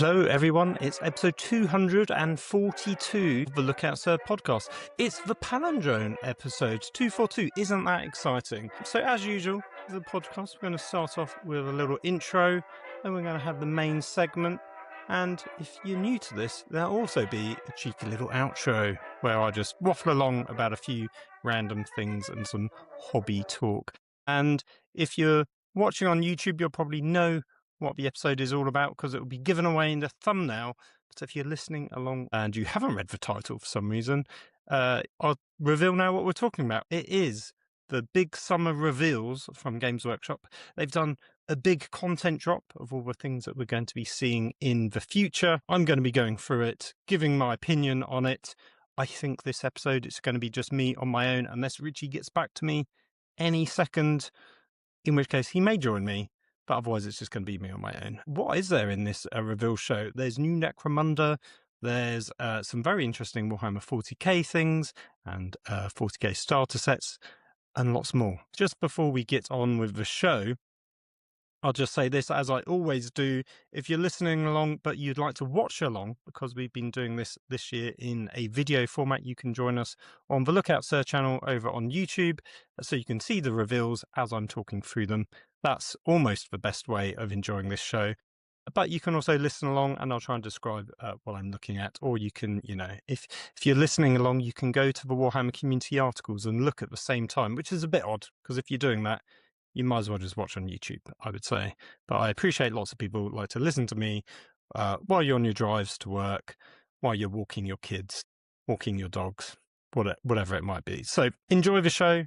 Hello everyone, it's episode 242 of the Lookout Sir podcast. It's the Palindrome episode 242, isn't that exciting? So as usual, the podcast, we're going to start off with a little intro, then we're going to have the main segment, and if you're new to this, there'll also be a cheeky little outro, where I just waffle along about a few random things and some hobby talk. And if you're watching on YouTube, you'll probably know what the episode is all about because it will be given away in the thumbnail. But if you're listening along and you haven't read the title for some reason, I'll reveal now what we're talking about. It is the big summer reveals from Games Workshop. They've done a big content drop of all the things that we're going to be seeing in the future. I'm going to be going through it, giving my opinion on it. I think this episode is going to be just me on my own, unless Richie gets back to me any second, in which case he may join me. But otherwise, it's just going to be me on my own. What is there in this reveal show? There's new Necromunda. There's some very interesting Warhammer 40k things and 40k starter sets and lots more. Just before we get on with the show, I'll just say this, as I always do. If you're listening along, but you'd like to watch along, because we've been doing this year in a video format, you can join us on the Lookout Sir channel over on YouTube, so you can see the reveals as I'm talking through them. That's almost the best way of enjoying this show. But you can also listen along, and I'll try and describe what I'm looking at. Or you can, if you're listening along, you can go to the Warhammer community articles and look at the same time, which is a bit odd, because if you're doing that, you might as well just watch on YouTube, I would say. But I appreciate lots of people like to listen to me while you're on your drives to work, while you're walking your kids, walking your dogs, whatever it might be. So enjoy the show.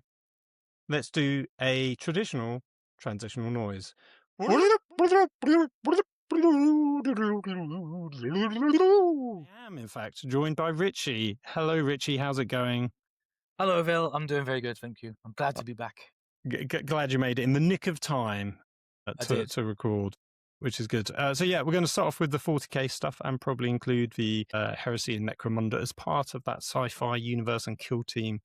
Let's do a traditional transitional noise. I am, in fact, joined by Richie. Hello, Richie. How's it going? Hello, Vil. I'm doing very good, thank you. I'm glad to be back. Glad you made it in the nick of time to record, which is good. So yeah, we're going to start off with the 40k stuff and probably include the Heresy and Necromunda as part of that sci-fi universe and Kill Team.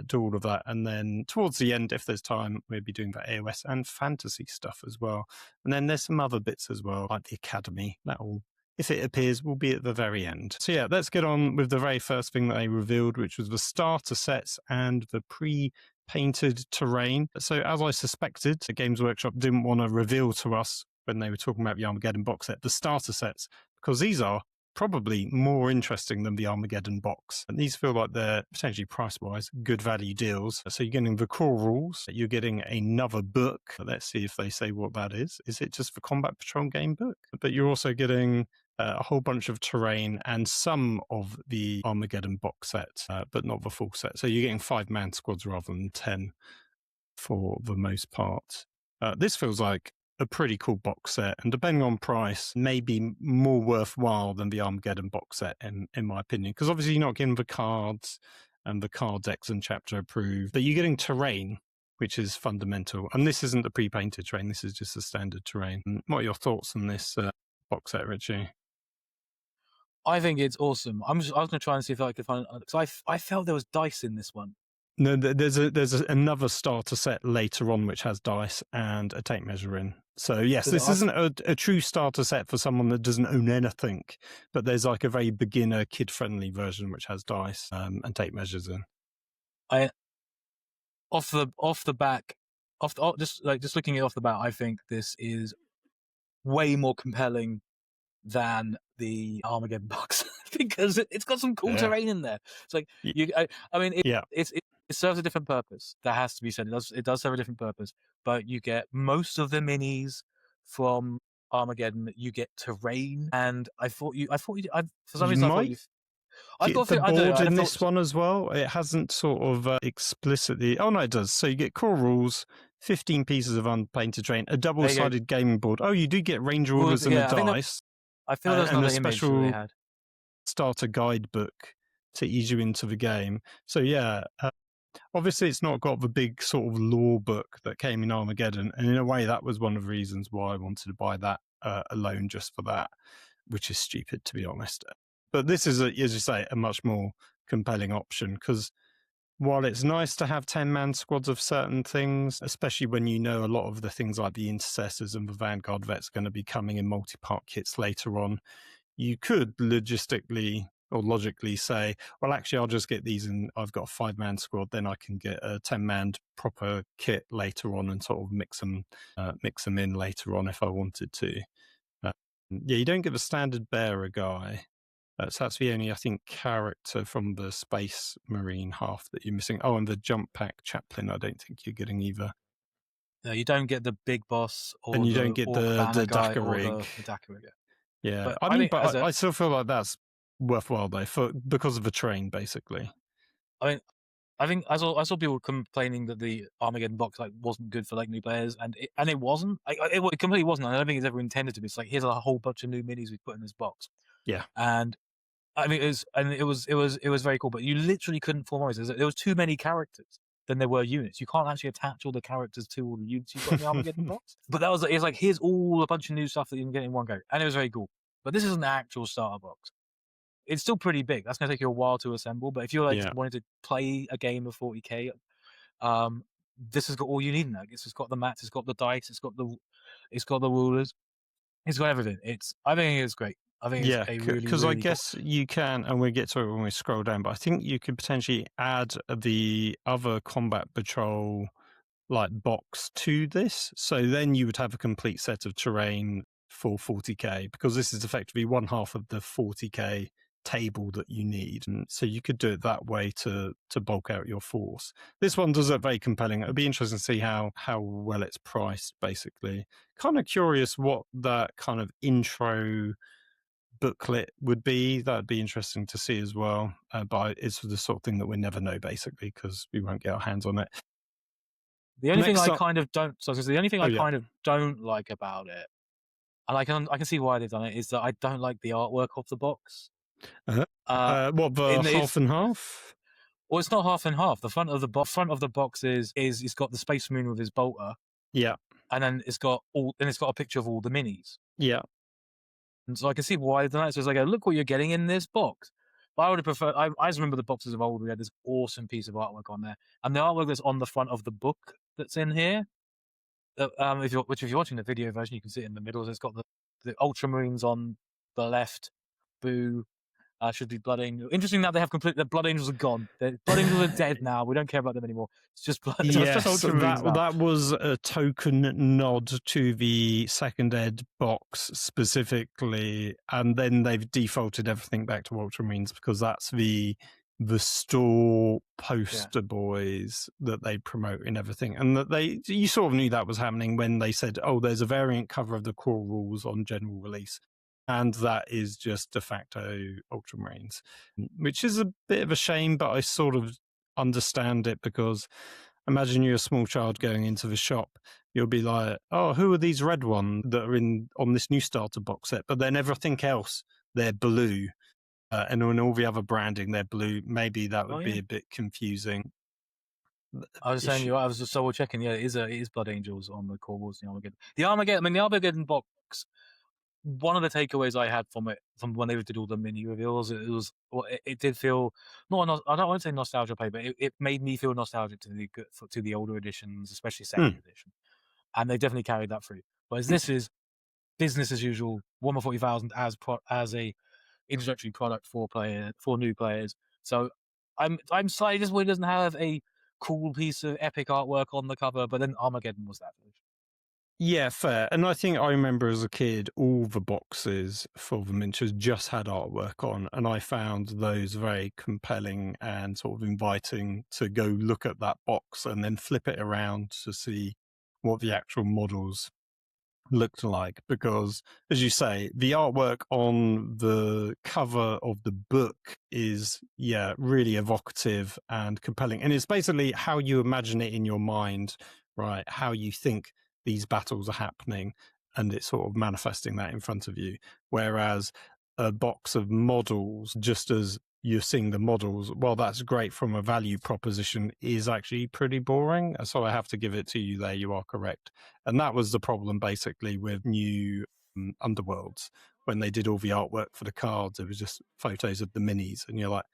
Do all of that, and then towards the end, if there's time, we'll be doing the AOS and fantasy stuff as well. And then there's some other bits as well, like the Academy. That will, if it appears, will be at the very end. So yeah, let's get on with the very first thing that they revealed, which was the starter sets and the pre-painted terrain. So as I suspected, the Games Workshop didn't want to reveal to us when they were talking about the Armageddon box set, the starter sets, because these are probably more interesting than the Armageddon box. And these feel like they're potentially price-wise good value deals. So you're getting the core rules, you're getting another book. Let's see if they say what that is. Is it just the Combat Patrol game book? But you're also getting a whole bunch of terrain and some of the Armageddon box set, but not the full set. So you're getting 5-man squads rather than 10 for the most part. This feels like a pretty cool box set, and depending on price, may be more worthwhile than the Armageddon box set, in my opinion, because obviously you're not getting the cards and the card decks and chapter approved, but you're getting terrain, which is fundamental. And this isn't the pre-painted terrain, this is just the standard terrain. What are your thoughts on this box set, Richie? I think it's awesome. I was going to try and see if I could find, because I felt there was dice in this one. No, there's another starter set later on which has dice and a tape measure in. So yes, this isn't a true starter set for someone that doesn't own anything, but there's like a very beginner, kid-friendly version which has dice and tape measures in. Just looking at it off the bat, I think this is way more compelling than the Armageddon box because it's got some cool terrain in there. It's like it serves a different purpose. That has to be said. It does serve a different purpose. But you get most of the minis from Armageddon. You get terrain, and I thought you. For some reason, I thought the board in this one as well. It hasn't sort of explicitly. Oh no, it does. So you get core rules, 15 pieces of unpainted terrain, a double-sided gaming board. Oh, you do get range orders and a dice. I feel there's another image that they had. Starter guidebook to ease you into the game. So yeah. Obviously, it's not got the big sort of lore book that came in Armageddon, and in a way, that was one of the reasons why I wanted to buy that alone, just for that, which is stupid, to be honest. But this is, as you say, a much more compelling option, because while it's nice to have 10-man squads of certain things, especially when you know a lot of the things like the Intercessors and the Vanguard Vets are going to be coming in multi-part kits later on, you could logistically or logically say, well, actually, I'll just get these and I've got a 5-man squad. Then I can get a 10-man proper kit later on and sort of mix them in later on if I wanted to. Yeah, you don't get a standard bearer guy. So that's the only, I think, character from the Space Marine half that you're missing. Oh, and the jump pack chaplain, I don't think you're getting either. No, you don't get the big boss or and you the don't get Orc the banner guy Dakar or rig. the Dakar rig. Yeah, but I still feel like that's worthwhile though, because of the terrain, basically. I think I saw people complaining that the Armageddon box wasn't good for new players, and it wasn't. It completely wasn't. I don't think it's ever intended to be. It's here's a whole bunch of new minis we put in this box. Yeah, and I mean it was very cool. But you literally couldn't form armies. There was too many characters than there were units. You can't actually attach all the characters to all the units you've got in the Armageddon box. But that was it's here's all a bunch of new stuff that you can get in one go, and it was very cool. But this is an actual starter box. It's still pretty big. That's going to take you a while to assemble. But if you're wanting to play a game of 40k, this has got all you need in it. It's got the mats, it's got the dice, it's got the rulers, it's got everything. I think it's great. I think it's a really, because really I guess you can, and we'll get to it when we scroll down. But I think you could potentially add the other combat patrol box to this, so then you would have a complete set of terrain for 40k, because this is effectively one half of the 40k table that you need, and so you could do it that way to bulk out your force. This one does look very compelling. It'd be interesting to see how well it's priced, basically. Kind of curious what that kind of intro booklet would be. That'd be interesting to see as well, but it's the sort of thing that we never know, basically, because we won't get our hands on it. The only thing I kind of don't like about it, and I can see why they've done it, is that I don't like the artwork of the box. What, the half and half? Well, it's not half and half. The front of the box is it's got the Space Marine with his bolter. Yeah. And then it's got a picture of all the minis. Yeah. And so I can see why they've done that. So it's look what you're getting in this box. But I would have preferred. I just remember the boxes of old. We had this awesome piece of artwork on there, and the artwork that's on the front of the book that's in here. If you're watching the video version, you can see it in the middle. So it's got the Ultramarines on the left. Boo. Should be Blood Angel. Interesting that they have the Blood Angels are gone. The Blood Angels are dead now. We don't care about them anymore. It's just Blood. Yes, that was a token nod to the second ed box specifically, and then they've defaulted everything back to Ultramarines, because that's the store poster boys that they promote in everything, and that you sort of knew that was happening when they said, "Oh, there's a variant cover of the core rules on general release." And that is just de facto Ultramarines, which is a bit of a shame, but I sort of understand it, because imagine you're a small child going into the shop. You'll be like, oh, who are these red ones that are on this new starter box set? But then everything else, they're blue. And on all the other branding, they're blue. Maybe that would be a bit confusing. I was saying, I was just double checking. Yeah, it is Blood Angels on the core walls. The Armageddon box. One of the takeaways I had from it, from when they did all the mini reveals, it did feel I don't want to say nostalgia play, but it made me feel nostalgic to the older editions, especially second edition, and they definitely carried that through. Whereas this is business as usual, Warhammer 40,000 as a introductory product for new players. So I'm slightly disappointed it doesn't have a cool piece of epic artwork on the cover, but then Armageddon was that version. Yeah, fair. And I think I remember as a kid, all the boxes for the miniatures just had artwork on, and I found those very compelling and sort of inviting to go look at that box and then flip it around to see what the actual models looked like. Because, as you say, the artwork on the cover of the book is, really evocative and compelling. And it's basically how you imagine it in your mind, right? How you think these battles are happening, and it's sort of manifesting that in front of you. Whereas a box of models, just as you're seeing the models, well, that's great from a value proposition, is actually pretty boring. So I have to give it to you there. You are correct. And that was the problem basically with new Underworlds. When they did all the artwork for the cards, it was just photos of the minis, and you're like,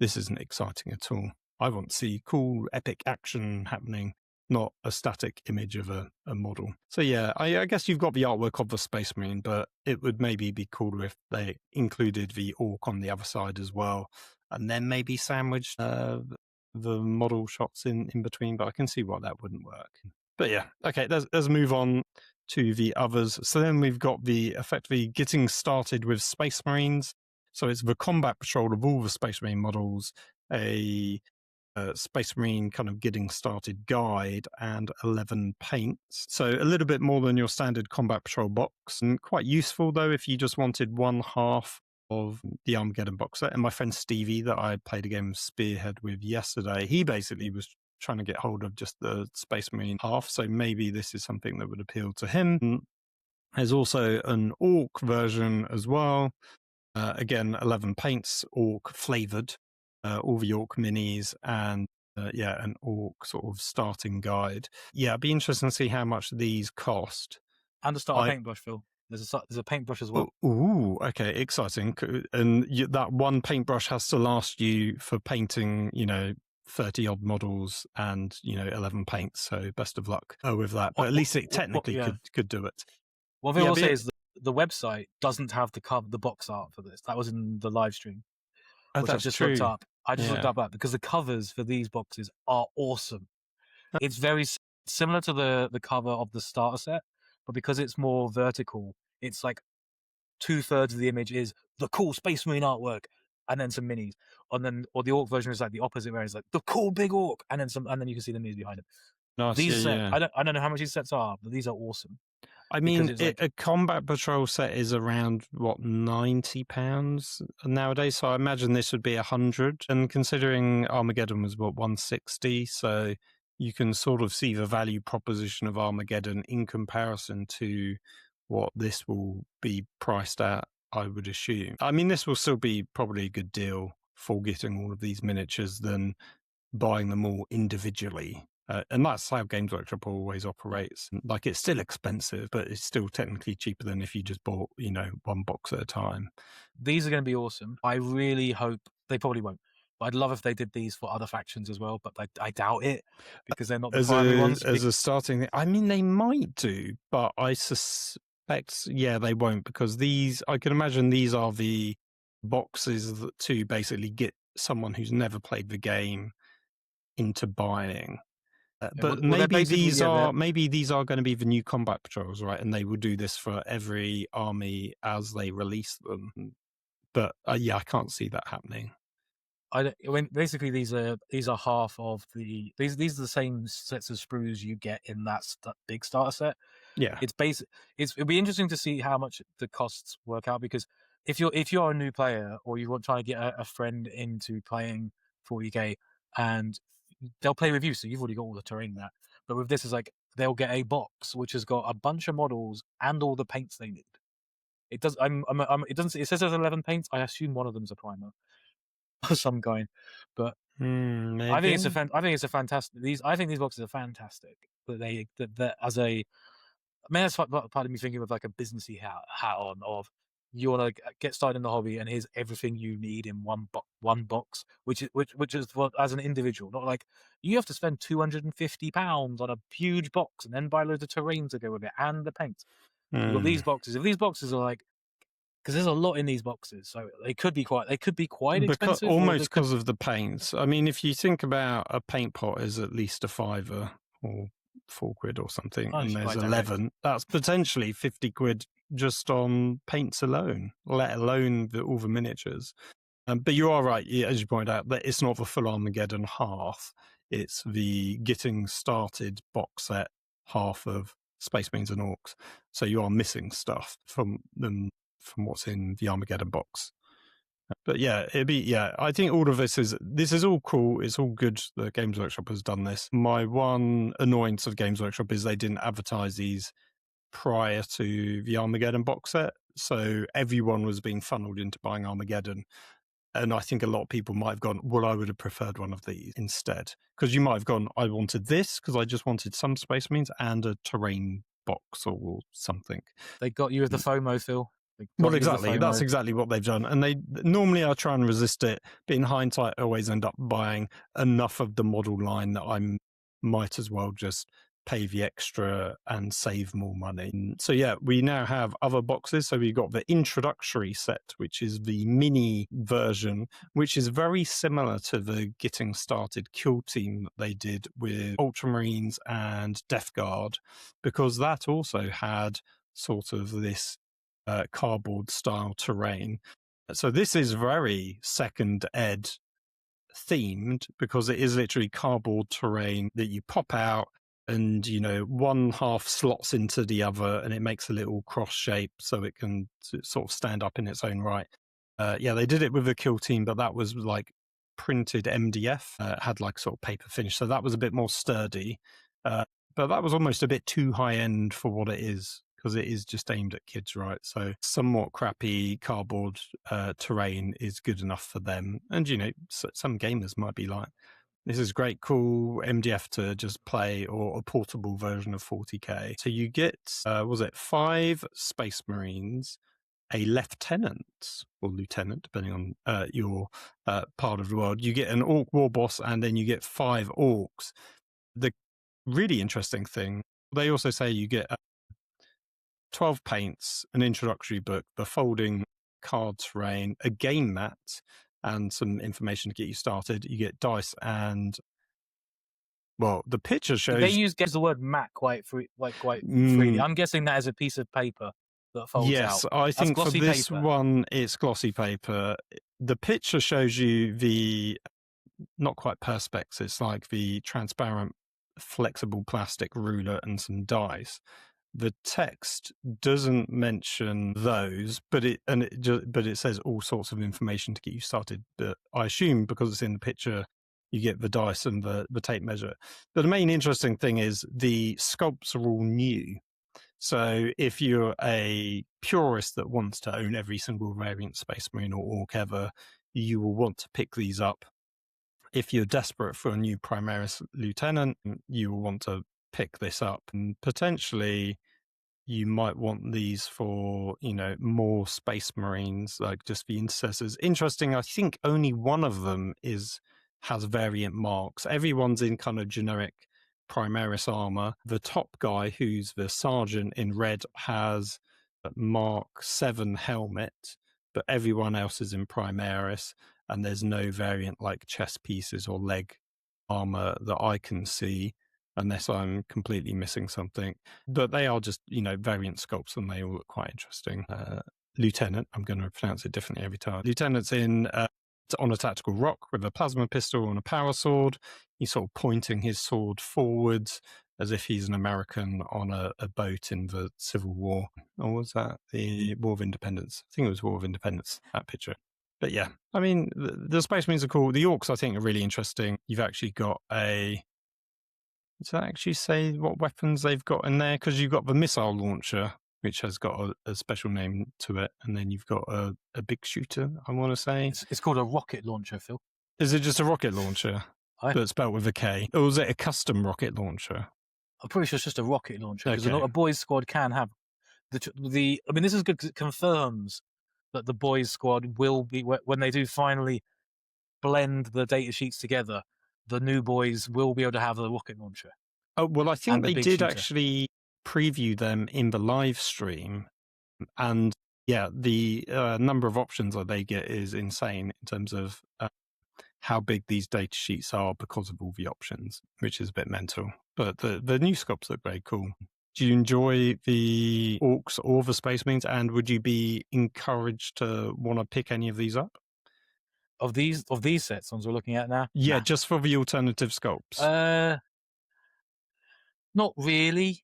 this isn't exciting at all. I want to see cool, epic action happening. not a static image of a model. So yeah, I guess you've got the artwork of the Space Marine, but it would maybe be cooler if they included the Ork on the other side as well, and then maybe sandwiched the model shots in between. But I can see why that wouldn't work. But yeah, okay, let's move on to the others. So then we've got effectively getting started with Space Marines. So it's the combat patrol of all the Space Marine models, a Space Marine kind of getting started guide, and 11 paints. So a little bit more than your standard combat patrol box, and quite useful though if you just wanted one half of the Armageddon box set. And my friend Stevie, that I played a game of Spearhead with yesterday, he basically was trying to get hold of just the Space Marine half. So maybe this is something that would appeal to him. There's also an Ork version as well. Again, 11 paints, Ork flavored. All the Ork minis, and an Ork sort of starting guide. Yeah, it'd be interesting to see how much these cost. And a starter paintbrush, Phil. There's a paintbrush as well. Ooh, okay, exciting. And that one paintbrush has to last you for painting, 30 odd models and 11 paints. So best of luck with that. But at least it technically could do it. One thing I will say is the website doesn't have the box art for this. That was in the live stream, which I just looked up. I just looked up that because the covers for these boxes are awesome. It's very similar to the cover of the starter set, but because it's more vertical, it's like 2/3 of the image is the cool Space Marine artwork, and then some minis. Or the Ork version is like the opposite, where it's like the cool big Ork, and then you can see the minis behind it. Nice, these sets, I don't know how much these sets are, but these are awesome. I mean, a combat patrol set is around £90 nowadays, so I imagine this would be 100. And considering Armageddon was 160, so you can sort of see the value proposition of Armageddon in comparison to what this will be priced at, I would assume. I mean, this will still be probably a good deal for getting all of these miniatures than buying them all individually. And that's how Games Workshop always operates. Like, it's still expensive, but it's still technically cheaper than if you just bought, one box at a time. These are going to be awesome. I really hope they probably won't. But I'd love if they did these for other factions as well, but I doubt it because they're not the primary ones. As a starting thing, I mean, they might do, but I suspect, they won't, because I can imagine these are the boxes to basically get someone who's never played the game into buying. But maybe these are going to be the new combat patrols, right? And they will do this for every army as they release them. But I can't see that happening. Basically these are half of these are the same sets of sprues you get in that big starter set. Yeah, it'd be interesting to see how much the costs work out, because if you're a new player or you want trying to get a friend into playing 40k, and they'll play with you, so you've already got all the terrain there. But with this, is like they'll get a box which has got a bunch of models and all the paints they need. It does. It doesn't. It says there's 11 paints. I assume one of them's a primer of some kind. But I think it's a fantastic. I think these boxes are fantastic. But that as a, that's part of me thinking of like a businessy hat on of, you want to get started in the hobby, and here's everything you need in one box, which is what, as an individual, not like you have to spend £250 on a huge box and then buy loads of terrain to go with it and the paints. You've got these boxes. If these boxes are like, because there's a lot in these boxes, so they could be quite expensive. Almost because of the paints. I mean, if you think about a paint pot is at least a £5 or £4 or something, and there's 11, that's potentially 50 quid just on paints alone, let alone all the miniatures. But you are right, as you point out, that it's not the full Armageddon half. It's the getting started box set half of Space Marines and Orks. So you are missing stuff from what's in the Armageddon box. But I think all of this is all cool. It's all good that Games Workshop has done this. My one annoyance of Games Workshop is they didn't advertise these prior to the Armageddon box set. So everyone was being funneled into buying Armageddon. And I think a lot of people might have gone, well, I would have preferred one of these instead. Because you might have gone, I wanted this because I just wanted some Space Marines and a terrain box or something. They got you with the FOMO, Phil. Well, exactly. That's exactly what they've done. And normally I try and resist it, but in hindsight, I always end up buying enough of the model line that I'm might as well just pay the extra and save more money. So yeah, we now have other boxes. So we've got the introductory set, which is the mini version, which is very similar to the getting started kill team that they did with Ultramarines and Death Guard, because that also had sort of this cardboard style terrain. So this is very second ed themed, because it is literally cardboard terrain that you pop out, and one half slots into the other, and it makes a little cross shape so it can sort of stand up in its own right. They did it with a kill team, but that was like printed MDF, had like sort of paper finish, so that was a bit more sturdy, but that was almost a bit too high end for what it is, because it is just aimed at kids, right? So somewhat crappy cardboard terrain is good enough for them. And, some gamers might be like, this is great, cool MDF to just play, or a portable version of 40k. So you get, 5 Space Marines, a lieutenant, or lieutenant, depending on your part of the world. You get an Ork war boss, and then you get 5 Orks. The really interesting thing, they also say you get 12 paints, an introductory book, the folding card terrain, a game mat, and some information to get you started. You get dice and, well, the picture shows... They use the word mat quite freely. I'm guessing that is a piece of paper that folds out. Yes, I think for this one, it's glossy paper. The picture shows you the, not quite perspex, it's like the transparent flexible plastic ruler and some dice. The text doesn't mention those, but it says all sorts of information to get you started. But I assume because it's in the picture, you get the dice and the tape measure. But the main interesting thing is the sculpts are all new. So if you're a purist that wants to own every single variant Space Marine or Ork ever, you will want to pick these up. If you're desperate for a new Primaris Lieutenant, you will want to pick this up. And potentially you might want these for, more Space Marines, like just the intercessors. Interesting, I think only one of them has variant marks. Everyone's in kind of generic Primaris armor. The top guy, who's the sergeant in red, has a Mark 7 helmet, but everyone else is in Primaris, and there's no variant like chest pieces or leg armor that I can see, unless I'm completely missing something. But they are just, variant sculpts, and they all look quite interesting. Lieutenant, I'm going to pronounce it differently every time. Lieutenant's on a tactical rock with a plasma pistol and a power sword. He's sort of pointing his sword forwards as if he's an American on a boat in the Civil War. Or was that the War of Independence? I think it was War of Independence, that picture. But yeah, I mean, the Space Marines are cool. The Orks, I think, are really interesting. You've actually got does that actually say what weapons they've got in there? Because you've got the missile launcher, which has got a special name to it, and then you've got a big shooter, I want to say. It's called a rocket launcher, Phil. Is it just a rocket launcher? But spelled with a K? Or is it a custom rocket launcher? I'm pretty sure it's just a rocket launcher, because a boys squad can have the. I mean, this is good because it confirms that the boys squad will be, when they do finally blend the data sheets together, the new boys will be able to have the rocket launcher. Oh, well, I think they did actually preview them in the live stream. And yeah, the number of options that they get is insane in terms of how big these data sheets are because of all the options, which is a bit mental. But the new sculpts look very cool. Do you enjoy the Orks or the Space Marines? And would you be encouraged to want to pick any of these up? Of these sets, ones we're looking at now? Yeah, just for the alternative sculpts. Not really,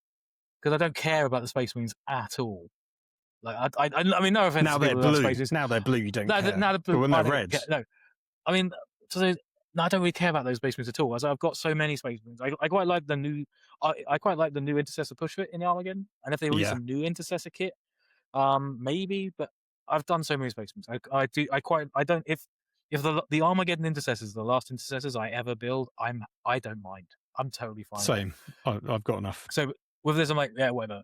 because I don't care about the Space Marines at all. Like, I mean, no offense. Now they're blue. Now they're blue. You don't care. Now they're blue. But when they're red, no. I mean, I don't really care about those Space Marines at all. As I've got so many Space Marines. I quite like the new. I quite like the new Intercessor push fit in the Armageddon, and if they release a new Intercessor kit, maybe. But I've done so many Space Marines. I don't. If the Armageddon Intercessors are the last Intercessors I ever build, I don't mind. I'm totally fine. Same. I've got enough. So with this, I'm like, yeah, whatever.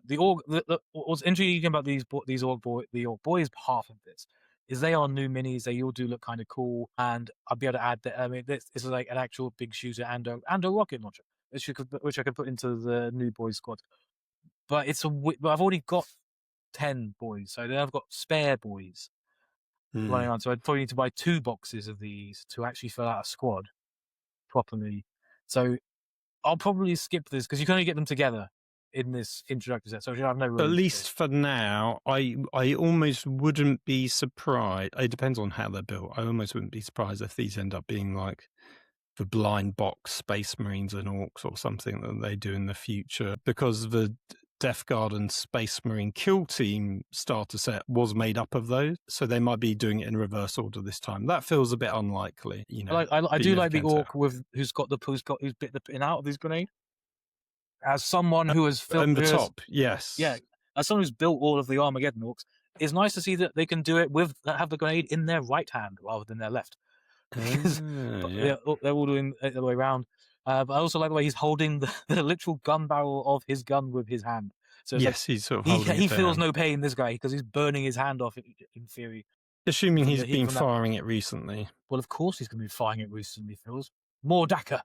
What's intriguing about the Ork boys half of this is they are new minis. They all do look kind of cool, and I'll be able to add that. I mean, this is like an actual big shooter and a rocket launcher. which I could put into the new boys squad. But but I've already got 10 boys, so then I've got spare boys running around. So I'd probably need to buy 2 boxes of these to actually fill out a squad properly. So I'll probably skip this because you can only get them together in this introductory set, so I should have no room. At least for now, I almost wouldn't be surprised. It depends on how they're built. I almost wouldn't be surprised if these end up being like the blind box Space Marines and Orks or something that they do in the future, because the Death Guard and Space Marine Kill Team starter set was made up of those, so they might be doing it in reverse order this time. That feels a bit unlikely, you know. I do like the Ork who's bit the pin out of his grenade. As someone who has on the top, yes, yeah, as someone who's built all of the Armageddon Orks, it's nice to see that they can do it have the grenade in their right hand rather than their left. Because they're all doing it the way around. But I also like the way he's holding the literal gun barrel of his gun with his hand. So yes, he's sort of he feels no pain, this guy, because he's burning his hand off in theory. Assuming he's been firing it recently. Well, of course he's going to be firing it recently, Phils. More Daka.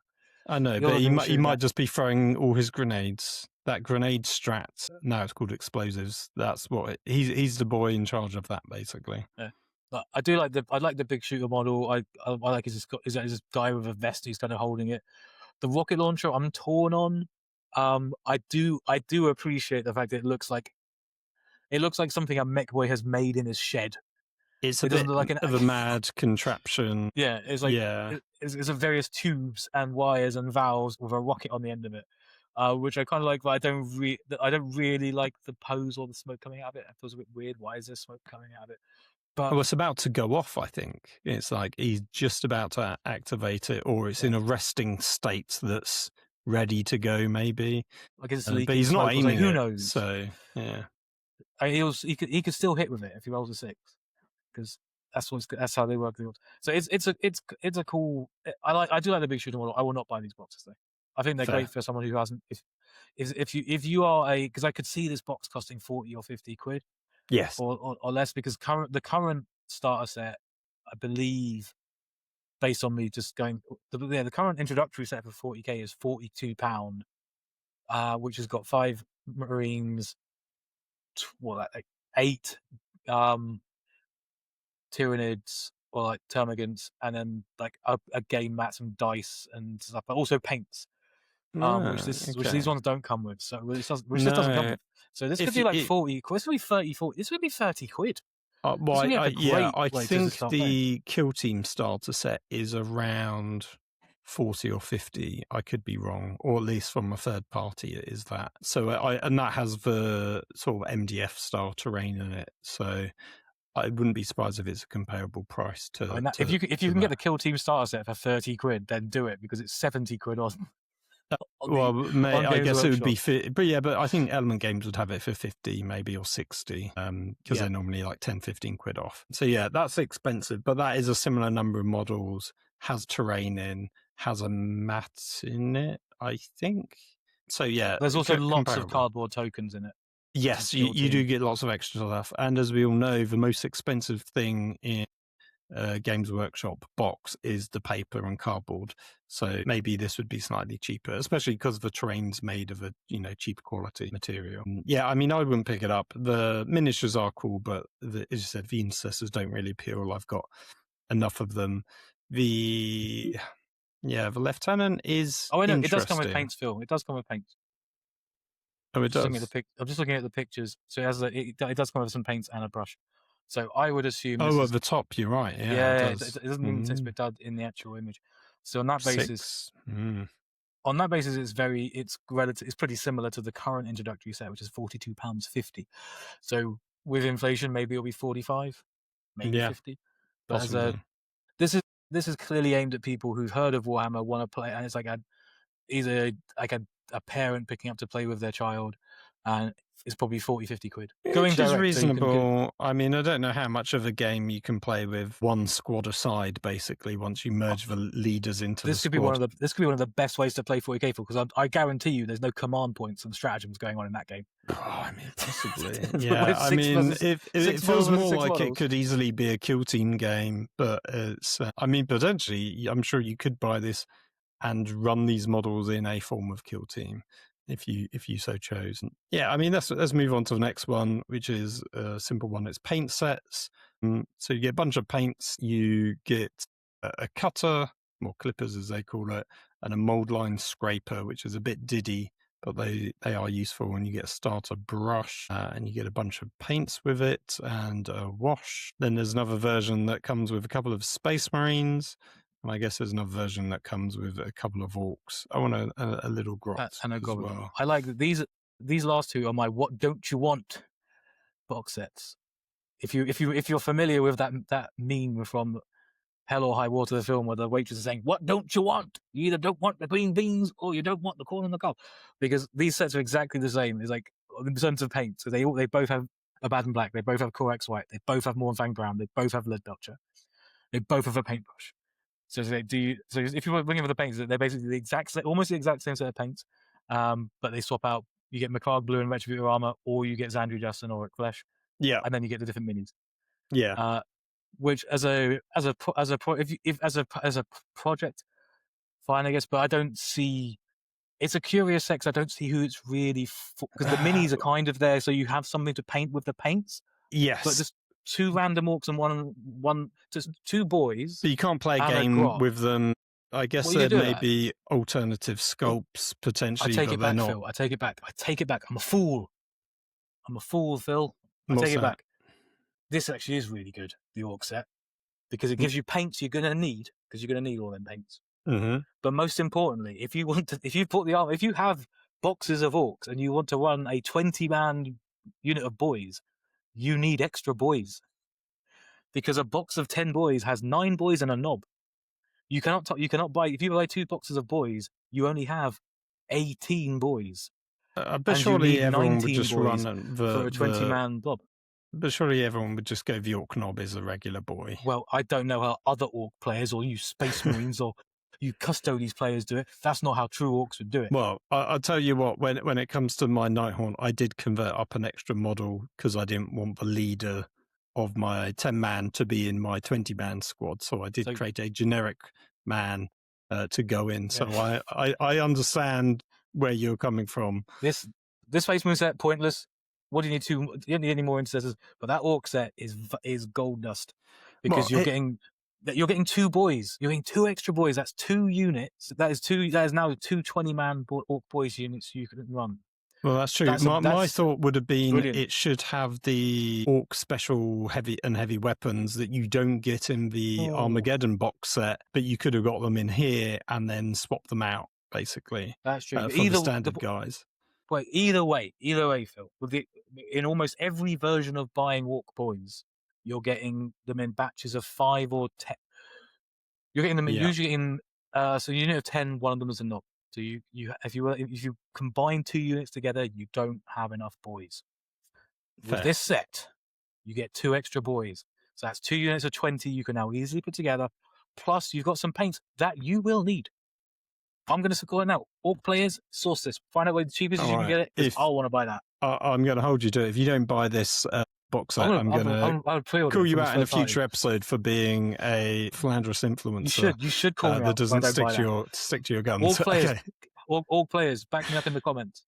I know, but he might just be throwing all his grenades. That grenade strat, now it's called explosives. That's what he's the boy in charge of that, basically. Yeah. But I like the big shooter model. I like his guy with a vest who's kind of holding it. The rocket launcher, I'm torn on. I do appreciate the fact that it looks like something a mech boy has made in his shed. It's a bit like of a mad contraption. Yeah, it's like it's various tubes and wires and valves with a rocket on the end of it, which I kind of like. But I don't really like the pose or the smoke coming out of it. It feels a bit weird. Why is there smoke coming out of it? But it's about to go off, I think. It's like he's just about to activate it, or it's in a resting state that's ready to go, maybe. Like it's but he's not aiming. Like, who knows? So yeah, he could still hit with it if he rolls a 6, because that's how they work. So it's a cool. I do like the big shooter model. I will not buy these boxes though. I think they're great for someone who hasn't. If you are because I could see this box costing 40 or 50 quid. Yes, or less, because the current starter set, I believe, based on me just going, the current introductory set for 40k is £42, which has got 5 Marines, 8 Tyranids or like Termagants, and then like a game mat, some dice and stuff, but also paints. Which these ones don't come with, so which just doesn't come with. So this could be like 40. This could be 30, 40. This would be 30 quid. I think the Kill Team starter set is around 40 or 50. I could be wrong, or at least from a third party, it is that. So and that has the sort of MDF style terrain in it. So I wouldn't be surprised if it's a comparable price to. If you can get the Kill Team starter set for 30 quid, then do it, because it's 70 quid on. I guess it would be but I think Element Games would have it for 50 maybe, or 60, because they're normally like 10-15 quid off. So yeah, that's expensive, but that is a similar number of models, has terrain in, has a mat in it, I think. So yeah, there's also lots of cardboard tokens in it. Yes, you do get lots of extra stuff, and as we all know, the most expensive thing in Games Workshop box is the paper and cardboard, so maybe this would be slightly cheaper, especially because the terrain's made of a cheaper quality material. Yeah, I mean, I wouldn't pick it up. The miniatures are cool, but as you said, the intercessors don't really appeal. I've got enough of them. The lieutenant is it does come with paints, Phil. It does come with paints. Oh, it does. I'm just looking at the pictures. So it does come with some paints and a brush. So I would assume. At the top, you're right. Yeah, it doesn't even say it does in the actual image. So on that basis, it's relative. It's pretty similar to the current introductory set, which is £42.50. So with inflation, maybe it'll be 45, maybe 50. But this is clearly aimed at people who've heard of Warhammer, want to play, and it's like either like a parent picking up to play with their child, and it's probably 40-50 quid. Which is reasonable. I mean, I don't know how much of a game you can play with one squad aside, basically, once you merge the leaders into the squad. This could be one of the best ways to play 40k, because I guarantee you there's no command points and stratagems going on in that game. I mean, possibly. Yeah, I mean, it feels more like it could easily be a Kill Team game, but it's, I mean, potentially, I'm sure you could buy this and run these models in a form of kill team if you so chose. Yeah, I mean, let's move on to the next one, which is a simple one. It's paint sets. So you get a bunch of paints. You get a cutter, or clippers as they call it, and a mold line scraper, which is a bit diddy, but they are useful. When you get a starter brush, and you get a bunch of paints with it and a wash. Then there's another version that comes with a couple of Space Marines. And I guess there's another version that comes with a couple of Orks. I want a little grot and a as goblin. well. I like that these last two are my what don't you want box sets. If you're familiar with that meme from Hell or High Water, the film, where the waitress is saying, "What don't you want? You either don't want the green beans or you don't want the corn on the cob," because these sets are exactly the same. It's like in terms of paint, so they both have Abaddon black, they both have Corax white, they both have Mornfang brown, they both have lead belcher, they both have a paintbrush. So if you were bringing for the paints, they're basically the exact same, almost the exact same set of paints, but they swap out. You get McCarg blue and Retributor armor, or you get Xandri Justin or Rick Flesh. Yeah, and then you get the different minis. Yeah. Which as a project, fine, I guess. But I don't see. It's a curious sex. I don't see who it's really for, because the minis are kind of there, so you have something to paint with the paints. Yes, but just two random orcs and one just two boys. But you can't play a game with them. I guess there may be alternative sculpts potentially. I take it back, not. Phil. I take it back. I'm a fool, Phil. I take it back. This actually is really good, the Orc set, because it gives you paints you're going to need, because you're going to need all them paints. Mm-hmm. But most importantly, if you have boxes of Orcs and you want to run a 20-man unit of boys, you need extra boys. Because a box of 10 boys has 9 boys and a knob. You cannot buy, if you buy 2 boxes of boys, you only have 18 boys. But surely everyone would just run for a 20-man blob. But surely everyone would just go the Orc knob as a regular boy. Well, I don't know how other Orc players or you Space Marines or you Custodes players do it. That's not how true Orcs would do it. Well, I'll tell you what, when it comes to my Nighthaunt, I did convert up an extra model because I didn't want the leader of my 10-man to be in my 20-man squad. So I did create a generic man to go in. So I understand where you're coming from. This Space Marine set, pointless. What do you need you don't need any more intercessors, but that Orc set is gold dust because you're getting 2 boys. You're getting 2 extra boys. That's 2 units. That is now 2 20-man Orc boys units you can run. Well, that's true. My thought would have been brilliant. It should have the Orc special heavy weapons that you don't get in the Armageddon box set, but you could have got them in here and then swap them out, basically. That's true. For the standard guys. But either way, Phil, in almost every version of buying Orc boys, you're getting them in batches of 5 or 10. You're getting them usually in so unit of 10. One of them is a knob. So if you combine 2 units together, you don't have enough boys. Fair. With this set, you get 2 extra boys. So that's 2 units of 20 you can now easily put together. Plus, you've got some paints that you will need. I'm going to go now. Orc players, source this. Find out where the cheapest you can get it, because I want to buy that. I'm going to hold you to it. If you don't buy this box set, I'm going to call you out in a future episode for being a philanderous influencer. You should call me out. That doesn't stick to your guns. Orc players, back me up in the comments.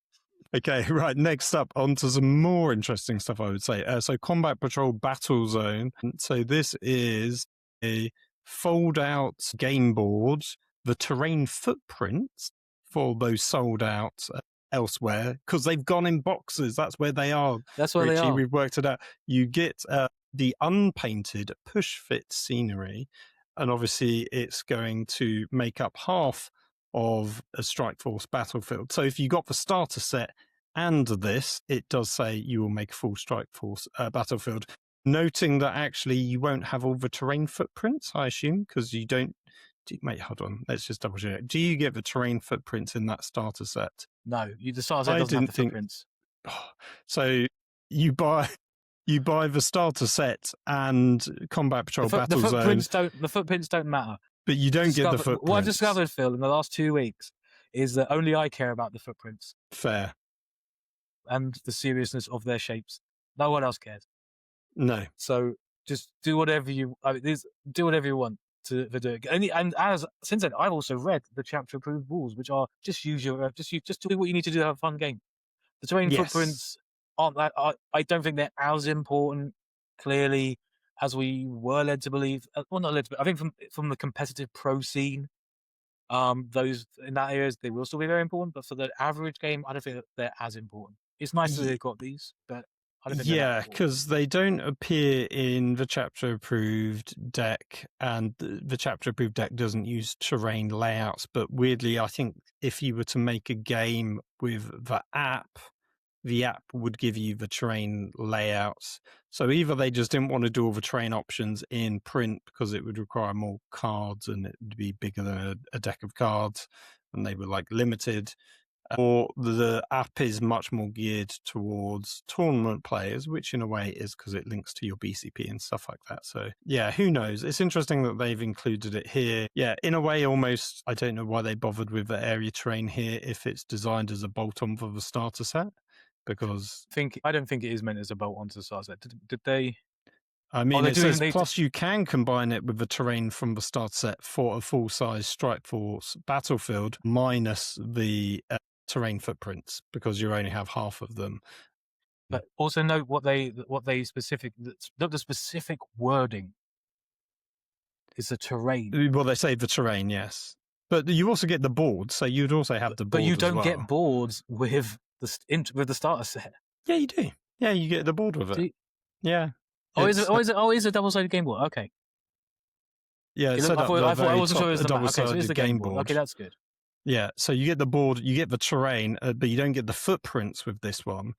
Okay, right. Next up, on to some more interesting stuff, I would say. So Combat Patrol Battle Zone. So this is a fold-out game board. The terrain footprints for those sold out elsewhere, because they've gone in boxes. That's where they are. That's where Richie, they are. We've worked it out. You get the unpainted push fit scenery, and obviously it's going to make up half of a Strike Force battlefield. So if you got the starter set and this, it does say you will make a full Strike Force battlefield. Noting that actually you won't have all the terrain footprints, I assume, because you don't. Mate, hold on. Let's just double check. Do you get the terrain footprints in that starter set? No, the starter set doesn't have the footprints. So you buy the starter set and Combat Patrol Battle Zone. The footprints don't matter. But you don't get the footprints. What I've discovered, Phil, in the last 2 weeks is that only I care about the footprints. Fair. And the seriousness of their shapes. No one else cares. No. So just do whatever you want. for doing. And since then, I've also read the chapter approved rules, which are just do what you need to do to have a fun game. The terrain footprints aren't that. I don't think they're as important, clearly, as we were led to believe. Well, not led to, but I think from the competitive pro scene, those in that area they will still be very important. But for the average game, I don't think that they're as important. It's nice that they've got these, but I don't think yeah, because they don't appear in the chapter approved deck, and the chapter approved deck doesn't use terrain layouts. But weirdly, I think if you were to make a game with the app would give you the terrain layouts. So either they just didn't want to do all the terrain options in print because it would require more cards and it would be bigger than a deck of cards, and they were like limited, or the app is much more geared towards tournament players, which in a way is because it links to your BCP and stuff like that. So yeah, who knows? It's interesting that they've included it here. Yeah, in a way, almost, I don't know why they bothered with the area terrain here if it's designed as a bolt-on for the starter set, because I don't think it is meant as a bolt-on to the starter set. Did they? I mean, it says, plus you can combine it with the terrain from the start set for a full-size Strike Force battlefield minus the terrain footprints, because you only have half of them. But also note the specific wording is the terrain. Well, they say the terrain, yes, but you also get the board, so you'd also have the board. But you don't get boards with the starter set. Yeah, you do. Yeah, you get the board with it. Yeah. Is it a double-sided game board? Okay. Yeah, I wasn't sure it was the double-sided okay, so game board. Okay, that's good. Yeah, so you get the board, you get the terrain, but you don't get the footprints with this one.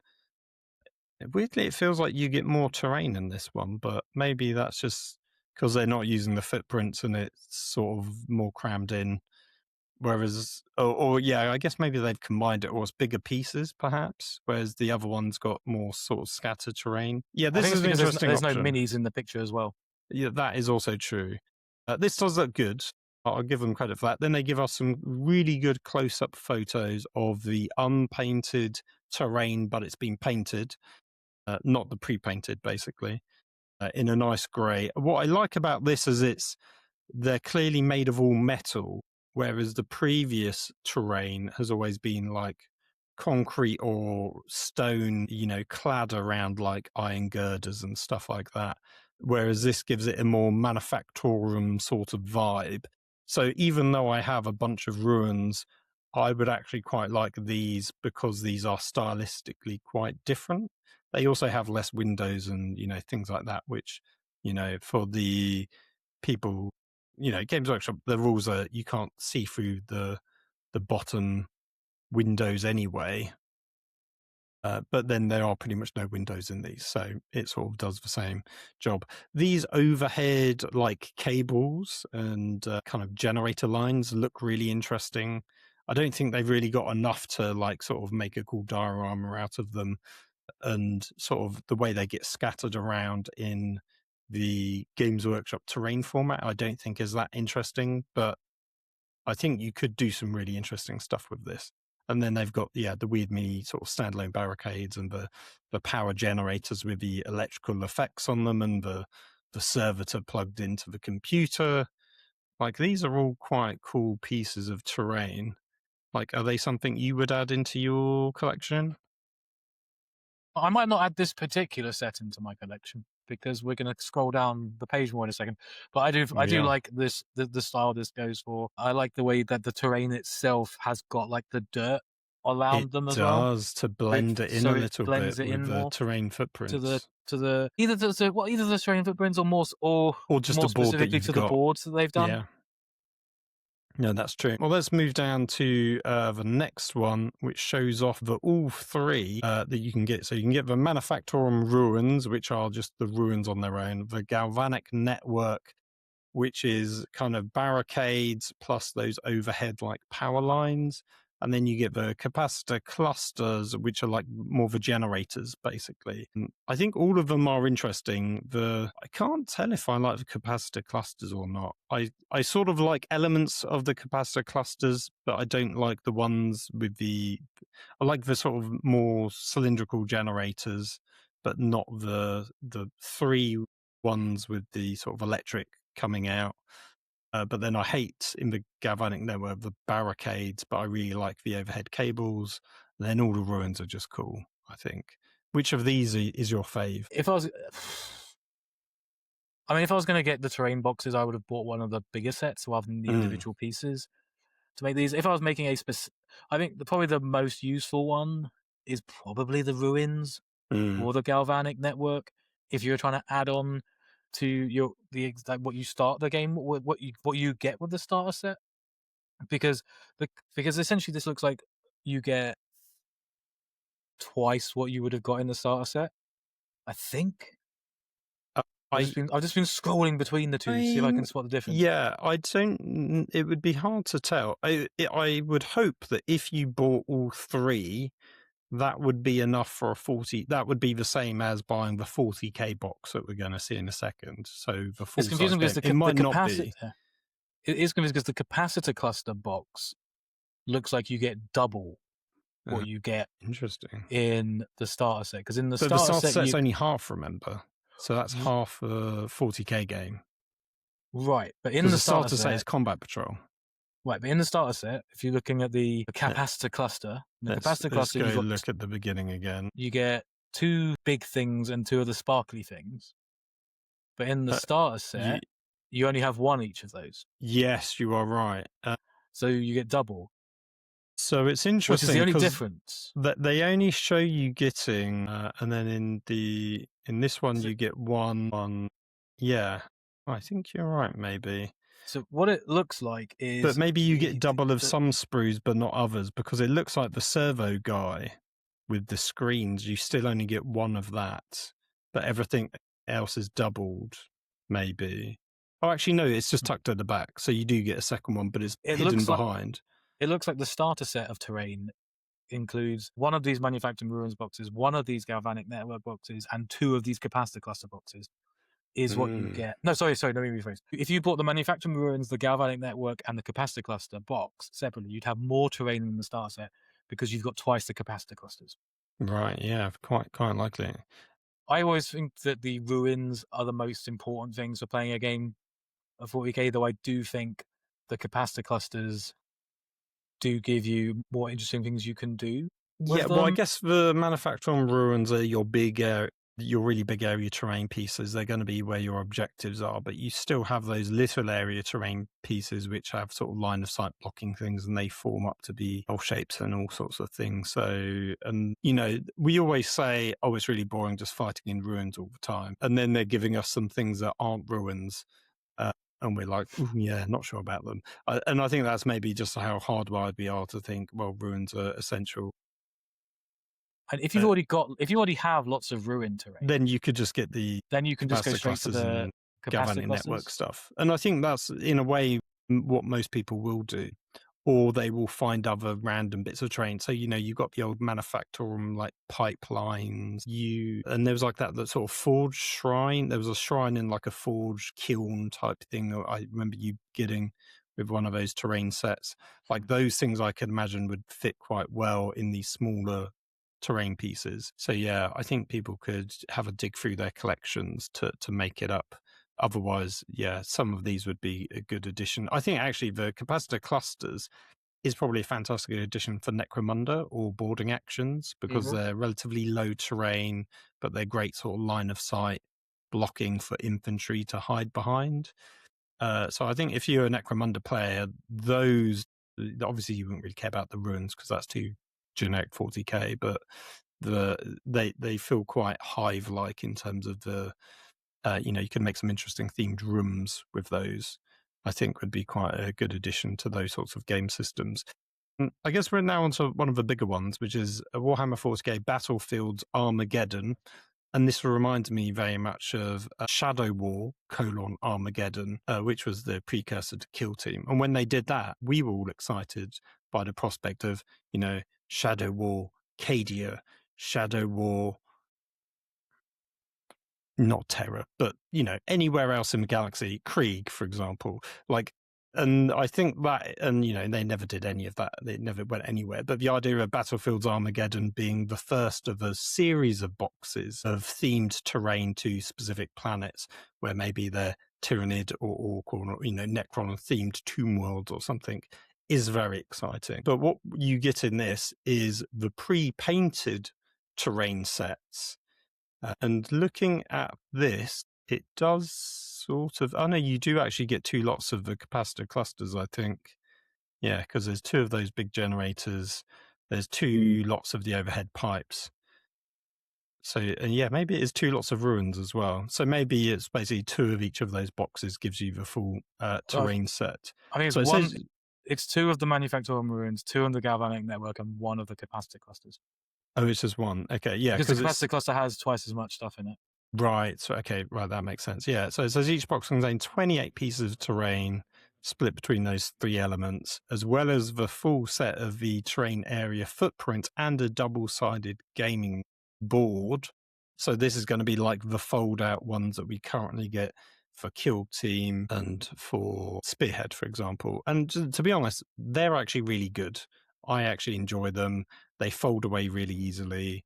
Weirdly, it feels like you get more terrain in this one, but maybe that's just because they're not using the footprints and it's sort of more crammed in. Whereas, yeah, I guess maybe they've combined it, or it's bigger pieces, perhaps. Whereas the other one's got more sort of scattered terrain. Yeah, this is an interesting There's option. No minis in the picture as well. Yeah, that is also true. This does look good. I'll give them credit for that. Then they give us some really good close-up photos of the unpainted terrain, but it's been painted, not the pre-painted, basically, in a nice grey. What I like about this is they're clearly made of all metal, whereas the previous terrain has always been like concrete or stone, clad around like iron girders and stuff like that. Whereas this gives it a more manufactorum sort of vibe. So even though I have a bunch of ruins, I would actually quite like these because these are stylistically quite different. They also have less windows and, things like that, which, for the people, Games Workshop, the rules are you can't see through the bottom windows anyway. But then there are pretty much no windows in these, so it sort of does the same job. These overhead like cables and kind of generator lines look really interesting. I don't think they've really got enough to like sort of make a cool diorama out of them, and sort of the way they get scattered around in the Games Workshop terrain format I don't think is that interesting, but I think you could do some really interesting stuff with this. And then they've got, the weird mini sort of standalone barricades and the power generators with the electrical effects on them and the servitor plugged into the computer. Like, these are all quite cool pieces of terrain. Like, are they something you would add into your collection? I might not add this particular set into my collection because we're going to scroll down the page more in a second. But I do like this, the style this goes for. I like the way that the terrain itself has got like the dirt around them as well. It does, to blend it in a little bit with the terrain footprints. Either the terrain footprints or just more a board specifically to the boards that they've done. Yeah. Yeah, that's true. Well, let's move down to the next one, which shows off all three that you can get. So you can get the Manufactorum Ruins, which are just the ruins on their own, the Galvanic Network, which is kind of barricades plus those overhead like power lines. And then you get the capacitor clusters, which are like more the generators, basically. And I think all of them are interesting. I can't tell if I like the capacitor clusters or not. I sort of like elements of the capacitor clusters, but I don't like the ones with I like the sort of more cylindrical generators, but not the three ones with the sort of electric coming out. But then I hate in the Galvanic Network the barricades, but I really like the overhead cables. And then all the ruins are just cool, I think. Which of these is your fave? If I was going to get the terrain boxes, I would have bought one of the bigger sets rather than the individual pieces to make these. If I was making I think probably the most useful one is probably the ruins or the Galvanic Network. If you're trying to add on to what you start the game, what you get with the starter set, because essentially this looks like you get twice what you would have got in the starter set, I think. I've just been scrolling between the two to see if I can spot the difference. Yeah, it would be hard to tell. I would hope that if you bought all three, that would be enough for a 40. That would be the same as buying the 40k box that we're going to see in a second. So the full it's confusing because it might not be. It is confusing because the capacitor cluster box looks like you get double what you get in the starter set. Because in the starter set's only half, remember? So that's half a 40k game. Right, but in the starter set it's Combat Patrol. Right, but in the starter set, if you're looking at the capacitor cluster, let's go look at the beginning again. You get 2 big things and 2 of the sparkly things. But in the starter set, you only have 1 each of those. Yes, you are right. So you get double. So it's interesting. Which is the only difference. That they only show you getting, and then in this one you get one. Yeah, I think you're right. Maybe. So what it looks like is, but maybe you get double of some sprues, but not others, because it looks like the servo guy with the screens. You still only get 1 of that, but everything else is doubled. Maybe. Oh, actually, no. It's just tucked at the back, so you do get a second one, but it's hidden behind. It looks like the starter set of terrain includes 1 of these Manufacturing Ruins boxes, 1 of these Galvanic Network boxes, and 2 of these Capacitor Cluster boxes. Is what you get. No, sorry, let me rephrase. If you bought the Manufacturing Ruins, the Galvanic Network, and the Capacitor Cluster box separately, you'd have more terrain in the starter set because you've got twice the Capacitor Clusters. Right, yeah, quite likely. I always think that the Ruins are the most important things for playing a game of 40k, though I do think the Capacitor Clusters do give you more interesting things you can do. Yeah, well, I guess the Manufacturing Ruins are your really big area terrain pieces. They're going to be where your objectives are, but you still have those little area terrain pieces which have sort of line of sight blocking things, and they form up to be L shapes and all sorts of things. So, and we always say, oh, it's really boring just fighting in ruins all the time, and then they're giving us some things that aren't ruins. And we're like, yeah, not sure about them. And I think that's maybe just how hardwired we are to think, well, ruins are essential. And if you already have lots of ruin terrain, then you could just get then you can just go straight to the Galvanic Network stuff. And I think that's in a way what most people will do, or they will find other random bits of terrain. So you've got the old Manufactorum like pipelines. And there was like that sort of forge shrine. There was a shrine in like a forge kiln type thing that I remember you getting with one of those terrain sets. Like those things I could imagine would fit quite well in these smaller terrain pieces. So yeah, I think people could have a dig through their collections to make it up. Otherwise, yeah, some of these would be a good addition. I think actually the Capacitor Clusters is probably a fantastic addition for Necromunda or boarding actions because they're relatively low terrain, but they're great sort of line of sight blocking for infantry to hide behind. So I think if you're a Necromunda player, those, obviously you wouldn't really care about the ruins because that's too generic 40k, but they feel quite hive-like in terms of the you can make some interesting themed rooms with those. I think would be quite a good addition to those sorts of game systems. I guess we're now onto one of the bigger ones, which is Warhammer 40k Battlefields Armageddon. And this reminds me very much of Shadow War : Armageddon, which was the precursor to Kill Team. And when they did that, we were all excited by the prospect of, Shadow War Cadia, Shadow War, not Terror, but, anywhere else in the galaxy, Krieg, for example. And I think that, and, they never did any of that. They never went anywhere. But the idea of Battlefields Armageddon being the first of a series of boxes of themed terrain to specific planets, where maybe they're Tyranid or Orc or Necron themed Tomb Worlds or something is very exciting. But what you get in this is the pre-painted terrain sets. And looking at this, it does sort of... I know you do actually get 2 lots of the capacitor clusters, I think. Yeah, because there's 2 of those big generators. There's 2 lots of the overhead pipes. So, and yeah, maybe it is 2 lots of ruins as well. So maybe it's basically 2 of each of those boxes gives you the full terrain set. I think it's it's 2 of the Manufactorum ruins, 2 on the galvanic network, and 1 of the capacitor clusters. Oh, it's just 1. Okay, yeah. Because the capacitor cluster has twice as much stuff in it. Right. So, okay, right, that makes sense. Yeah. So it says each box contains 28 pieces of terrain split between those 3 elements, as well as the full set of the terrain area footprint and a double-sided gaming board. So this is going to be like the fold-out ones that we currently get for Kill Team and for Spearhead, for example. And to be honest, they're actually really good. I actually enjoy them. They fold away really easily.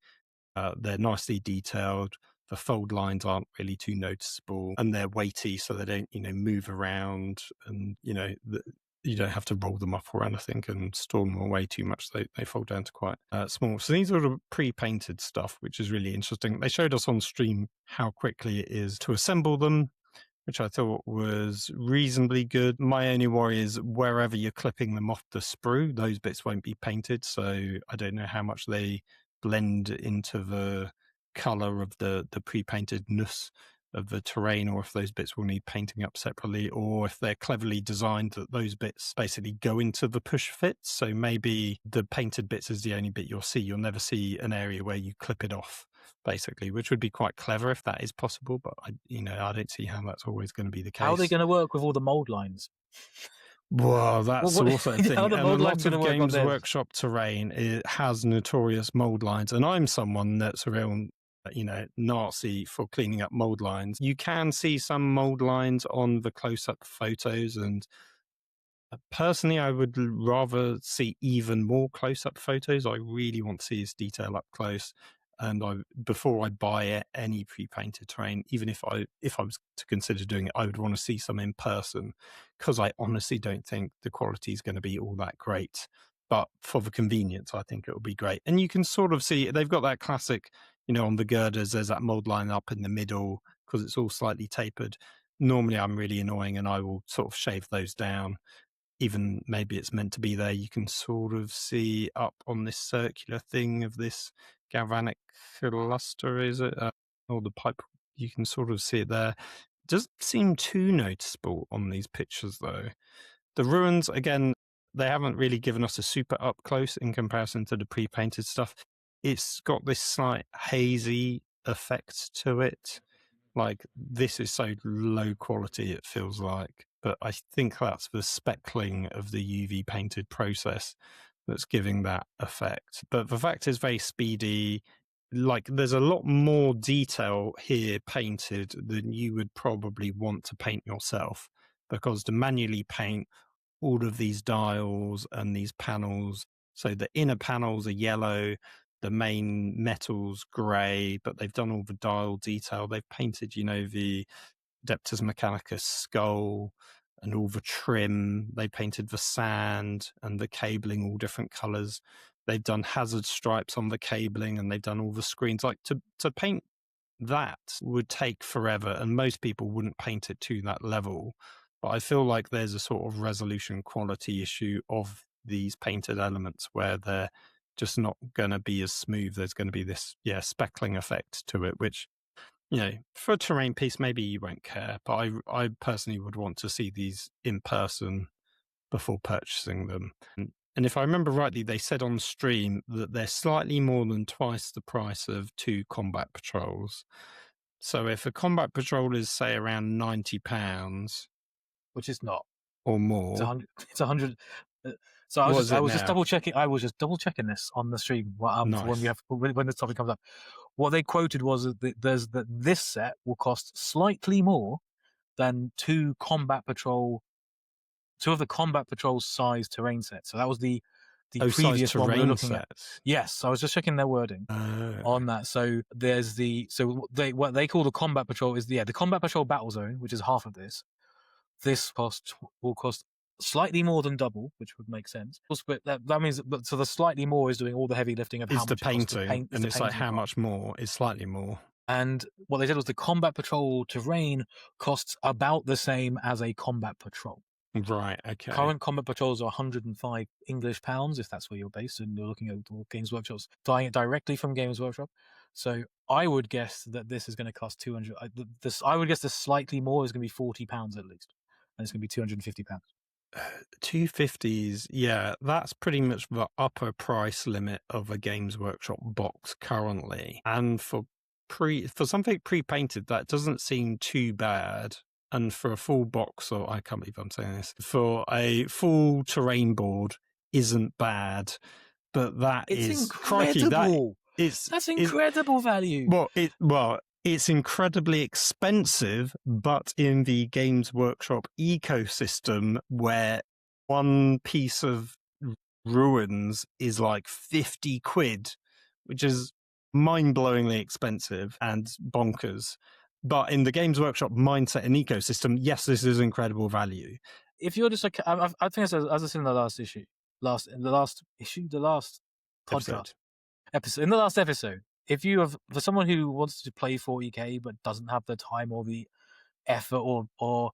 They're nicely detailed. The fold lines aren't really too noticeable, and they're weighty, so they don't, move around, and you don't have to roll them up or anything and store them away too much. They fold down to quite small. So these are the pre-painted stuff, which is really interesting. They showed us on stream how quickly it is to assemble them, which I thought was reasonably good. My only worry is wherever you're clipping them off the sprue, those bits won't be painted, so I don't know how much they blend into the color of the pre-paintedness of the terrain, or if those bits will need painting up separately, or if they're cleverly designed that those bits basically go into the push fits. So maybe the painted bits is the only bit you'll see. You'll never see an area where you clip it off, basically, which would be quite clever if that is possible. But I don't see how that's always going to be the case. How are they going to work with all the mold lines? Well, that's also a thing. And a lot of Games Workshop terrain, it has notorious mold lines. And I'm someone that's a real, Nazi for cleaning up mold lines. You can see some mold lines on the close-up photos, and personally, I would rather see even more close-up photos. I really want to see this detail up close. And before I buy any pre-painted terrain, even if I was to consider doing it, I would want to see some in person, because I honestly don't think the quality is going to be all that great. But for the convenience, I think it will be great. And you can sort of see they've got that classic, on the girders, there's that mold line up in the middle because it's all slightly tapered. Normally, I'm really annoying, and I will sort of shave those down. Even maybe it's meant to be there. You can sort of see up on this circular thing of this galvanic cluster, is it? Or the pipe, you can sort of see it there. It doesn't seem too noticeable on these pictures, though. The ruins, again, they haven't really given us a super up close in comparison to the pre-painted stuff. It's got this slight hazy effect to it. Like, this is so low quality, it feels like. But I think that's the speckling of the UV painted process that's giving that effect. But the fact is very speedy. Like, there's a lot more detail here painted than you would probably want to paint yourself, because to manually paint all of these dials and these panels, so the inner panels are yellow, the main metal's grey, but they've done all the dial detail. They've painted, the Adeptus Mechanicus skull and all the trim. They painted the sand and the cabling all different colours. They've done hazard stripes on the cabling, and they've done all the screens. Like, to paint that would take forever, and most people wouldn't paint it to that level. But I feel like there's a sort of resolution quality issue of these painted elements where they're just not going to be as smooth. There's going to be this, speckling effect to it, which, for a terrain piece, maybe you won't care. But I personally would want to see these in person before purchasing them. And if I remember rightly, they said on stream that they're slightly more than twice the price of 2 combat patrols. So if a combat patrol is, say, around £90, which is not, or more, it's 100. So I was just double checking. I was just double checking this on the stream nice. when this topic comes up. What they quoted was that this set will cost slightly more than 2 of the combat patrol size terrain sets. So that was the previous one we were looking sets. at. Yes, I was just checking their wording on that. So there's what they call the combat patrol is the combat patrol battle zone, which is half of this. This will cost slightly more than double, which would make sense. But that means so the slightly more is doing all the heavy lifting of how much painting, to paint, and it's like how much more is slightly more. And what they said was the combat patrol terrain costs about the same as a combat patrol. Right, okay. Current combat patrols are 105 English pounds, if that's where you're based, and you're looking at Games Workshop's buying it directly from Games Workshop. So I would guess that this is going to cost 200. I would guess the slightly more is going to be £40 at least, and it's going to be £250. 250s, yeah, that's pretty much the upper price limit of a Games Workshop box currently. And for something pre-painted, that doesn't seem too bad. And for a full box, or I can't believe I'm saying this, for a full terrain board isn't bad. But it's incredible. That's incredible value. Well, it's incredibly expensive, but in the Games Workshop ecosystem, where one piece of ruins is like 50 quid, which is mind-blowingly expensive and bonkers. But in the Games Workshop mindset and ecosystem, yes, this is incredible value. If you're just like, I think as I said in the last issue, the last podcast episode, in the last episode, if you have, for someone who wants to play 40k but doesn't have the time or the effort or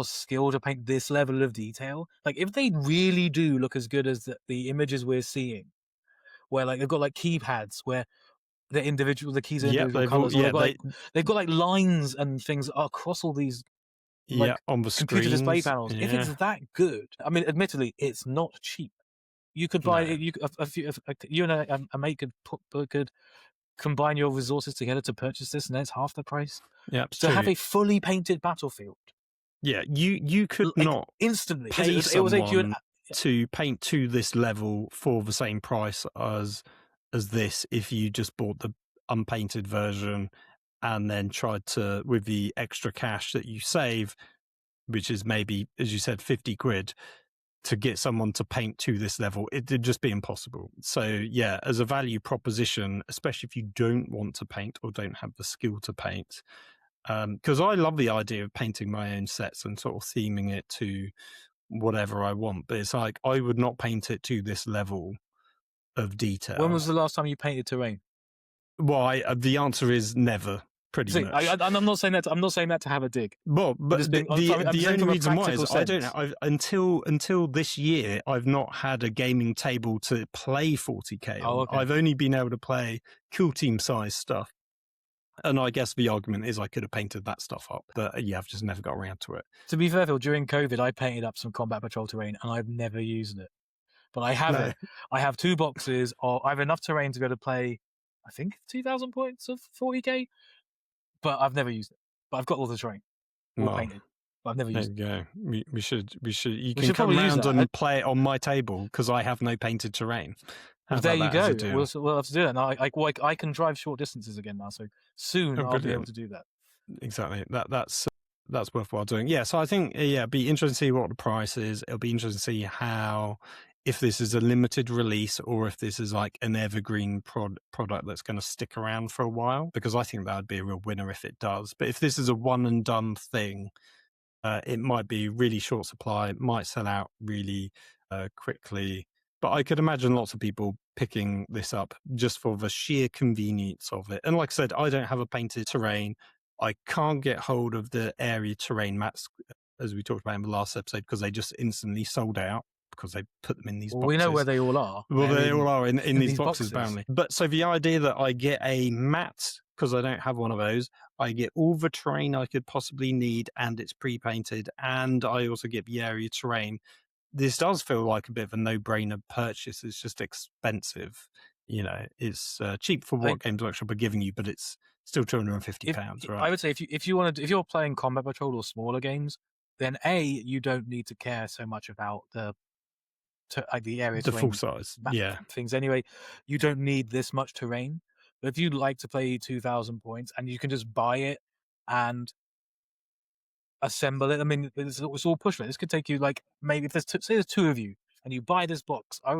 skill to paint this level of detail, like if they really do look as good as the images we're seeing, where like they've got like keypads where the keys are individual colors. They've got like lines and things across all these on the computer display panels. If it's that good, I mean, admittedly, it's not cheap. You could buy it. You and a mate could combine your resources together to purchase this, and then it's half the price. Yeah, to have a fully painted battlefield. Yeah, you could not instantly pay someone to paint to this level for the same price as this if you just bought the unpainted version and then tried to, with the extra cash that you save, which is maybe, as you said, 50 quid, to get someone to paint to this level. It'd just be impossible. So yeah, as a value proposition, especially if you don't want to paint or don't have the skill to paint, because I love the idea of painting my own sets and sort of theming it to whatever I want, but it's like I would not paint it to this level of detail. When was the last time you painted terrain? Well, the answer is never. Pretty much. I'm not saying that. I'm not saying that to have a dig. Well, but the only reason why is I don't know. Until this year, I've not had a gaming table to play 40k. Oh, okay. I've only been able to play Kill Team size stuff. And I guess the argument is I could have painted that stuff up, but yeah, I've just never got around to it. To be fair, Phil, during COVID, I painted up some combat patrol terrain, and I've never used it. But I have it. I have 2 boxes, or I have enough terrain to go to play, I think, 2,000 points of 40k, but I've never used it. But I've got all the terrain all painted, but I've never used it. There you go. We should. You can come around and play it on my table because I have no painted terrain. Well, there you go. We'll have to do that. Now, I can drive short distances again now, so soon I'll be able to do that. Exactly. That's worthwhile doing. Yeah, so I think, it'd be interesting to see what the price is. It'll be interesting to see how, if this is a limited release or if this is like an evergreen product that's going to stick around for a while, because I think that would be a real winner if it does. But if this is a one and done thing, it might be really short supply, it might sell out really quickly. But I could imagine lots of people picking this up just for the sheer convenience of it. And like I said, I don't have a painted terrain. I can't get hold of the area terrain mats, as we talked about in the last episode, because they just instantly sold out because they put them in these boxes. We know where they all are. Well, they all are in these boxes, apparently. But so the idea that I get a mat, because I don't have one of those, I get all the terrain I could possibly need and it's pre-painted, and I also get the area terrain. This does feel like a bit of a no-brainer purchase. It's just expensive. You know, it's cheap for what Games Workshop are giving you, but it's still £250, right? I would say if you're playing Combat Patrol or smaller games, then you don't need to care so much about the area, the full size, things anyway. You don't need this much terrain. But if you'd like to play 2,000 points and you can just buy it and assemble it, I mean, it's all push. This could take you, like, maybe if there's 2 of you and you buy this box, I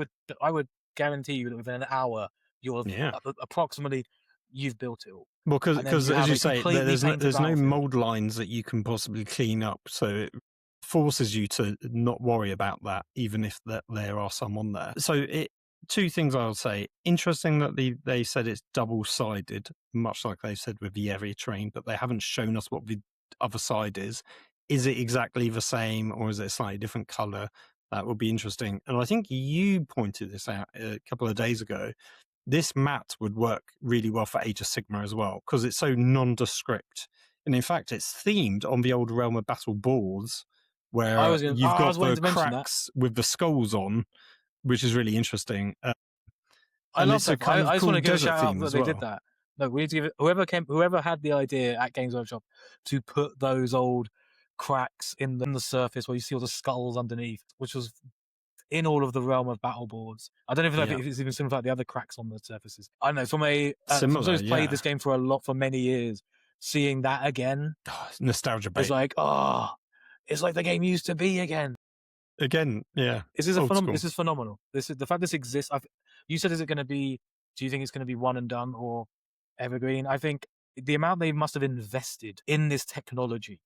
would guarantee you that within an hour you'll have approximately you've built it all. Well, because as you say, there's no mold lines that you can possibly clean up, so it forces you to not worry about that, even if there are some on there. So two things I'll say. Interesting that they said it's double-sided, much like they said with the area terrain, but they haven't shown us what the other side is. Is it exactly the same, or is it a slightly different color? That would be interesting. And I think you pointed this out a couple of days ago. This mat would work really well for Age of Sigmar as well, because it's so nondescript. And in fact, it's themed on the old Realm of Battle boards, where you've got the cracks with the skulls on, which is really interesting. I love that. I just want to give a shout out that they did that. No, we need to give it, whoever had the idea at Games Workshop to put those old cracks in the surface where you see all the skulls underneath, which was in all of the Realm of Battle boards. I don't even know if it's even similar to like the other cracks on the surfaces. I don't know, from someone who's played this game for many years, seeing that again, nostalgia bait. It's like, it's like the game used to be again. This is phenomenal. The fact this exists. You said, is it going to be? Do you think it's going to be one and done or evergreen? I think the amount they must have invested in this technology,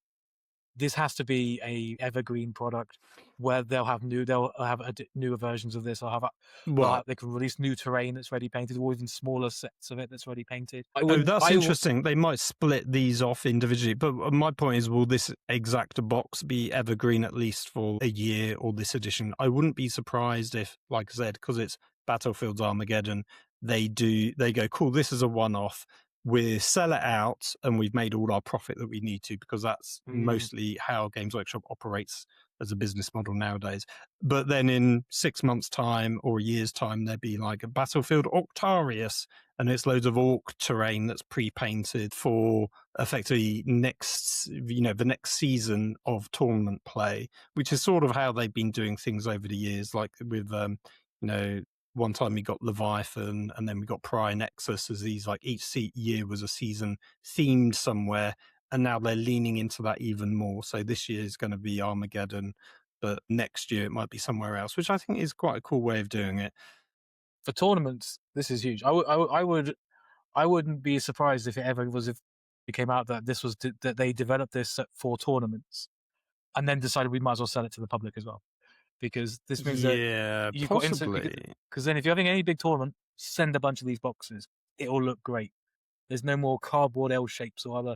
this has to be a evergreen product where they'll have newer versions of this. They can release new terrain that's ready painted, or even smaller sets of it that's ready painted. That's interesting. They might split these off individually, but my point is, will this exact box be evergreen at least for a year or this edition? I wouldn't be surprised if, like I said, because it's Battlefields Armageddon, they go, cool, this is a one-off. We sell it out and we've made all our profit that we need to, because that's mostly how Games Workshop operates as a business model nowadays. But then in 6 months' time or a year's time, there'd be like a Battlefield Octarius, and it's loads of orc terrain that's pre-painted for effectively the next season of tournament play, which is sort of how they've been doing things over the years, like with one time we got Leviathan, and then we got Prior Nexus as these, like, each year was a season themed somewhere, and now they're leaning into that even more. So this year is going to be Armageddon, but next year it might be somewhere else, which I think is quite a cool way of doing it. For tournaments, this is huge. I wouldn't be surprised if it came out that this was that they developed this for tournaments, and then decided we might as well sell it to the public as well. Because this means that you've got because then if you're having any big tournament, send a bunch of these boxes. It'll look great. There's no more cardboard L shapes or other.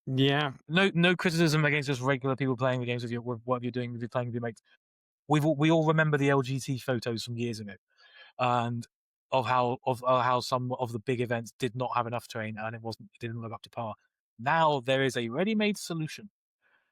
Yeah. No criticism against just regular people playing the games with what you're doing, if you're playing with your mates. We all remember the LGT photos from years ago, and of how some of the big events did not have enough terrain and it didn't look up to par. Now there is a ready-made solution.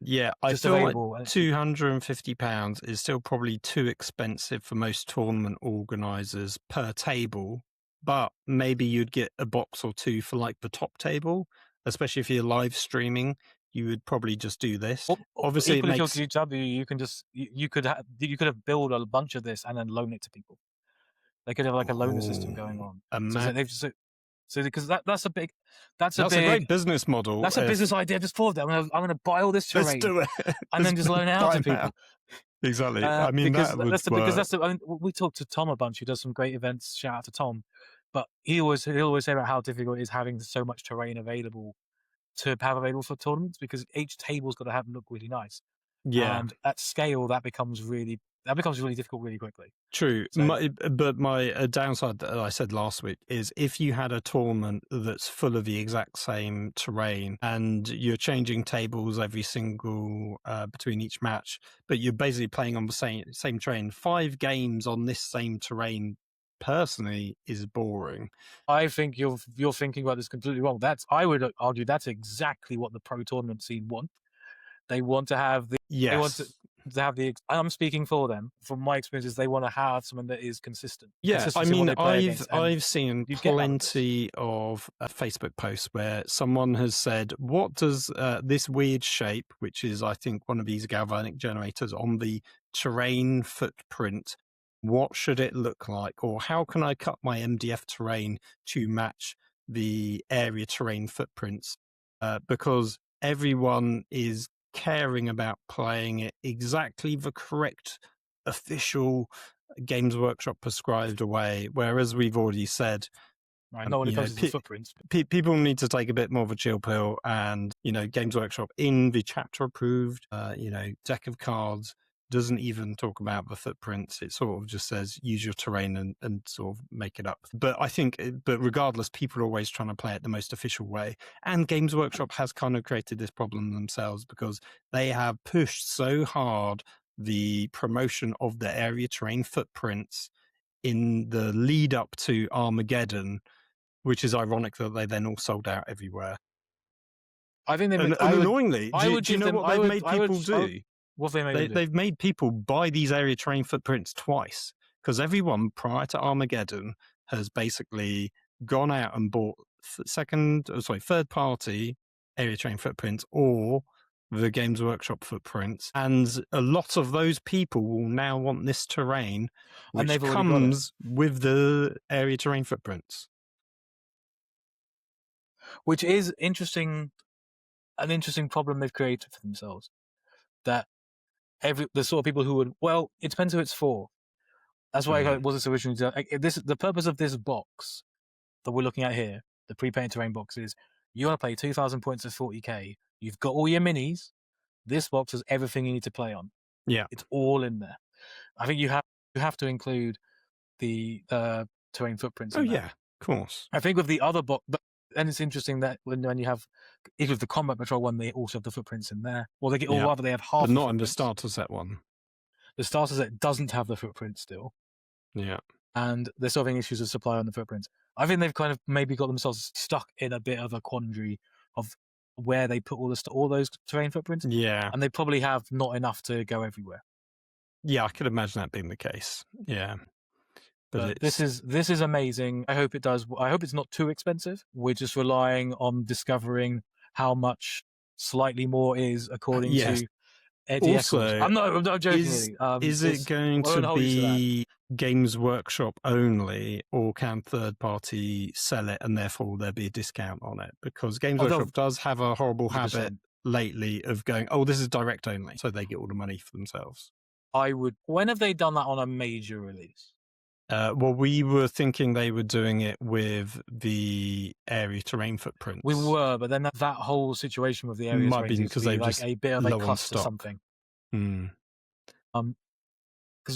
Yeah, I feel like £250 is still probably too expensive for most tournament organisers per table, but maybe you'd get a box or two for like the top table, especially if you're live streaming. You would probably just do this. Obviously, if you're GW, you can just you could have built a bunch of this and then loan it to people. They could have like a loaner system going on. So because that's a great business model. That's a business idea just for them. I'm going to buy all this terrain. Let's do it. And then just loan it out to people. Exactly. I mean, we talked to Tom a bunch, who does some great events. Shout out to Tom. But he'll always say about how difficult it is having so much terrain available for tournaments, because each table's got to have them look really nice. Yeah. And at scale, that becomes really difficult really quickly. True. But my downside that I said last week is, if you had a tournament that's full of the exact same terrain and you're changing tables every single between each match, but you're basically playing on the same terrain, 5 games on this same terrain personally is boring. I think you're thinking about this completely wrong. I would argue that's exactly what the pro tournament scene want. They want to have I'm speaking for them. From my experiences, they want to have something that is consistent. Yeah, I mean, I've seen plenty of Facebook posts where someone has said, what does this weird shape, which is, I think, one of these galvanic generators on the terrain footprint, what should it look like? Or how can I cut my MDF terrain to match the area terrain footprints? Because everyone is caring about playing it exactly the correct official Games Workshop prescribed way. Whereas we've already said, no one opposes the footprints. People need to take a bit more of a chill pill, and Games Workshop in the chapter approved, deck of cards doesn't even talk about the footprints. It sort of just says use your terrain and sort of make it up. But I think, regardless, people are always trying to play it the most official way. And Games Workshop has kind of created this problem themselves because they have pushed so hard the promotion of the area terrain footprints in the lead up to Armageddon, which is ironic that they then all sold out everywhere. I think they annoyingly, do you know what they've made people do? What they made They've made people buy these area terrain footprints twice, because everyone prior to Armageddon has basically gone out and bought third party area terrain footprints or the Games Workshop footprints, and a lot of those people will now want this terrain, which comes with the area terrain footprints. Which is an interesting problem they've created for themselves. That the sort of people who would, well, it depends who it's for. That's why it was originally done. The purpose of this box that we're looking at here, the pre-painted terrain box, is you want to play 2,000 points of 40k. You've got all your minis. This box has everything you need to play on. Yeah, it's all in there. I think you have to include the terrain footprints. Oh yeah, of course. I think with the other box, and it's interesting that when you have, even with the combat patrol one, they also have the footprints in there. Or they have half. But not in the starter set one. The starter set doesn't have the footprints still. Yeah. And they're solving issues of supply on the footprints. I think they've kind of maybe got themselves stuck in a bit of a quandary of where they put all those terrain footprints. Yeah. And they probably have not enough to go everywhere. Yeah, I could imagine that being the case. Yeah. But this is amazing. I hope it does. I hope it's not too expensive. We're just relying on discovering how much slightly more is according to Eddie also, Eccles. I'm not joking. Is it going to be Games Workshop only, or can third party sell it and therefore there'll be a discount on it? Because Games Workshop does have a horrible 100%. Habit lately of going, oh, this is direct only, so they get all the money for themselves. When have they done that on a major release? Well, we were thinking they were doing it with the area terrain footprints. We were, but then that whole situation with the area might be because they like a bit of a cluster or something. Because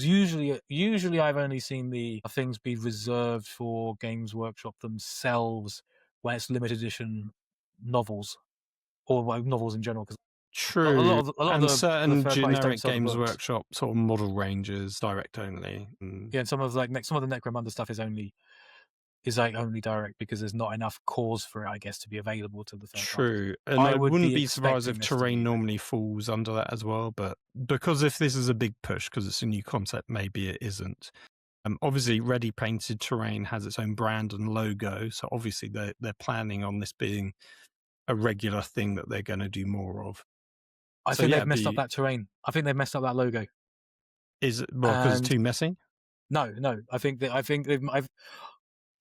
usually I've only seen the things be reserved for Games Workshop themselves when it's limited edition novels or novels in general. True, a lot and certain generic Games Workshop sort of model ranges direct only. Yeah, and some of the Necromunda stuff is only direct because there's not enough cause for it, I guess, to be available to the third True, and I wouldn't be surprised if terrain normally falls under that as well. But because if this is a big push, because it's a new concept, maybe it isn't. Obviously, Ready Painted Terrain has its own brand and logo, so obviously they're planning on this being a regular thing that they're going to do more of. I think they've messed up that terrain. I think they've messed up that logo. Is it because it's too messy? No. I think they've. It's the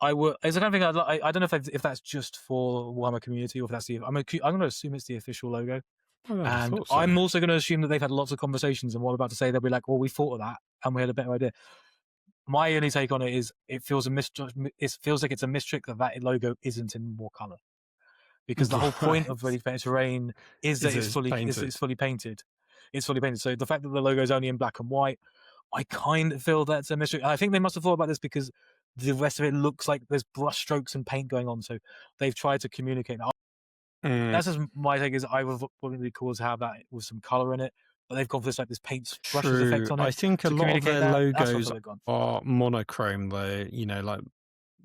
kind of thing I don't know if that's just for Warhammer community or if that's I'm going to assume it's the official logo. And so. I'm also going to assume that they've had lots of conversations, and what I'm about to say, they'll be like, "Well, we thought of that, and we had a better idea." My only take on it is it feels like it's a mistrick that logo isn't in more color. Because the whole point of Ready Painted Terrain is that it's fully painted. It's fully painted. So the fact that the logo is only in black and white, I kind of feel that's a mystery. I think they must have thought about this because the rest of it looks like there's brush strokes and paint going on. So they've tried to communicate that. That's just my take. Is I would probably be cool to have that with some color in it, but they've gone for this paint brushes effect on it. I think a lot of their logos are monochrome, though. Like.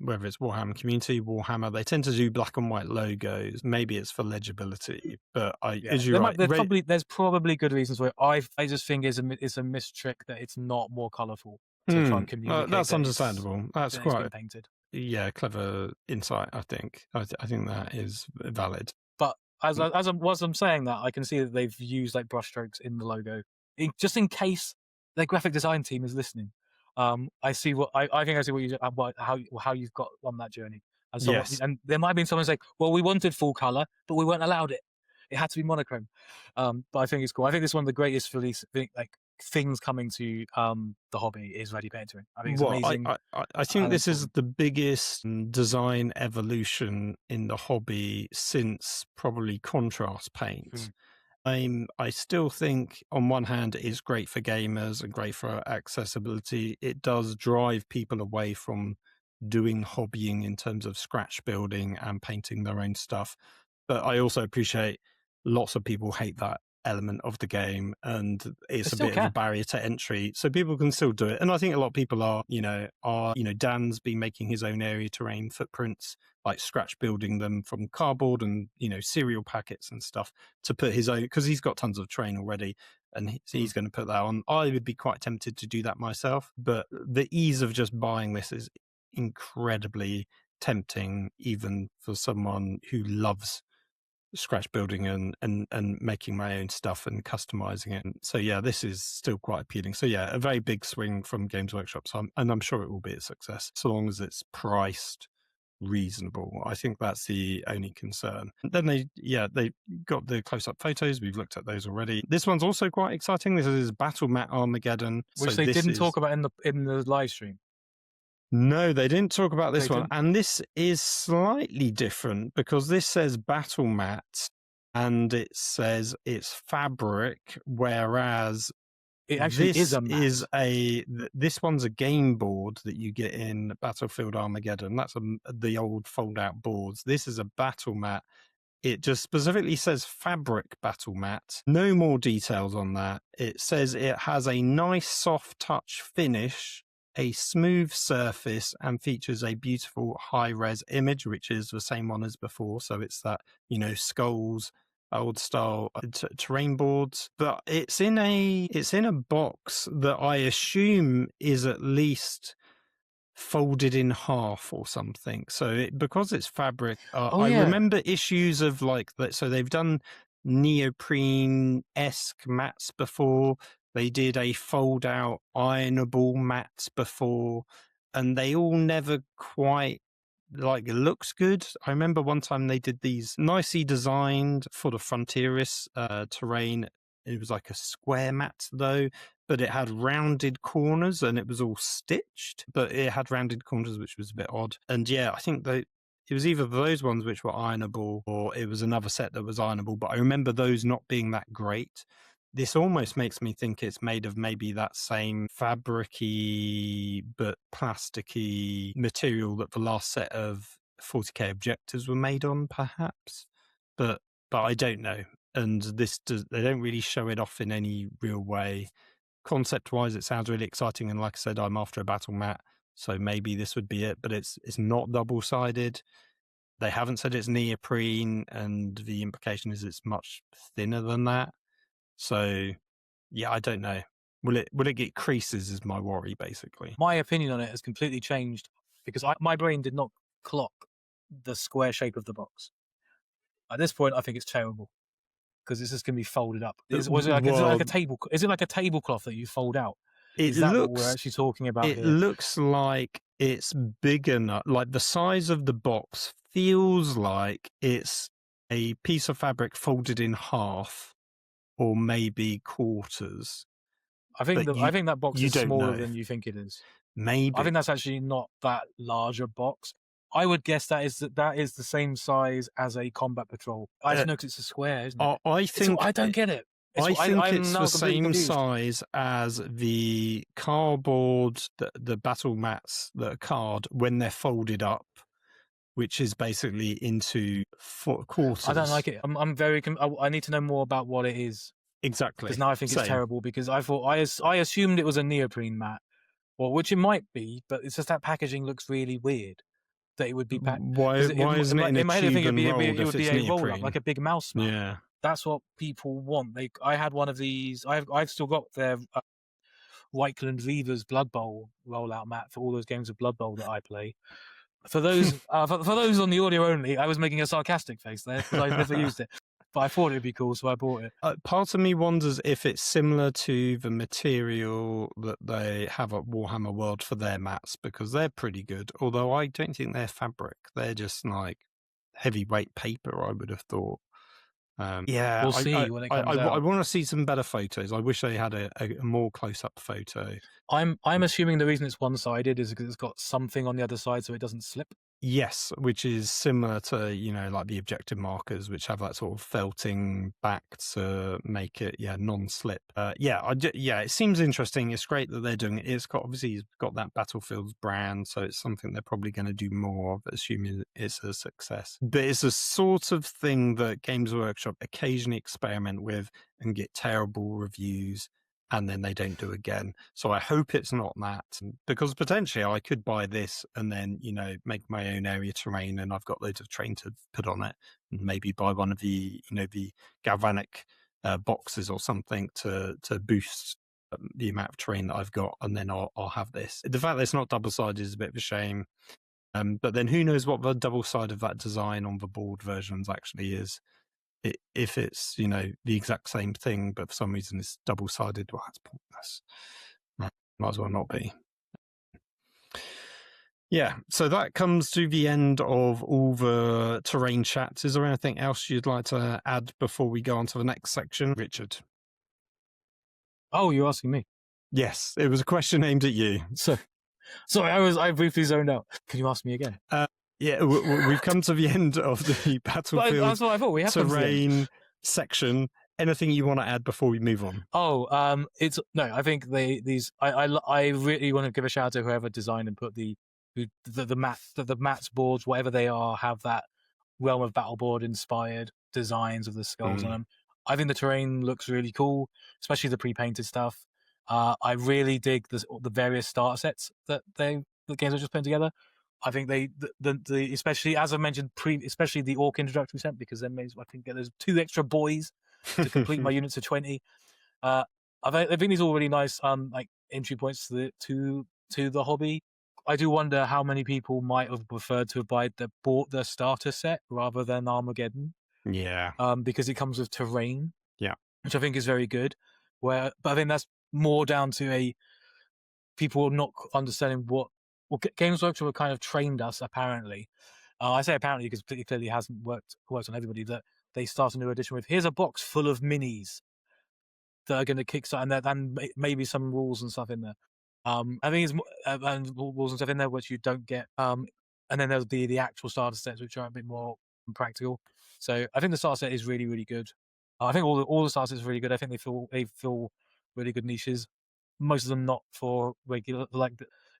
Whether it's Warhammer Community, Warhammer, they tend to do black and white logos. Maybe it's for legibility, but there's probably good reasons for it. I just think it's a mistrick that it's not more colourful to try and communicate. That's understandable. That's quite painted. Yeah, clever insight. I think. I think that is valid. But as I'm saying that, I can see that they've used like brushstrokes in the logo, just in case their graphic design team is listening. I see what I think. I see what you how you've got on that journey. And so yes. And there might have been someone say, "Well, we wanted full color, but we weren't allowed it." It had to be monochrome. But I think it's cool. I think this is one of the greatest release things coming to the hobby is ready painting. I think it's amazing. I think this is the biggest design evolution in the hobby since probably contrast paint. I still think on one hand it is great for gamers and great for accessibility. It does drive people away from doing hobbying in terms of scratch building and painting their own stuff. But I also appreciate lots of people hate that element of the game, and it's a bit of a barrier to entry, so people can still do it. And I think a lot of people are Dan's been making his own area terrain footprints, like scratch building them from cardboard and cereal packets and stuff to put his own, because he's got tons of terrain already and he's going to put that on. I would be quite tempted to do that myself, but the ease of just buying this is incredibly tempting, even for someone who loves scratch building and making my own stuff and customizing it. So yeah, this is still quite appealing. So yeah, a very big swing from Games Workshop, and I'm sure it will be a success so long as it's priced reasonable. I think that's the only concern. Then they got the close-up photos. We've looked at those already. This one's also quite exciting. This is Battle Mat Armageddon, which they didn't talk about in the live stream. No, they didn't talk about this one. And this is slightly different because this says Battle Mat and it says it's fabric, whereas it actually is a mat. This one's a game board that you get in Battlefield Armageddon. That's the old fold-out boards. This is a battle mat. It just specifically says fabric battle mat. No more details on that. It says it has a nice soft touch finish, a smooth surface, and features a beautiful high-res image, which is the same one as before. So it's that, skulls, old style terrain boards. But it's in a box that I assume is at least folded in half or something. So because it's fabric, I remember issues of so they've done neoprene-esque mats before. They did a fold-out ironable mat before, and they all never quite looks good. I remember one time they did these nicely designed for the frontierists terrain. It was like a square mat though, but it had rounded corners and it was all stitched, but it had rounded corners, which was a bit odd. And yeah, I think it was either those ones which were ironable or it was another set that was ironable, but I remember those not being that great. This almost makes me think it's made of maybe that same fabric-y but plasticky material that the last set of 40k objectives were made on, perhaps. But I don't know. And they don't really show it off in any real way. Concept-wise, it sounds really exciting. And like I said, I'm after a battle mat, so maybe this would be it. But it's not double-sided. They haven't said it's neoprene, and the implication is it's much thinner than that. So, yeah, I don't know. Will it get creases is my worry, basically. My opinion on it has completely changed because my brain did not clock the square shape of the box. At this point, I think it's terrible because it's just going to be folded up. Is it like a tablecloth that you fold out? Is that what we're actually talking about here? It looks like it's big enough. Like the size of the box feels like it's a piece of fabric folded in half. Or maybe quarters. I think that box is smaller than you think it is. Maybe. I think that's actually not that large a box. I would guess that is the same size as a combat patrol. I just know because it's a square, isn't it? I don't get it. I think it's the same size as the cardboard, the battle mats that are card when they're folded up, which is basically into quarters. I don't like it. I need to know more about what it is. Exactly. Because now I think it's terrible because I assumed it was a neoprene mat, which it might be, but it's just that packaging looks really weird. That it would be packed. Why isn't it in a tube and rolled if it's neoprene? It would be a roll-up, like a big mouse mat. Yeah. That's what people want. I had one of these. I've still got their Reichland Reavers Blood Bowl rollout mat for all those games of Blood Bowl that I play. For those for those on the audio only, I was making a sarcastic face there because I've never used it. But I thought it'd be cool, so I bought it. Part of me wonders if it's similar to the material that they have at Warhammer World for their mats, because they're pretty good. Although I don't think they're fabric. They're just like heavyweight paper, I would have thought. Yeah, we'll see when it comes out. I want to see some better photos. I wish they had a more close-up photo. I'm assuming the reason it's one-sided is because it's got something on the other side so it doesn't slip. Yes, which is similar to, like the objective markers, which have that sort of felting back to make it, non-slip. It seems interesting. It's great that they're doing it. It's got that Battlefield's brand, so it's something they're probably going to do more of, assuming it's a success. But it's a sort of thing that Games Workshop occasionally experiment with and get terrible reviews, and then they don't do again. So I hope it's not that, because potentially I could buy this and then, make my own area terrain, and I've got loads of terrain to put on it, and maybe buy one of the, the galvanic boxes or something to boost the amount of terrain that I've got, and then I'll have this. The fact that it's not double-sided is a bit of a shame. But then who knows what the double side of that design on the board versions actually is. If it's, the exact same thing, but for some reason it's double-sided, well, that's pointless. Might as well not be. Yeah, so that comes to the end of all the terrain chats. Is there anything else you'd like to add before we go on to the next section, Richard? Oh, you're asking me? Yes, it was a question aimed at you. Sorry, I briefly zoned out. Can you ask me again? Yeah, we've come to the end of the Battlefield that's what I thought. We have terrain section. Anything you want to add before we move on? I think I really want to give a shout out to whoever designed and put the mats, boards, whatever they are, have that Realm of Battleboard inspired designs of the skulls on them. I think the terrain looks really cool, especially the pre-painted stuff. I really dig the various starter sets that the games are just putting together. I think the especially, as I mentioned, especially the Orc introductory set, because then I think there's 2 extra boys to complete my units of 20. I think these are all really nice entry points to the hobby. I do wonder how many people might have preferred to have bought the starter set rather than Armageddon. Yeah. Because it comes with terrain. Yeah. Which I think is very good. But I think that's more down to people not understanding what Games Workshop have kind of trained us, apparently. I say apparently because it clearly hasn't worked on everybody, that they start a new edition with, here's a box full of minis that are going to kickstart, and maybe some rules and stuff in there. I think it's and rules and stuff in there which you don't get. And then there'll be the actual starter sets, which are a bit more practical. So I think the starter set is really, really good. I think all the starter sets are really good. I think they fill really good niches. Most of them not for regular,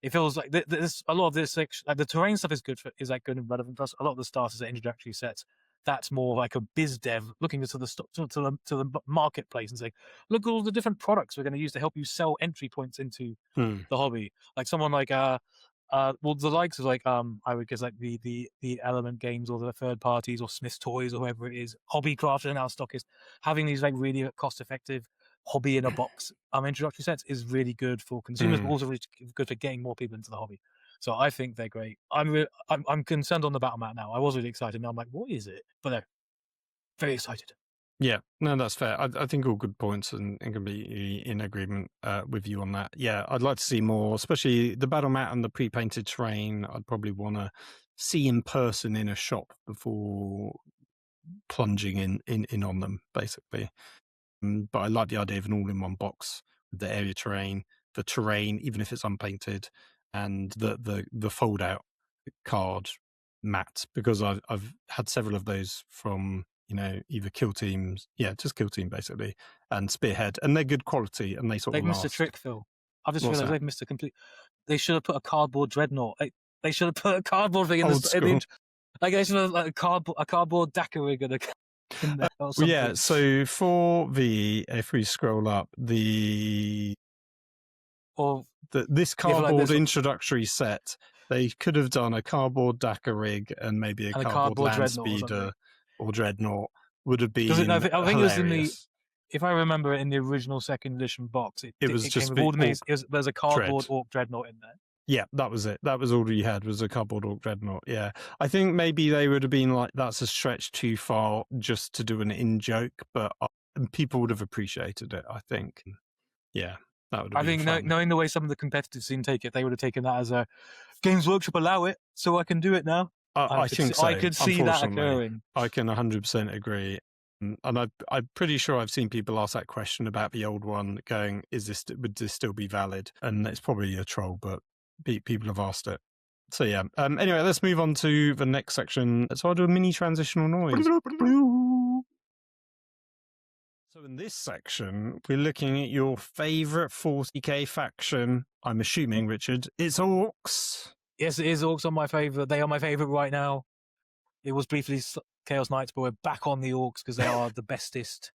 it feels like there's a lot of this the terrain stuff is good good and relevant. Plus, a lot of the starters are introductory sets. That's more like a biz dev looking to the marketplace and saying, look at all the different products we're going to use to help you sell entry points into the hobby. Like someone like the likes of I would guess the Element Games or the third parties or Smith's Toys or whoever it is, Hobbycraft and our stockist, having these really cost effective hobby in a box introductory sets is really good for consumers, but also really good for getting more people into the hobby. So I think they're great. I'm concerned on the battle mat now. I was really excited. Now I'm like, what is it? But no, very excited. Yeah, no, that's fair. I think all good points and can be in agreement with you on that. Yeah, I'd like to see more, especially the battle mat and the pre-painted terrain. I'd probably want to see in person in a shop before plunging in on them, basically. But I like the idea of an all-in-one box with the area terrain, the terrain, even if it's unpainted, and the fold-out card mat, because I've had several of those from either Kill Teams, just Kill Team basically, and Spearhead, and they're good quality and they they've missed a trick, Phil. I've just realised they've missed a complete. They should have put a cardboard dreadnought. They should have put a cardboard thing in the. They should have a cardboard Dakar rig in there or something. Yeah, so for if we scroll up, this cardboard introductory set, they could have done a cardboard Dakar rig and maybe a cardboard land speeder or dreadnought would have been I think hilarious. It was if I remember it, in the original second edition box, it was just came with there's a cardboard Orc dreadnought in there. Yeah, that was it. That was all you had, was a cardboard Orc dreadnought. Yeah, I think maybe they would have been like, that's a stretch too far just to do an in-joke, but people would have appreciated it, I think. Yeah, that would have been fun. Knowing the way some of the competitive scene take it, they would have taken that as a Games Workshop allow it, so I can do it now. I think so. I could see that occurring. I can 100% agree. And I'm pretty sure I've seen people ask that question about the old one, going, would this still be valid? And it's probably a troll, but people have asked it. So yeah. Anyway, let's move on to the next section. So I'll do a mini transitional noise. So in this section, we're looking at your favorite 40k faction. I'm assuming, Richard, it's Orks. Yes, it is. Orks are my favorite. They are my favorite right now. It was briefly Chaos Knights, but we're back on the Orks because they are the bestest.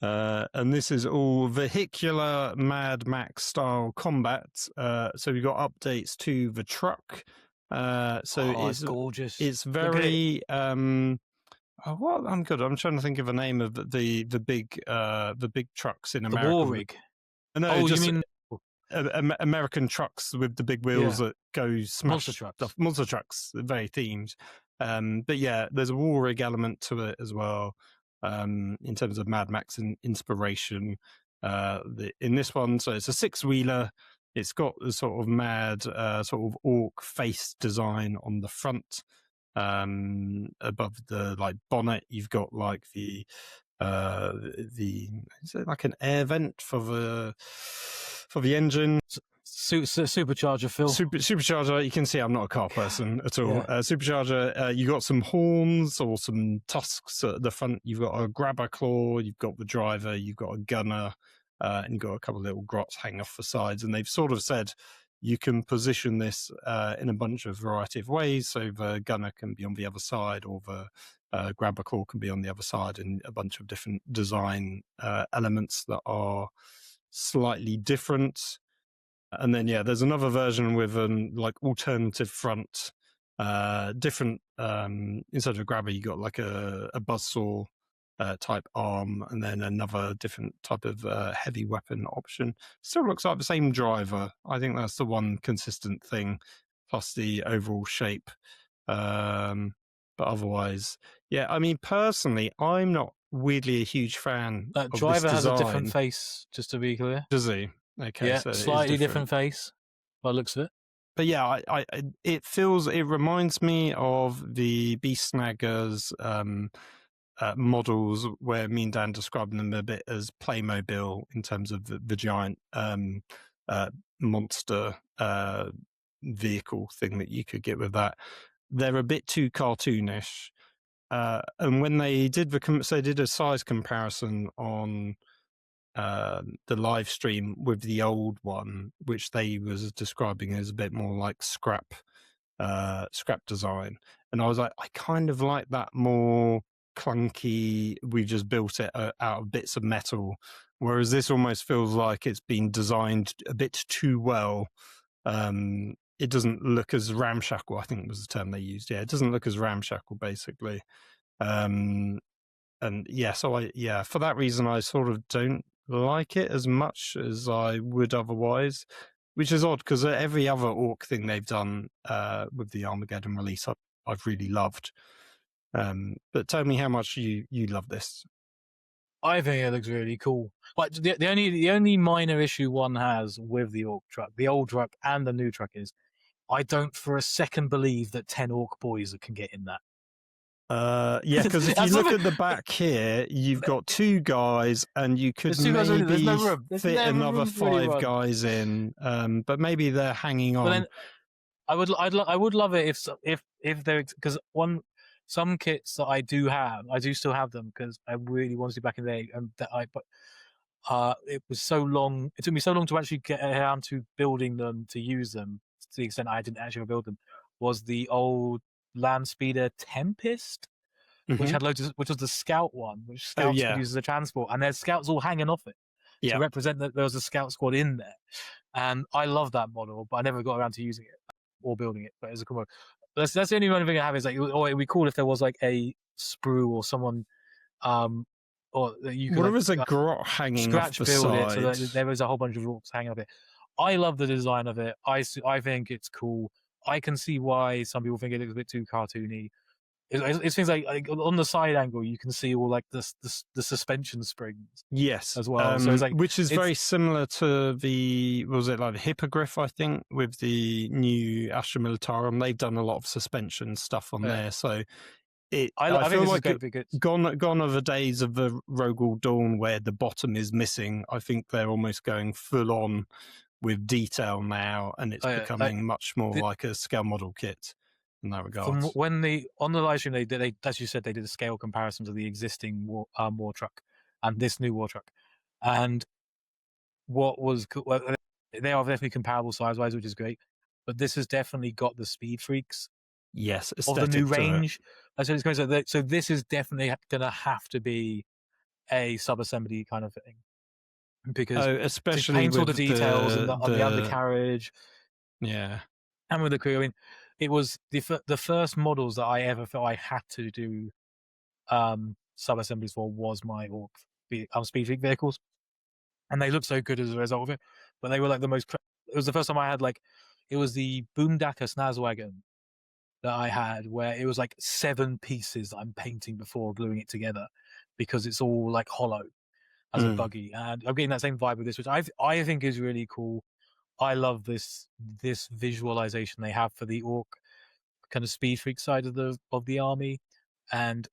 And this is all vehicular Mad Max style combat. So we've got updates to the truck. It's gorgeous. It's very well, I'm good. I'm trying to think of a name of the big trucks in America. The War Rig. No, you mean American trucks with the big wheels that go smash monster trucks. Stuff. Monster trucks, very themed. But yeah, there's a War Rig element to it as well. In terms of Mad Max and inspiration, in this one, so it's a 6-wheeler. It's got the sort of mad, sort of orc face design on the front. Above the bonnet, you've got the is it like an air vent for the engine? Supercharger, Phil. Supercharger. You can see I'm not a car person at all. Supercharger. You got some horns or some tusks at the front. You've got a grabber claw. You've got the driver. You've got a gunner, and you've got a couple of little grots hanging off the sides. And they've sort of said you can position this in a bunch of variety of ways. So the gunner can be on the other side, or the grabber claw can be on the other side, and a bunch of different design elements that are slightly different. And then there's another version with an alternative front, different. Instead of a grabber, you got like a buzzsaw type arm, and then another different type of heavy weapon option. Still looks like the same driver. I think that's the one consistent thing, plus the overall shape. But otherwise, I mean, personally, I'm not weirdly a huge fan of this driver has design. a different face, just to be clear. Does he? Okay, yeah, so slightly different face by the looks of it. But it reminds me of the Beast Snaggers models, where me and Dan described them a bit as Playmobil in terms of the giant monster vehicle thing that you could get with that. They're a bit too cartoonish. And when they did did a size comparison on the live stream with the old one, which they was describing as a bit more like scrap design, and I was like, I kind of like that more clunky, we just built it out of bits of metal, whereas this almost feels like it's been designed a bit too well. It doesn't look as ramshackle, I think was the term they used. It doesn't look as ramshackle, basically. And for that reason, I sort of don't like it as much as I would otherwise, which is odd because every other Orc thing they've done with the Armageddon release, I've really loved. But tell me how much you love this. I think it looks really cool. But the only minor issue one has with the Orc truck, the old truck and the new truck, is I don't for a second believe that 10 Orc boys can get in that. Because if you look at the back here, you've got 2 guys, and you could maybe fit another 5 guys in. But maybe they're hanging on. But then I would love it if they're, because some kits that I do still have them because I really wanted to back in the day, and it was so long. It took me so long to actually get around to building them, to use them to the extent I didn't actually build them. Was the old Land Speeder Tempest, which had which was the scout one, which scouts could use as a transport, and there's scouts all hanging off it to represent that there was a scout squad in there. And I love that model, but I never got around to using it or building it. But it's a cool model. That's the only one thing I have is it would be cool if there was like a sprue or someone, or you could. What if there's a grot hanging off the side? So that there was a whole bunch of orcs hanging off it. I love the design of it. I think it's cool. I can see why some people think it looks a bit too cartoony. It's things like on the side angle, you can see all like the suspension springs. Yes, as well. So which is very similar to the Hippogriff, I think, with the new Astra Militarum. They've done a lot of suspension stuff on there. So I feel like gone are the days of the Rogel Dawn where the bottom is missing. I think they're almost going full on with detail now, and it's becoming much more like a scale model kit in that regard. From when on the live stream, they as you said, they did a scale comparison to the existing war truck and this new war truck, and what was cool, they are definitely comparable size wise, which is great, but this has definitely got the speed freaks. Yes, of the new range. So this is definitely going to have to be a sub-assembly kind of thing, because especially to paint with all the details on the undercarriage, and with the crew. I mean, it was the first models that I ever felt I had to do sub-assemblies for was my Ork speed freak vehicles, and they looked so good as a result of it. But they were like the most. It was the first time I had it was the Boomdacker Snazwagon that I had, where it was like 7 pieces that I'm painting before gluing it together, because it's all like hollow as a buggy, and I'm getting that same vibe with this, which I think is really cool. I love this visualization they have for the Ork kind of speed freak side of the army, and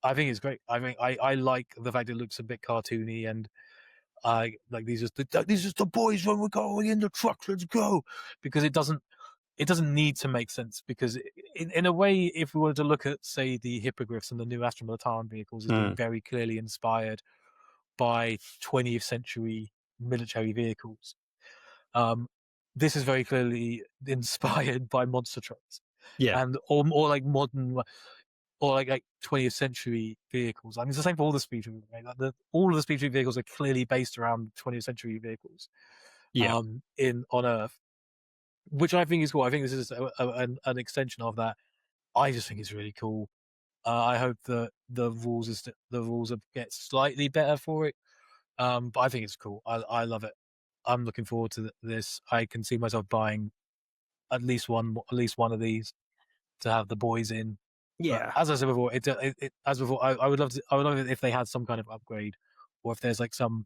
I think it's great. I think I like the fact it looks a bit cartoony, and I like these are the boys when we're going in the truck. Let's go, because it doesn't need to make sense, because in a way, if we wanted to look at, say, the hippogriffs and the new Astra Militarum vehicles as being very clearly inspired by 20th century military vehicles, this is very clearly inspired by monster trucks, and or like modern, or like 20th century vehicles. I mean, it's the same for all the speed freak, right? All of the speed freak vehicles are clearly based around 20th century vehicles, on Earth, which I think is cool. I think this is an extension of that. I just think it's really cool. I hope that the rules get slightly better for it, but I think it's cool. I love it. I'm looking forward to this. I can see myself buying at least one of these to have the boys in. Yeah, but as I said before, I would love it if they had some kind of upgrade, or if there's like some.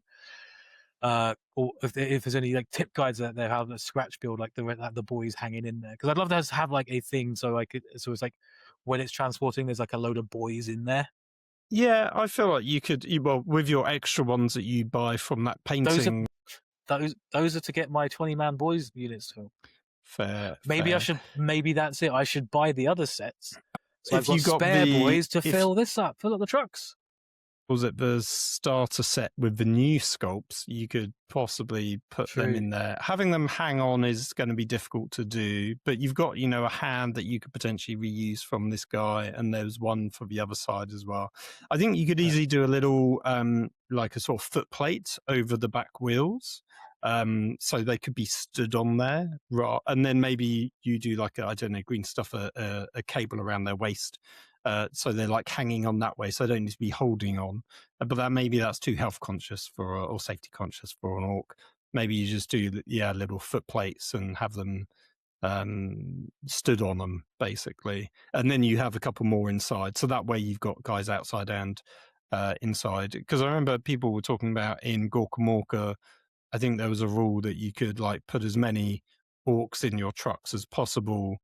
Or if there's any like tip guides that they have a scratch build, like the boys hanging in there, because I'd love to have like a thing so it's like when it's transporting, there's like a load of boys in there. Yeah, I feel like you could, with your extra ones that you buy from that painting. Those are to get my 20-man boys units to. Fair. Maybe that's it. I should buy the other sets. So if I've got spare boys to fill up the trucks. Was it the starter set with the new sculpts? You could possibly put them in there. Having them hang on is going to be difficult to do, but you've got, a hand that you could potentially reuse from this guy, and there's one for the other side as well. I think you could easily do a little, like a sort of foot plate over the back wheels, so they could be stood on there, and then maybe you do like green stuff, a cable around their waist. So they're like hanging on that way, so they don't need to be holding on. But maybe that's too health conscious or safety conscious for an Ork. Maybe you just do little foot plates and have them stood on them basically, and then you have a couple more inside. So that way you've got guys outside and inside. Because I remember people were talking about in Gorka Morka, I think there was a rule that you could like put as many Orks in your trucks as possible.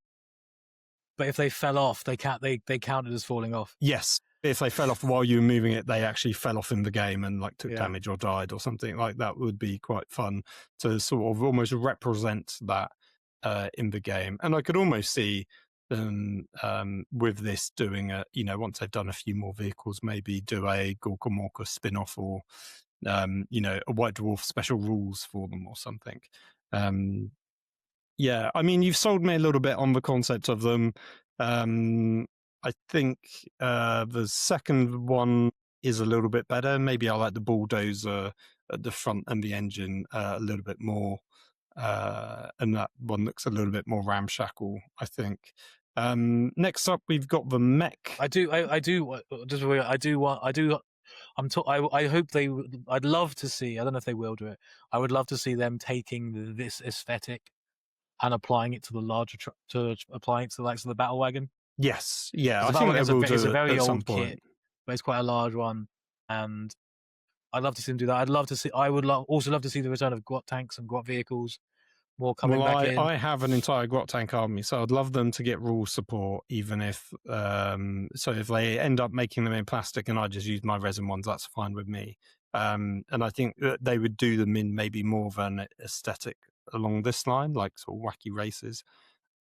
But if they fell off, they counted as falling off. Yes, if they fell off while you were moving it, they actually fell off in the game and like took damage or died or something like that. Would be quite fun to sort of almost represent that in the game. And I could almost see them with this doing once they've done a few more vehicles, maybe do a Gorka Morka spin-off, or a White Dwarf special rules for them or something. Yeah, I mean, you've sold me a little bit on the concept of them. I think the second one is a little bit better. Maybe I like the bulldozer at the front and the engine a little bit more, and that one looks a little bit more ramshackle, I think. Next up, we've got the mech. I hope they. I'd love to see. I don't know if they will do it. I would love to see them taking this aesthetic and applying it to the larger applying it to the likes of the battle wagon. Yes, yeah, I think it's a very old kit, but it's quite a large one, and I'd love to see them do that. I would also love to see the return of GWOT tanks and GWOT vehicles, more coming back in. I have an entire Grot tank army, so I'd love them to get rule support, even if so if they end up making them in plastic and I just use my resin ones, that's fine with me. And I think that they would do them in maybe more of an aesthetic along this line, like sort of wacky races.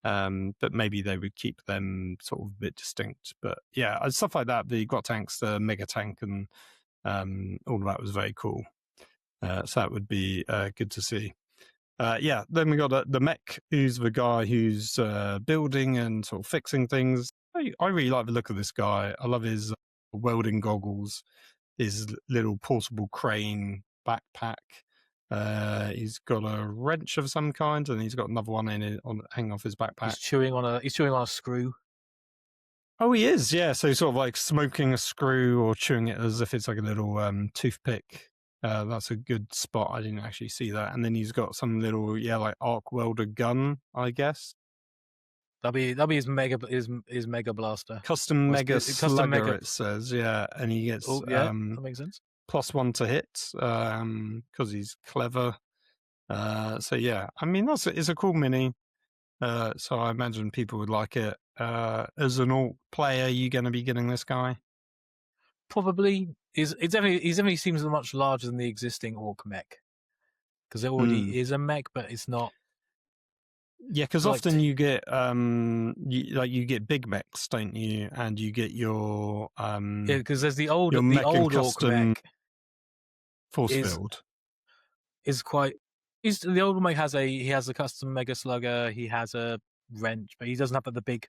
But maybe they would keep them sort of a bit distinct. But yeah, stuff like that, the Grot tanks, the mega tank, and all of that was very cool. So that would be good to see. Then we got the mech, who's the guy who's building and sort of fixing things. I really like the look of this guy. I love his welding goggles, his little portable crane backpack. He's got a wrench of some kind, and he's got another one hanging off his backpack. He's chewing on a screw. Oh, he is, yeah. So he's sort of like smoking a screw or chewing it as if it's like a little toothpick. That's a good spot. I didn't actually see that. And then he's got some little, like arc welder gun, I guess. That'll be his mega blaster. Custom mega slugger, it says, yeah. And he gets that makes sense. +1 to hit because he's clever. So yeah, I mean it's a cool mini. So I imagine people would like it. As an Ork player, are you going to be getting this guy? Probably. He definitely seems much larger than the existing Ork mech, because it already is a mech, but it's not. Yeah, because often you get you get big mechs, don't you? And you get your because there's the old Ork mech force field is quite. The old mech has a custom mega slugger. He has a wrench, but he doesn't have the big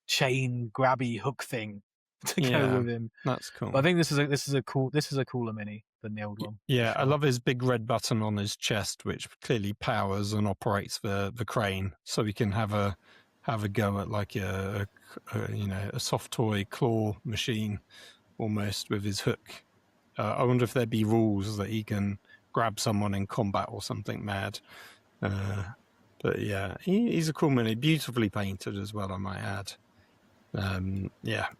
chain grabby hook thing to go with him. That's cool. But I think this is a cooler mini than the old one. Yeah, sure. I love his big red button on his chest, which clearly powers and operates the crane, so we can have a go at like a soft toy claw machine almost with his hook. I wonder if there'd be rules that he can grab someone in combat or something mad. But yeah, he's a cool mini, beautifully painted as well, I might add.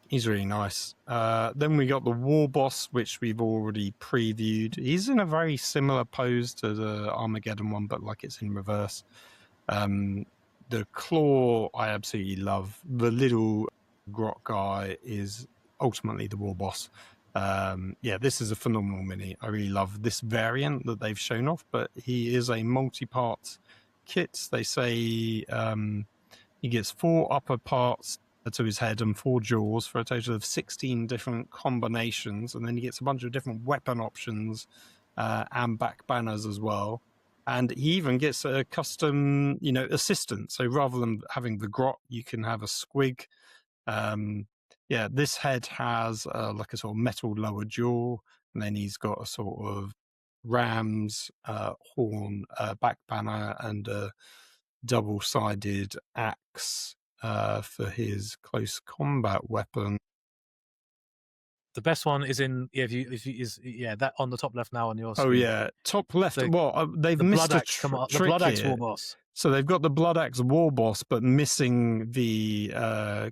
He's really nice. Then we got the War Boss, which we've already previewed. He's in a very similar pose to the Armageddon one, but like it's in reverse. The Claw I absolutely love. The little Grot guy is ultimately the War Boss. This is a phenomenal mini. I really love this variant that they've shown off, but he is a multi-part kit. They say he gets 4 upper parts to his head and 4 jaws for a total of 16 different combinations, and then he gets a bunch of different weapon options and back banners as well. And he even gets a custom, assistant. So rather than having the Grot, you can have a Squig. This head has like a sort of metal lower jaw, and then he's got a sort of ram's horn back banner and a double-sided axe for his close combat weapon. The best one is in that on the top left now on your screen. Oh yeah, top left. So, they've missed a trick the Blood Axe here. War Boss. So they've got the Blood Axe War Boss, but missing the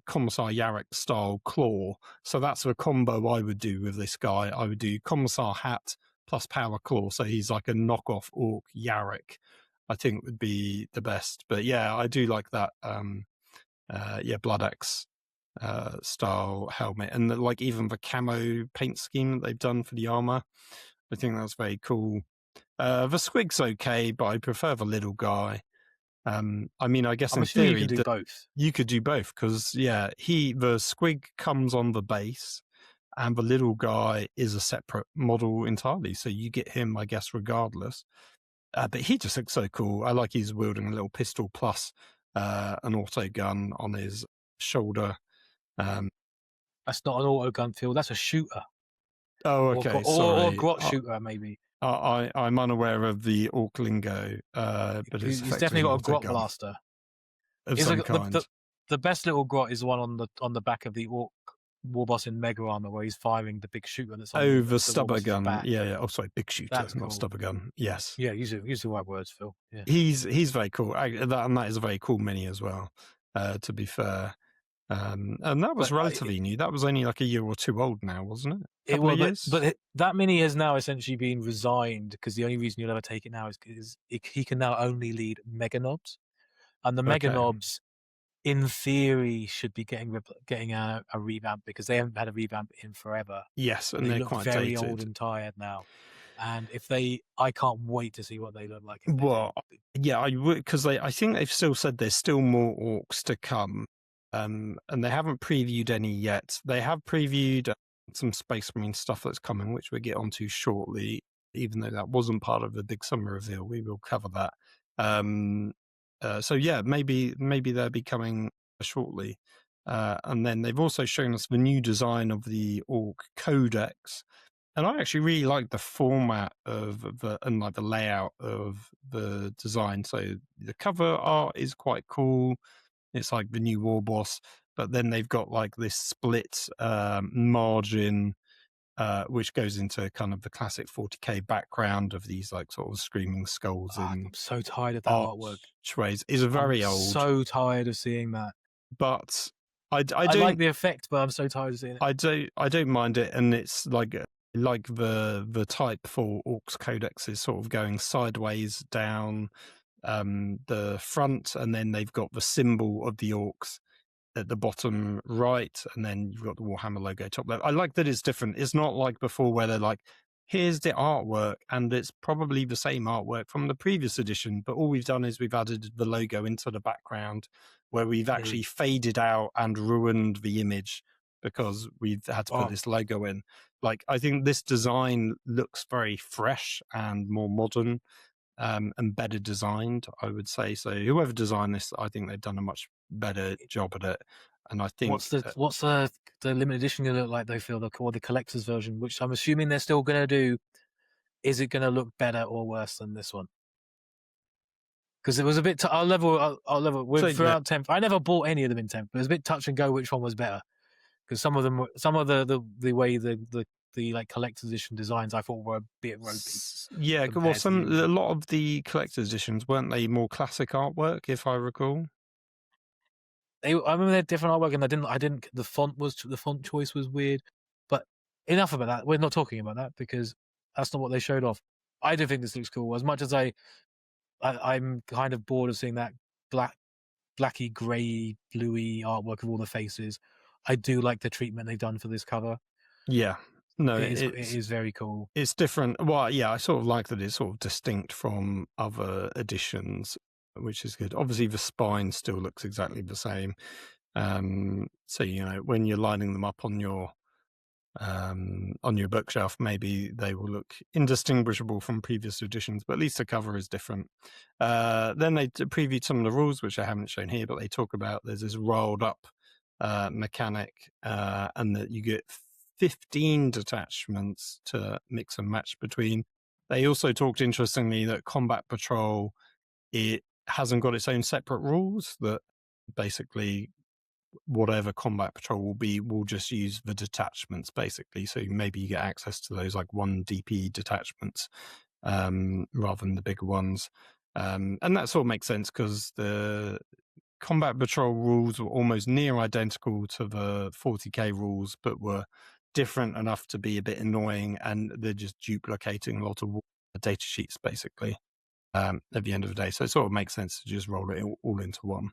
Commissar Yarrick style claw. So that's the combo I would do with this guy. I would do Commissar hat plus power claw. So he's like a knockoff Ork Yarrick. I think would be the best. But yeah, I do like that. Blood Axe style helmet, and like even the camo paint scheme that they've done for the armor. I think that's very cool. The Squig's okay, but I prefer the little guy. I mean, I guess in theory you could do both. You could do both because the Squig comes on the base, and the little guy is a separate model entirely. So you get him, I guess, regardless. But he just looks so cool. I like he's wielding a little pistol plus an auto gun on his shoulder. That's not an auto gun, Phil. That's a shooter. Oh, okay. Or Grot shooter, maybe. I'm unaware of the Ork lingo, but he's definitely got a Grot blaster of some kind. The best little Grot is the one on the back of the Ork War Boss in Mega Armor, where he's firing the big shooter that's on the stubber gun. Back. Yeah. Oh, sorry, big shooter, that's not cool. Stubber gun. Yes. Yeah, use the right words, Phil. Yeah. He's very cool, and that is a very cool mini as well. To be fair, And that was relatively new. That was only like a year or two old now, wasn't it? It was, but that mini has now essentially been resigned because the only reason you'll ever take it now is because he can now only lead Mega Knobs, and the Mega Knobs, in theory, should be getting a revamp because they haven't had a revamp in forever. Yes, and they look quite very dated. Old and tired now. And I can't wait to see what they look like. Well, yeah, I would, because I think they've still said there's still more Orks to come, and they haven't previewed any yet. They have previewed some Space Marine stuff that's coming, which we'll get onto shortly. Even though that wasn't part of the big summer reveal, we will cover that. So yeah, maybe they'll be coming shortly. And then they've also shown us the new design of the Ork Codex. And I actually really like the format and like the layout of the design. So the cover art is quite cool. It's like the new war boss, but then they've got like this split margin, which goes into kind of the classic 40k background of these like sort of screaming skulls. I'm so tired of that artwork. Trays is very old. So tired of seeing that. But I like the effect, but I'm so tired of seeing it. I don't mind it, and it's like the type for Orks Codex is sort of going sideways down the front, and then they've got the symbol of the Orks at the bottom right, and then you've got the Warhammer logo top left. I like that it's different. It's not like before where they're like, here's the artwork, and it's probably the same artwork from the previous edition, but all we've done is we've added the logo into the background, where we've actually faded out and ruined the image because we've had to put this logo in. Like, I think this design looks very fresh and more modern, and better designed, I would say. So whoever designed this, I think they've done a much better job at it. And I think what's the limited edition going to look like? They feel the collector's version, which I'm assuming they're still going to do. Is it going to look better or worse than this one? Because it was a bit. I'll level with throughout 10th. I never bought any of them in 10th, but it was a bit touch and go which one was better. Because some of the way the like collector's edition designs I thought were a bit ropey. Yeah, well, a lot of the collector's editions weren't they more classic artwork, if I recall. I remember they had different artwork, and I didn't. The font choice was weird. But enough about that. We're not talking about that because that's not what they showed off. I do think this looks cool. As much as I'm kind of bored of seeing that blacky, grey, bluey artwork of all the faces. I do like the treatment they've done for this cover. Yeah. No, it is very cool. It's different. Well, yeah, I sort of like that it's sort of distinct from other editions, which is good. Obviously, the spine still looks exactly the same. So, when you're lining them up on your bookshelf, maybe they will look indistinguishable from previous editions, but at least the cover is different. Then they previewed some of the rules, which I haven't shown here, but they talk about there's this rolled up mechanic, and that you get 15 detachments to mix and match between. They also talked interestingly that Combat Patrol, it hasn't got its own separate rules, that basically whatever Combat Patrol will be, we'll just use the detachments basically. So maybe you get access to those like 1 DP detachments rather than the bigger ones. And that sort of makes sense because the Combat Patrol rules were almost near identical to the 40k rules, but were different enough to be a bit annoying, and they're just duplicating a lot of data sheets basically at the end of the day. So it sort of makes sense to just roll it all into one.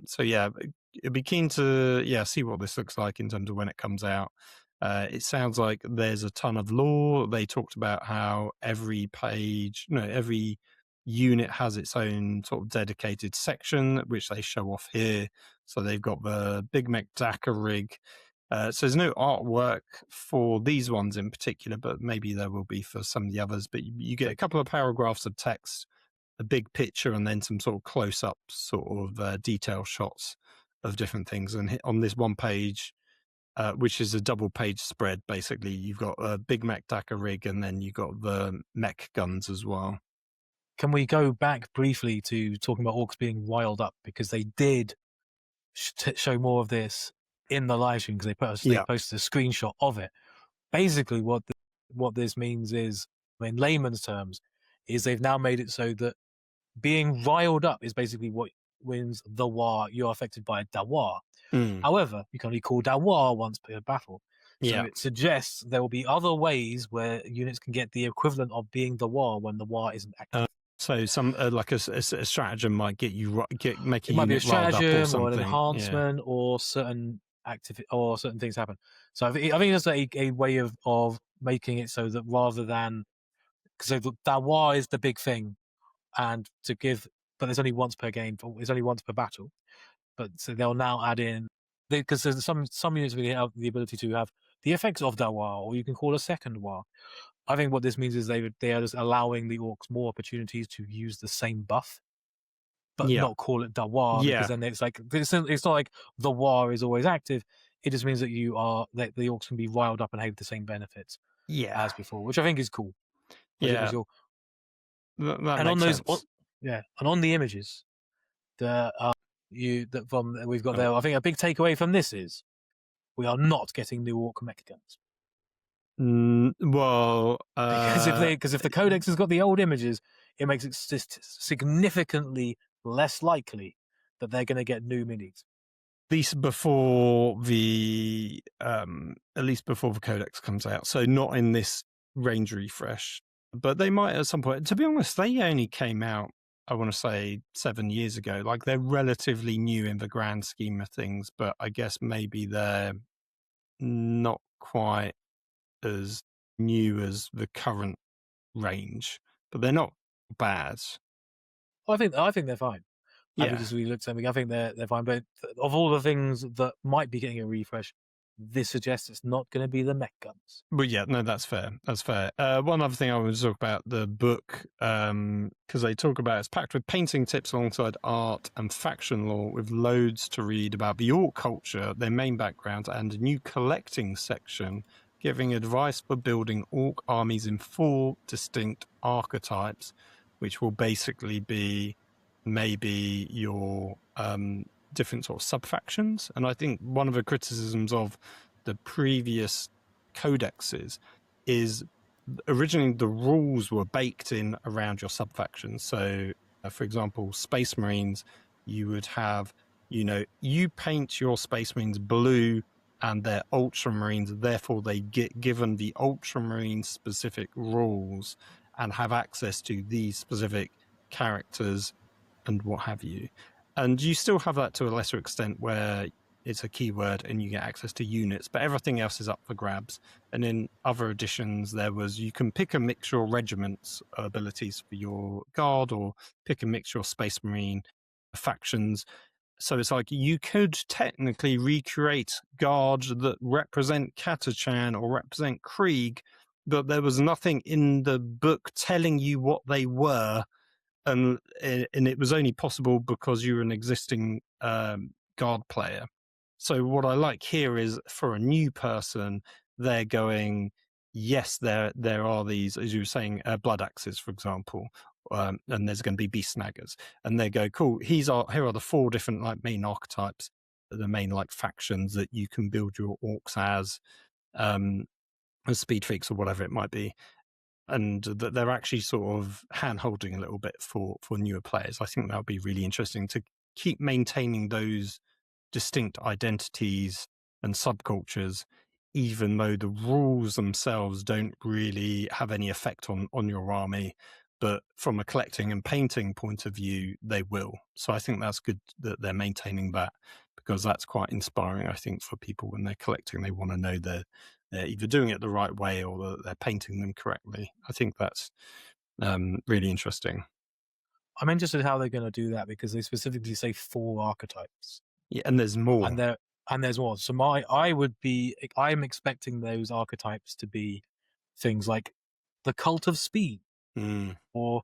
So yeah, it'd be keen to see what this looks like in terms of when it comes out. It sounds like there's a ton of lore. They talked about how every unit has its own sort of dedicated section, which they show off here. So they've got the Big Mech Dakar rig. So there's no artwork for these ones in particular, but maybe there will be for some of the others. But you get a couple of paragraphs of text, a big picture, and then some sort of close-up sort of detail shots of different things. And on this one page, which is a double-page spread, basically, you've got a Big Mech Dakar rig, and then you've got the mech guns as well. Can we go back briefly to talking about Orks being riled up? Because they did show more of this in the live stream, because they posted a screenshot of it. Basically, what this means is, in layman's terms, is they've now made it so that being riled up is basically what wins the war, you're affected by a Dawar. Mm. However, you can only call Dawar once per battle. So Yeah. it suggests there will be other ways where units can get the equivalent of being the war when the war isn't active. So some like a stratagem might make a might be a unit riled up or stratagem or something. an enhancement or certain things happen. So I think that's a way of making it so that rather than the Dawar is the big thing, and but there's only once per game, it's only once per battle. But so they'll now add in, because there's some units really have the ability to have the effects of Dawar, or you can call a second war. I think what this means is they are just allowing the Orks more opportunities to use the same buff, but not call it Dawar, because then it's like it's not like the war is always active. It just means that the Orks can be riled up and have the same benefits as before, which I think is cool. That and on makes sense. And on the images that we've got there, I think a big takeaway from this is we are not getting new Ork mech guns. Well, because if the Codex has got the old images, it makes it significantly less likely that they're going to get new minis. At least before the Codex comes out. So not in this range refresh, but they might at some point. To be honest, they only came out, I want to say, 7 years ago. Like, they're relatively new in the grand scheme of things, but I guess maybe they're not quite as new as the current range, but they're not bad. I think they're fine. I think they're fine. But of all the things that might be getting a refresh, this suggests it's not going to be the mech guns. But yeah, no, that's fair. That's fair. One other thing I want to talk about, the book, because they talk about it's packed with painting tips alongside art and faction lore, with loads to read about the Ork culture, their main background, and a new collecting section giving advice for building Ork armies in 4 distinct archetypes, which will basically be maybe your different sort of sub-factions. And I think one of the criticisms of the previous codexes is originally the rules were baked in around your sub-factions. So, for example, Space Marines, you would have, you paint your Space Marines blue and they're Ultramarines, therefore they get given the Ultramarine specific rules and have access to these specific characters and what have you. And you still have that to a lesser extent where it's a keyword and you get access to units, but everything else is up for grabs. And in other editions, you can pick a mixture of regiments abilities for your guard, or pick a mixture of Space Marine factions. So it's like you could technically recreate guards that represent Catachan or represent Krieg, but there was nothing in the book telling you what they were. And it was only possible because you were an existing guard player. So what I like here is, for a new person, they're going, yes, there are these, as you were saying, blood axes, for example, and there's going to be beast snaggers, and they go, cool. Here are the 4 different main archetypes, the main factions that you can build your Orks as speed freaks or whatever it might be. And that they're actually sort of hand-holding a little bit for newer players. I think that would be really interesting to keep maintaining those distinct identities and subcultures, even though the rules themselves don't really have any effect on your army. But from a collecting and painting point of view, they will. So I think that's good that they're maintaining that, because that's quite inspiring, I think, for people when they're collecting. They want to know they're either doing it the right way or that they're painting them correctly. I think that's really interesting. I'm interested in how they're going to do that, because they specifically say 4 archetypes. Yeah, and there's more. And there's more. So I'm expecting those archetypes to be things like the Cult of Speed, or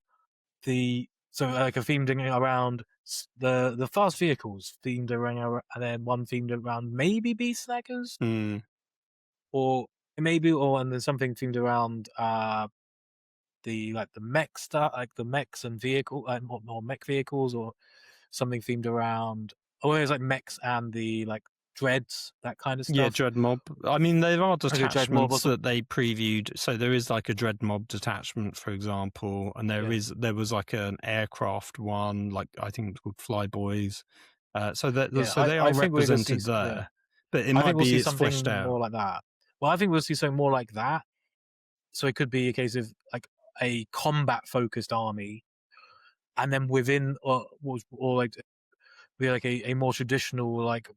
like a themed around the fast vehicles, themed around, and then one themed around maybe beast snaggers, or and then something themed around the mech stuff, like the mechs and vehicle, or mech vehicles, or something themed around. Or there's mechs and the dreads, that kind of stuff. Yeah, dread mob. I mean, there are detachments that they previewed. So there is like a dread mob detachment, for example, and there was like an aircraft one, like I think it's called Flyboys. So they are represented there, but it might be it's fleshed out more like that. Well, I think we'll see something more like that. So it could be a case of like a combat-focused army, and then within or like be like a more traditional like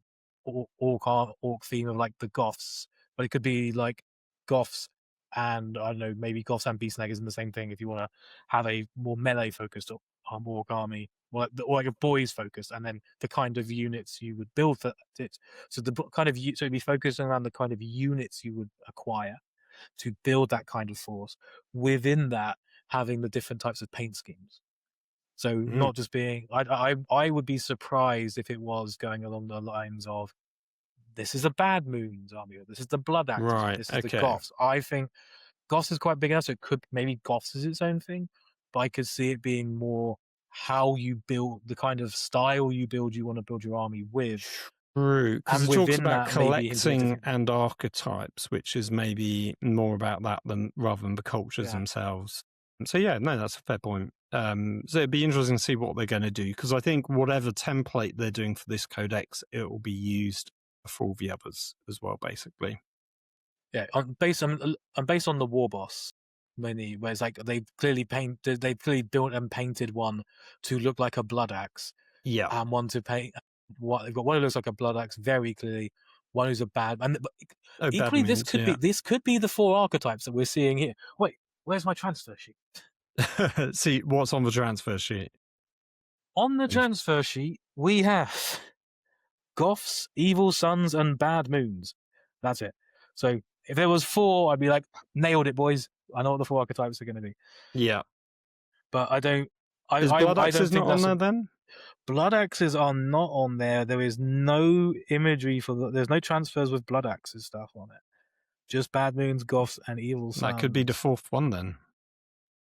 orc theme of like the Goths, but it could be like Goths and I don't know, maybe Goths and Beast Snaggers in the same thing if you want to have a more melee-focused orc army, or like a boys focused, and then the kind of units you would build for it. So the kind of so it'd be focusing around the kind of units you would acquire to build that kind of force. Within that, having the different types of paint schemes. So not just being, I would be surprised if it was going along the lines of, this is a Bad Moons army, or this is the Blood Axes, or this is the Goths. I think Goths is quite big enough, so it could maybe Goths is its own thing, but I could see it being more how you build, the kind of style you want to build your army with. True, because it talks about collecting and archetypes, which is maybe more about that rather than the cultures themselves. So yeah, no, that's a fair point. So it'd be interesting to see what they're going to do, because I think whatever template they're doing for this codex, it will be used for all the others as well, basically. Yeah, based on the War Boss mini, where it's like they've clearly built and painted one to look like a Blood Axe. Yeah, and one to paint. They've got one who looks like a Blood Axe very clearly. One who's a bad, and equally this could be the 4 archetypes that we're seeing here. Wait, where's my transfer sheet? See what's on the transfer sheet. On the transfer sheet, we have Goths, Evil Suns, and Bad Moons. That's it. So if there was 4, I'd be like, nailed it, boys. I know what the 4 archetypes are going to be. Yeah, but I don't. Is Blood Axes not on there then? Blood Axes are not on there. There is no imagery there's no transfers with Blood Axes stuff on it. Just Bad Moons, Goths, and Evil Suns. That could be the 4th one then,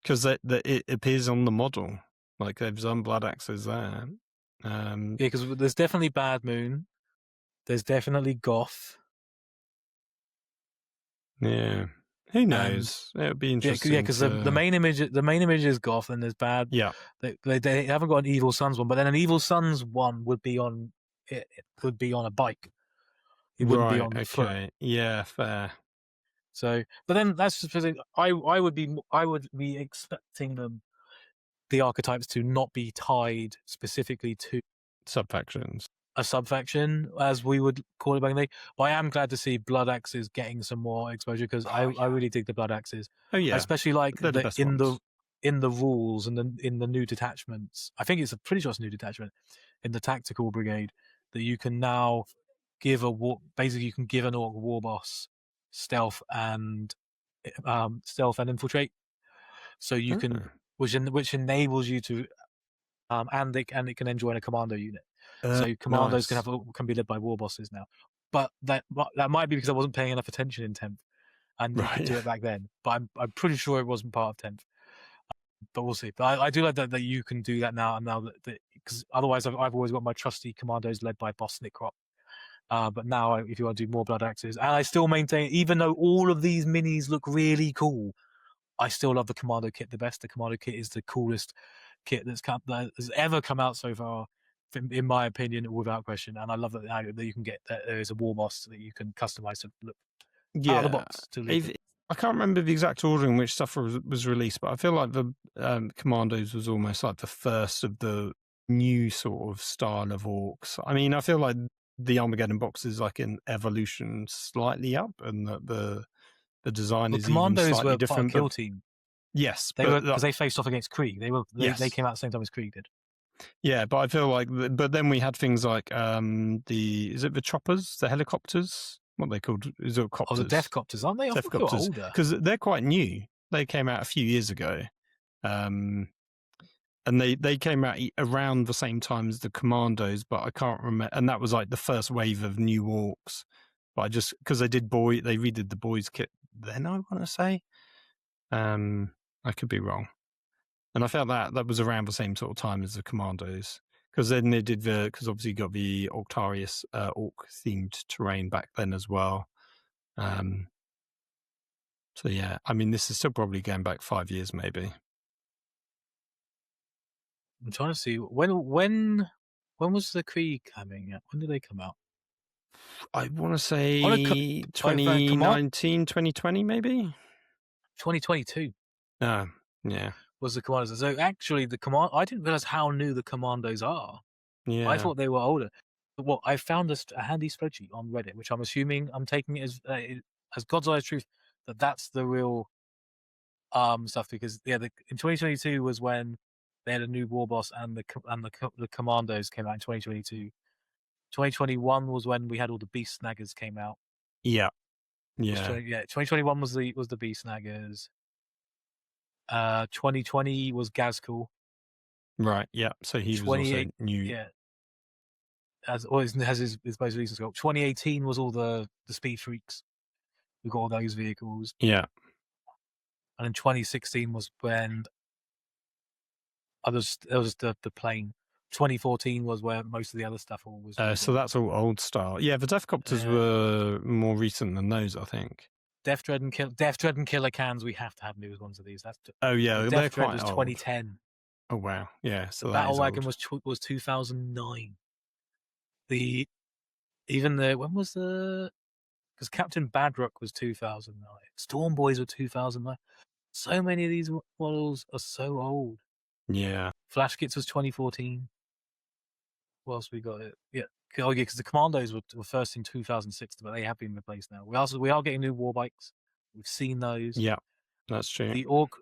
because it appears on the model. Like they've done Blood Axes there. Yeah, because there's definitely Bad Moon. There's definitely Goth. Yeah, who knows? It would be interesting. Yeah, because the main image is Goth, and there's Bad. Yeah, they haven't got an Evil Suns one, but then an Evil Suns one would be on it would be on a bike. It wouldn't be on foot. Yeah, fair. So, but then that's just I would be expecting the archetypes to not be tied specifically to subfactions. A subfaction, as we would call it back in the day. But I am glad to see Blood Axes getting some more exposure, because I really dig the Blood Axes. Oh yeah, especially like in the rules and in the new detachments. I think it's pretty sure it's a new detachment in the tactical brigade that you can now give basically you can give an orc war boss stealth and infiltrate. So you can, which enables you to, and it can then join a commando unit. So commandos can be led by war bosses now. But that might be because I wasn't paying enough attention in 10th, and you could do it back then. But I'm pretty sure it wasn't part of 10th. But we'll see. But I do like that you can do that now, and now that because otherwise I've always got my trusty commandos led by Boss Necrop. But now, if you want to do more Blood Axes, and I still maintain, even though all of these minis look really cool, I still love the Commando kit the best. The Commando kit is the coolest kit that has ever come out so far, in my opinion, without question. And I love that you can get that there is a war boss that you can customize to look out of the box. I can't remember the exact order in which stuff was released, but I feel like the Commandos was almost like the first of the new sort of style of orcs. I mean, I feel like the Armageddon box is like an evolution slightly up, and that the design is even slightly different. Kill team. Yes, because they faced off against Krieg. They came out at the same time as Krieg did. Yeah, but I feel like, but then we had things like is it the choppers, the helicopters? What are they called? Is it copters? Oh, the death copters, aren't they? Death copters, because they're quite new. They came out a few years ago, and they came out around the same time as the Commandos, but I can't remember. And that was like the first wave of new orcs. But I just because they redid the boys kit. Then I want to say, I could be wrong. And I felt that was around the same sort of time as the Commandos, Because then they did because obviously you got the Octarius orc themed terrain back then as well. So yeah, I mean, this is still probably going back 5 years, maybe. I'm trying to see when was the Krieg coming out? When did they come out? I want to say 2019, 2020, maybe 2022. Yeah. Was the Commandos? So actually, I didn't realize how new the Commandos are. Yeah. I thought they were older. Well, I found a handy spreadsheet on Reddit, which I'm assuming I'm taking it as God's honest truth that's the real stuff, because in 2022 was when they had a new war boss and the Commandos came out in 2022. 2021 was when we had all the Beast Snaggers came out. Yeah. 2021 was the Beast Snaggers. 2020 was Gazkul. Right. Yeah. So he was also new. Yeah. As his most recent scope. 2018 was all the Speed Freaks. We got all those vehicles. Yeah. And in 2016 was when it was the plane. 2014 was where most of the other stuff all was. So that's all old style. Yeah, the Deathcopters were more recent than those, I think. Death Dread and Killer Cans. We have to have new ones of these. They're quite was old. 2010. Oh wow, yeah. So the Battle Wagon was 2009. When was the? Because Captain Badrock was 2009. Storm Boys were 2009. So many of these models are so old. Yeah. Flash Kits was 2014. What else we got? Because the Commandos were first in 2006, but they have been replaced now. We are getting new war bikes. We've seen those. Yeah, that's true. The Orc,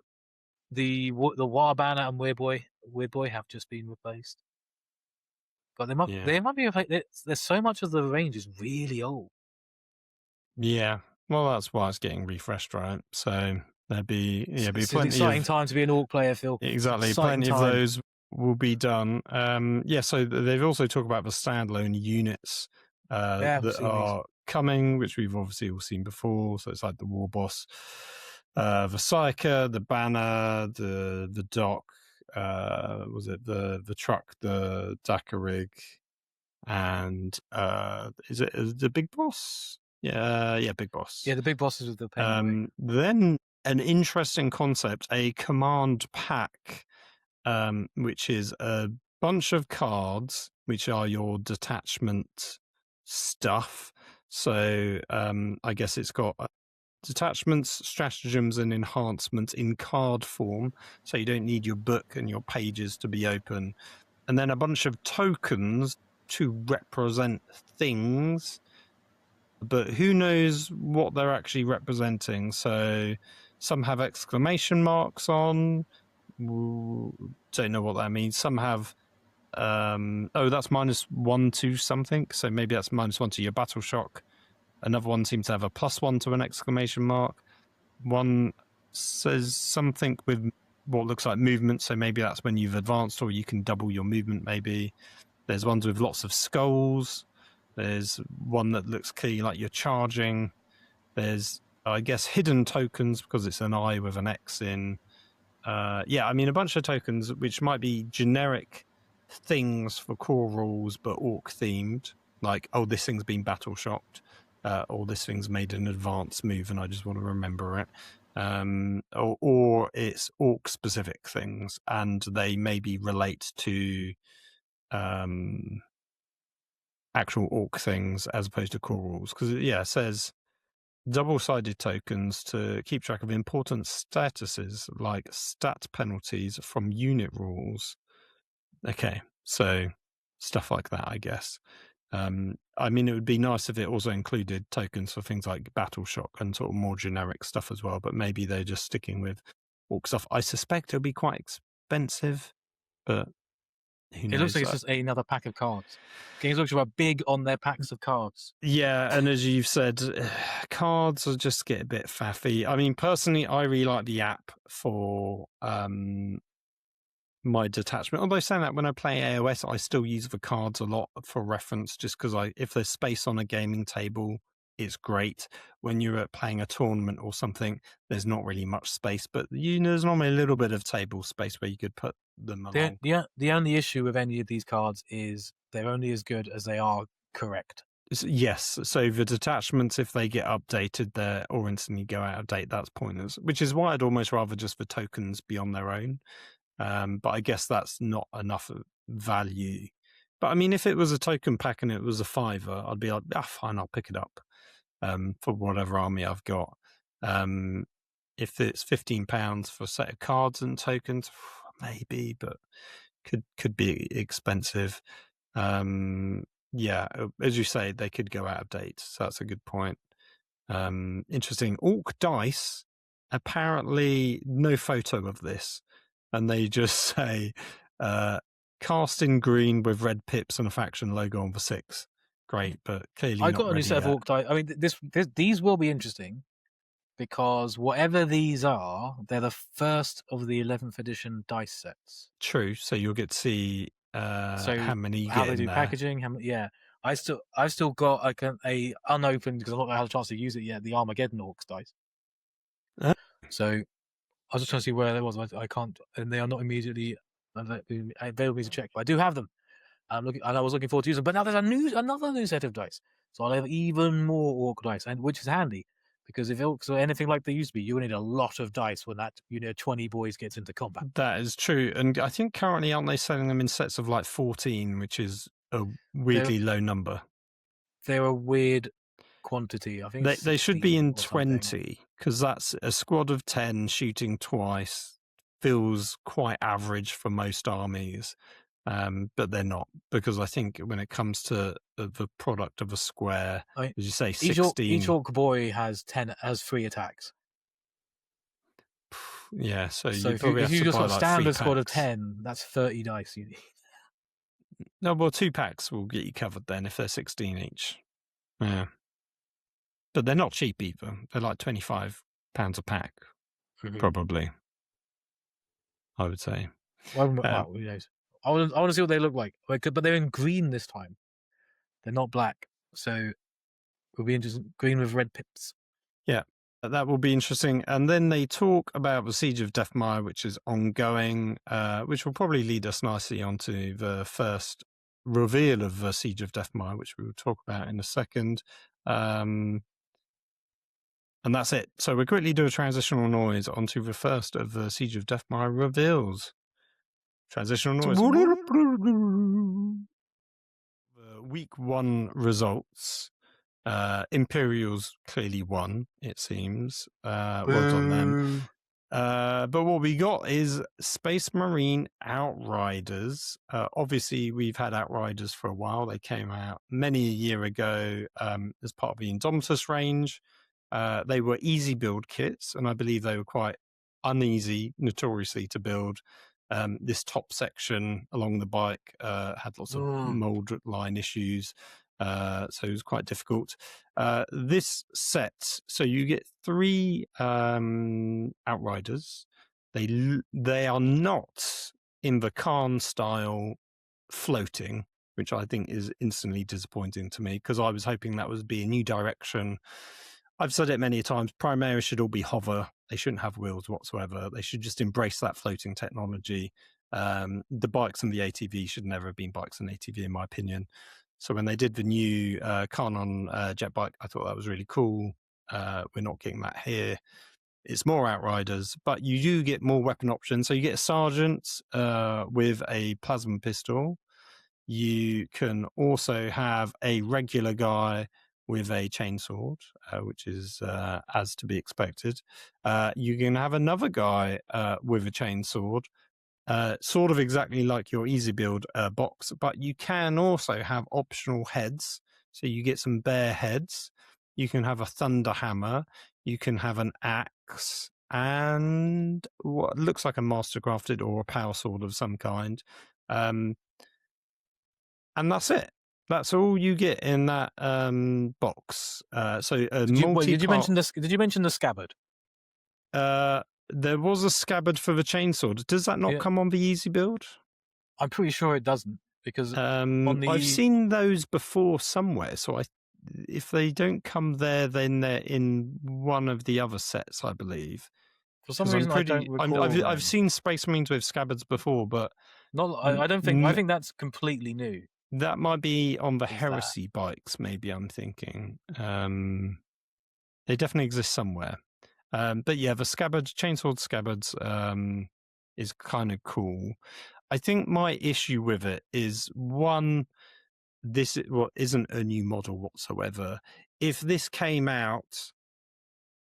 the War Banner and Weird Boy have just been replaced. But they might be replaced. There's so much of the range is really old. Yeah, well, that's why it's getting refreshed, right? So there'd be plenty. It's an exciting time to be an Orc player, Phil. Exactly, plenty of those will be done. So they've also talked about the standalone units that are coming, which we've obviously all seen before. So it's like the War Boss, the Psyker, the Banner, the Dock. Was it the truck, the Dakarig, and is it the Big Boss? Yeah, Big Boss. Yeah, the Big Boss is with the penguin. Then an interesting concept, a command pack, which is a bunch of cards, which are your detachment stuff. So I guess it's got detachments, stratagems, and enhancements in card form. So you don't need your book and your pages to be open. And then a bunch of tokens to represent things, but who knows what they're actually representing. So some have exclamation marks on. Don't know what that means. Some have that's -1 to something, so maybe that's -1 to your battle shock. Another one seems to have a +1 to an exclamation mark. One says something with what looks like movement, so maybe that's when you've advanced or you can double your movement. Maybe there's ones with lots of skulls. There's one that looks clearly like you're charging. There's, I guess, hidden tokens because it's an I with an X in. A bunch of tokens which might be generic things for core rules, but orc themed, like, oh, this thing's been battle shocked, or this thing's made an advanced move and I just want to remember it. Or it's orc specific things and they maybe relate to actual orc things as opposed to core rules. Because it says double-sided tokens to keep track of important statuses like stat penalties from unit rules. Okay, so stuff like that, I guess. It would be nice if it also included tokens for things like battle shock and sort of more generic stuff as well, but maybe they're just sticking with orc stuff. I suspect it'll be quite expensive, but who knows? It looks like it's just another pack of cards. Games Workshop are big on their packs of cards. Yeah, and as you've said, cards will just get a bit faffy. I mean, personally, I really like the app for my detachment. Although saying that, when I play AOS, I still use the cards a lot for reference, just because if there's space on a gaming table, it's great. When you're playing a tournament or something, there's not really much space, but there's normally a little bit of table space where you could put them along. The only issue with any of these cards is they're only as good as they are correct. Yes, so the detachments, if they get updated or instantly go out of date, that's pointless, which is why I'd almost rather just the tokens be on their own. But I guess that's not enough value. But I mean, if it was a token pack and it was a $5, I'd be like, fine, I'll pick it up for whatever army I've got. If it's £15 for a set of cards and tokens, maybe, but could be expensive. Yeah, as you say, they could go out of date, so that's a good point. Interesting. Orc dice, apparently no photo of this, and they just say cast in green with red pips and a faction logo on the 6. Great, but clearly I not got a new set of Orc dice. I mean, these will be interesting because whatever these are, they're the first of the 11th edition dice sets. True, so you'll get to see how many how they in do there. packaging. I've still got a unopened, because I've not had a chance to use it yet, the Armageddon Orcs dice. So I was just trying to see where there was. I can't, and they are not immediately available to check. But I do have them. And I was looking forward to using them. But now there's another new set of dice, so I'll have even more Orc dice, and which is handy. Because if Orcs are anything like they used to be, you need a lot of dice when that 20 boys gets into combat. That is true, and I think currently aren't they selling them in sets of like 14, which is a weirdly low number. They're a weird quantity. I think they should be in 20, because that's a squad of 10 shooting twice. Feels quite average for most armies, but they're not, because I think when it comes to the product of a square, as you say, 16. Each Orc boy has 3 attacks. Yeah, so if you've just got a standard squad of 10, that's 30 dice you need. No, well, 2 packs will get you covered then if they're 16 each. Yeah, but they're not cheap either. They're like £25 a pack, probably. I would say. Well, who knows? I want to see what they look like. But they're in green this time. They're not black, so it'll be interesting. Green with red pips. Yeah, that will be interesting. And then they talk about the Siege of Deathmire, which is ongoing, which will probably lead us nicely onto the first reveal of the Siege of Deathmire, which we will talk about in a second. And that's it. So we'll quickly do a transitional noise onto the first of the Siege of Deathmire reveals. Transitional noise. Week 1 results. Imperials clearly won, it seems. Well done them. But what we got is Space Marine Outriders. Obviously, we've had Outriders for a while. They came out many a year ago as part of the Indomitus range. They were easy build kits, and I believe they were quite uneasy, notoriously, to build. This top section along the bike had lots of mold line issues. So it was quite difficult. This set, so you get 3 Outriders. They are not in the Khan style floating, which I think is instantly disappointing to me, because I was hoping that would be a new direction. I've said it many times, Primaris should all be hover. They shouldn't have wheels whatsoever. They should just embrace that floating technology. The bikes and the ATV should never have been bikes and ATV, in my opinion. So when they did the new Carnon jet bike, I thought that was really cool. We're not getting that here. It's more Outriders, but you do get more weapon options. So you get a sergeant with a plasma pistol. You can also have a regular guy with a chainsword, which is as to be expected. You can have another guy with a chainsword, sort of exactly like your easy build box, but you can also have optional heads. So you get some bear heads. You can have a thunder hammer. You can have an axe and what looks like a mastercrafted or a power sword of some kind. And that's it. That's all you get in that box. Did you mention the scabbard? There was a scabbard for the chainsword. Does that not come on the easy build? I'm pretty sure it doesn't, because I've seen those before somewhere. So if they don't come there, then they're in one of the other sets, I believe. For some reason, I don't recall. I've seen Space Marines with scabbards before, but I don't think. I think that's completely new. That might be on the Heresy bikes. Maybe I'm thinking. They definitely exist somewhere. But yeah, the chainsword scabbards is kind of cool. I think my issue with it is one. This isn't a new model whatsoever. If this came out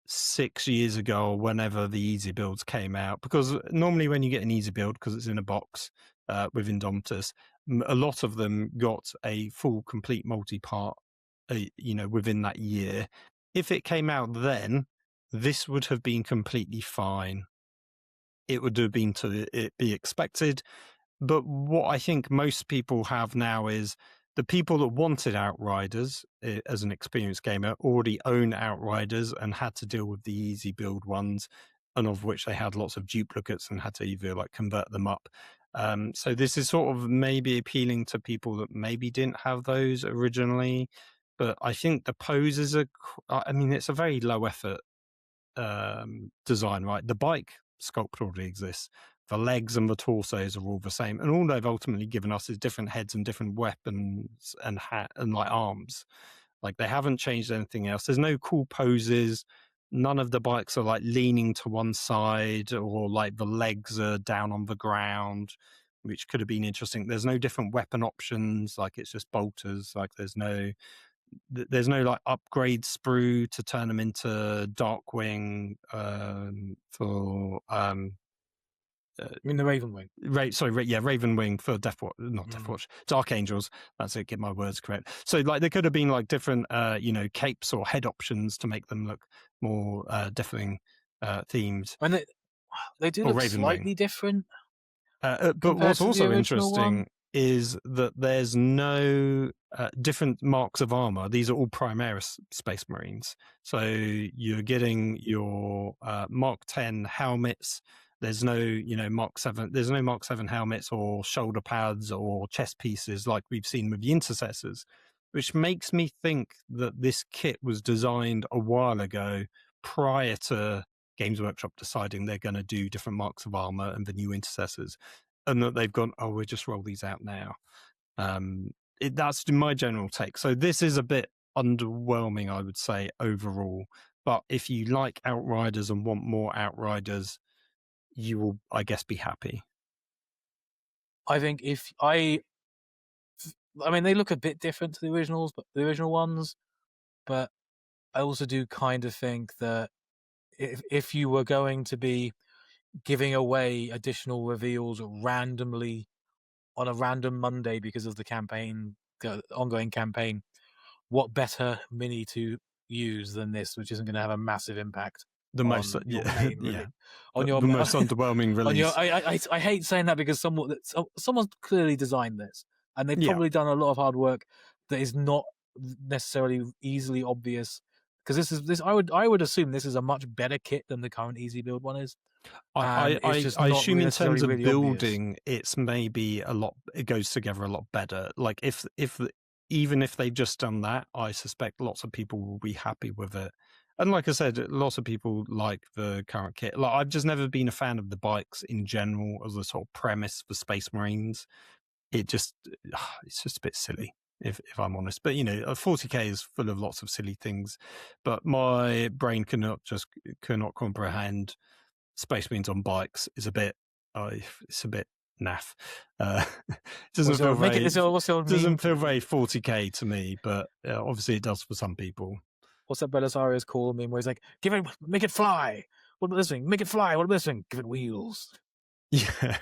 6 years ago or whenever the easy builds came out, because normally when you get an easy build, because it's in a box with Indomitus, a lot of them got a full complete multi-part within that year. If it came out then, this would have been completely fine. It would have been to it be expected. But what I think most people have now is the people that wanted Outriders as an experienced gamer already own Outriders and had to deal with the easy build ones, and of which they had lots of duplicates and had to either like convert them up. So this is sort of maybe appealing to people that maybe didn't have those originally. But I think the poses it's a very low effort design, right? The bike sculpt already exists. The legs and the torsos are all the same, and all they've ultimately given us is different heads and different weapons and like arms. Like they haven't changed anything else. There's no cool poses. None of the bikes are like leaning to one side or like the legs are down on the ground, which could have been interesting. There's no different weapon options. Like it's just bolters. Like there's no like upgrade sprue to turn them into Darkwing for you mean the Ravenwing? Ravenwing for Deathwatch, Dark Angels. That's it. Get my words correct. So, like, there could have been like different, capes or head options to make them look more Deathwing themed. And they do look slightly different. But what's also interesting is that there's no different marks of armor. These are all Primaris Space Marines. So you're getting your Mark 10 helmets. There's no, Mark 7. There's no Mark 7 helmets or shoulder pads or chest pieces like we've seen with the Intercessors, which makes me think that this kit was designed a while ago prior to Games Workshop deciding they're going to do different marks of armor and the new Intercessors, and that they've gone, we'll just roll these out now. That's my general take. So this is a bit underwhelming, I would say, overall. But if you like Outriders and want more Outriders, you will, I guess, be happy. I think they look a bit different to the originals, but the original ones. But I also do kind of think that if you were going to be giving away additional reveals randomly on a random Monday because of the ongoing campaign, what better mini to use than this, which isn't going to have a massive impact? The most underwhelming release. I hate saying that because someone's clearly designed this, and they've probably done a lot of hard work that is not necessarily easily obvious. Because I would assume this is a much better kit than the current easy build one is. I assume in terms of building, it's maybe it goes together a lot better. Like even if they've just done that, I suspect lots of people will be happy with it. And like I said, lots of people like the current kit. Like I've just never been a fan of the bikes in general as a sort of premise for Space Marines. It's just a bit silly, if I'm honest. But 40k is full of lots of silly things. But my brain cannot comprehend Space Marines on bikes. It's a bit naff. Doesn't feel very 40k to me, but obviously it does for some people. What's that Belisarius call meme where he's like, make it fly. What about this thing? Make it fly. What about this thing? Give it wheels. Yeah.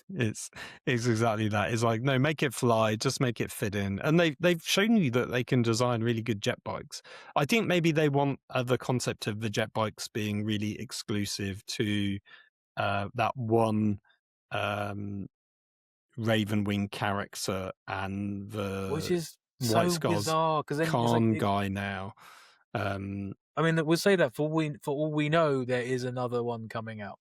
It's exactly that. It's like, no, make it fly, just make it fit in. And they've shown you that they can design really good jet bikes. I think maybe they want the concept of the jet bikes being really exclusive to that one Ravenwing character and the which is White so Scars bizarre because Khan guy now. We'll say that for all we know, there is another one coming out.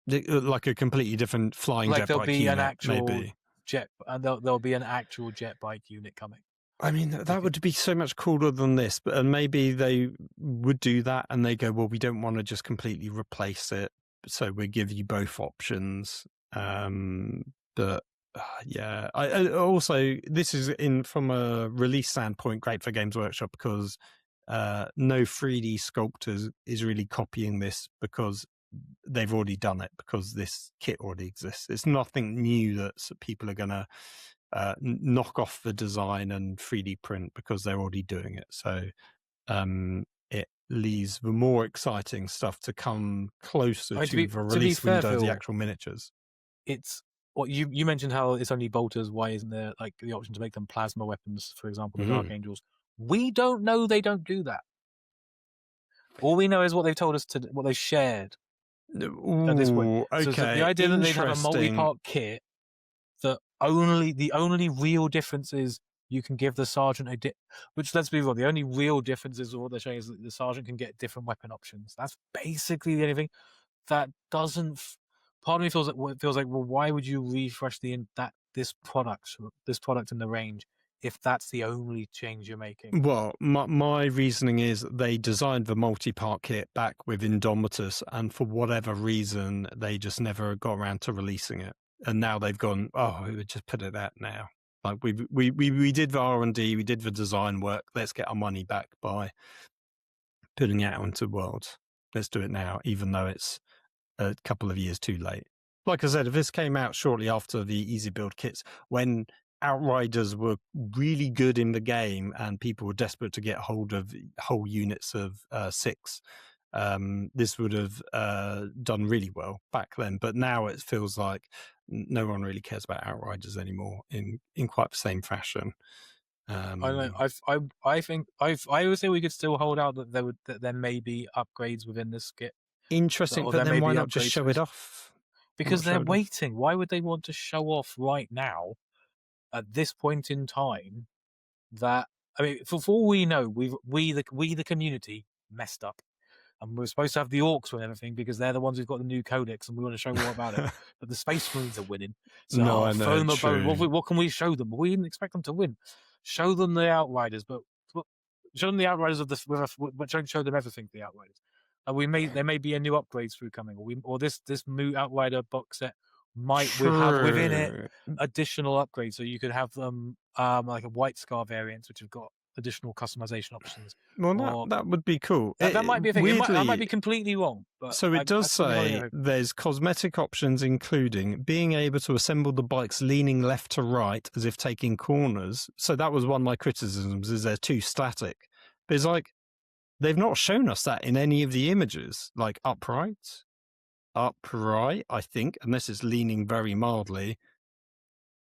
Like a completely different flying jet bike unit, maybe. Jet, and there'll be an actual jet bike unit coming. I mean, that would be so much cooler than this, but maybe they would do that and they go, well, we don't want to just completely replace it, so we give you both options. But yeah, I also, this is from a release standpoint, great for Games Workshop because no 3D sculptors is really copying this because they've already done it, because this kit already exists. It's nothing new that people are going to knock off the design and 3D print because they're already doing it. So it leaves the more exciting stuff to come closer to the release window of the actual miniatures. It's what you mentioned, how it's only bolters. Why isn't there like the option to make them plasma weapons, for example, the Dark Angels? We don't know they don't do that. All we know is what they've told us, what they've shared. Ooh, this way. Okay, so the idea that they'd have a multi-part kit, that the only real difference is you can give the sergeant which, let's be real, the only real difference is what they're saying is that the sergeant can get different weapon options. That's basically the only thing. That doesn't. Part of me feels like, well, why would you refresh this product in the range if that's the only change you're making? Well, my reasoning is they designed the multi-part kit back with Indomitus, and for whatever reason, they just never got around to releasing it. And now they've gone, oh, we would just put it out now. Like we did the R&D, we did the design work. Let's get our money back by putting it out into the world. Let's do it now, even though it's a couple of years too late. Like I said, if this came out shortly after the easy build kits, when Outriders were really good in the game and people were desperate to get hold of whole units of 6, this would have done really well back then. But now it feels like no one really cares about Outriders anymore in quite the same fashion. I don't know. I think I would say we could still hold out that there may be upgrades within this kit. Interesting, but then why not just show it off? Because they're waiting. Why would they want to show off right now at this point in time? That, I mean, for all we know, we the community messed up, and we're supposed to have the Orks and everything because they're the ones who've got the new codex, and we want to show more about it. But the Space Marines are winning, so no, I know, throw them a bone. What can we show them? We didn't expect them to win. Show them the Outriders, but show them the Outriders but don't show them everything. The Outriders. There may be a new upgrades through coming, or this new Outrider box set might have within it additional upgrades, so you could have them like a White Scar variants, which have got additional customization options. Well, that would be cool. That might be a thing. I might be completely wrong. But so it does say there's cosmetic options, including being able to assemble the bikes leaning left to right as if taking corners. So that was one of my criticisms, is they're too static. But it's like, they've not shown us that in any of the images, like upright, I think, unless it's leaning very mildly.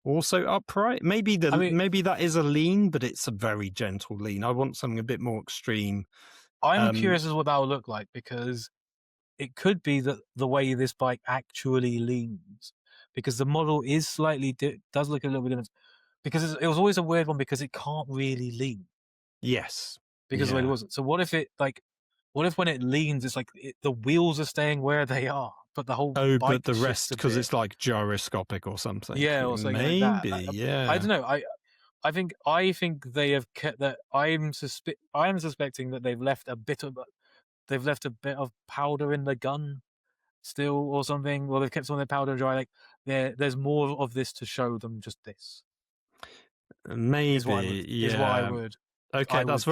Also upright. Maybe that is a lean, but it's a very gentle lean. I want something a bit more extreme. I'm curious as to what that will look like, because it could be that the way this bike actually leans, because the model is slightly does look a little bit different. Because it was always a weird one because it can't really lean. Yes. Because the way it wasn't. So what if when it leans, it's like the wheels are staying where they are, but the whole bike but the rest, because it's like gyroscopic or something. Yeah, or something maybe like that. Yeah. I don't know. I think they have kept that. I am suspecting that they've left a bit of powder in the gun still, or something. Or they've kept some of their powder dry. Like there's more of this to show them just this. Maybe is what I would. Okay, that's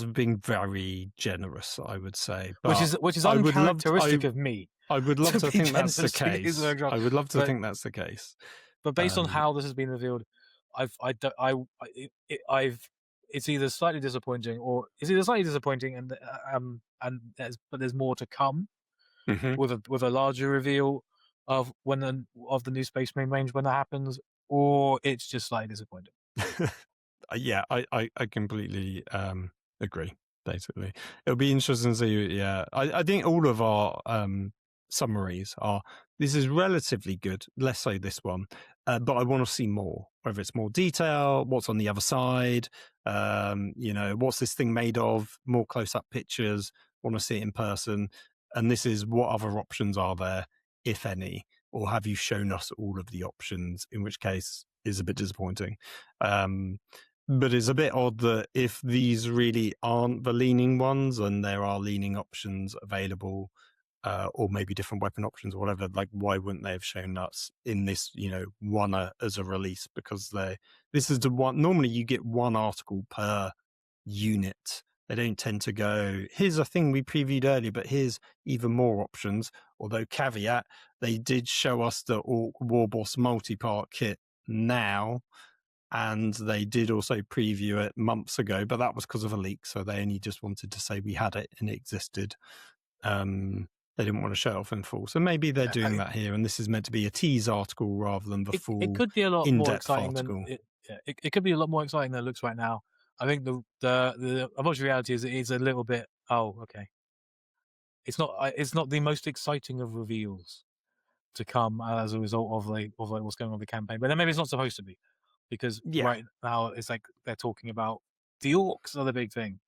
being very generous, I would say. But which is uncharacteristic of me. I would love to think that's the case. I would love to think that's the case. But based on how this has been revealed, it's either slightly disappointing, but there's more to come with a larger reveal of the new Space Marine range when that happens, or it's just slightly disappointing. Yeah, I completely agree. Basically, it'll be interesting to see. Yeah, I think all of our summaries are, this is relatively good. Let's say this one, but I want to see more. Whether it's more detail, what's on the other side, what's this thing made of? More close-up pictures. Want to see it in person. And this is, what other options are there, if any, or have you shown us all of the options? In which case, is a bit disappointing. But it's a bit odd that if these really aren't the leaning ones and there are leaning options available, or maybe different weapon options or whatever, like why wouldn't they have shown us in this, one as a release? Because this is the one, normally you get one article per unit. They don't tend to go, here's a thing we previewed earlier, but here's even more options. Although caveat, they did show us the Ork Warboss multi-part kit now, and they did also preview it months ago, but that was because of a leak, so they only just wanted to say we had it and it existed. They didn't want to show it off in full, so maybe they're doing that here, and this is meant to be a tease article rather than the full. It could be a lot more exciting article. it could be a lot more exciting than it looks right now. I think the unfortunate reality is it is a little bit. Oh, okay. It's not the most exciting of reveals to come as a result of what's going on with the campaign, but then maybe it's not supposed to be, because right now it's like they're talking about the Orks are the big thing.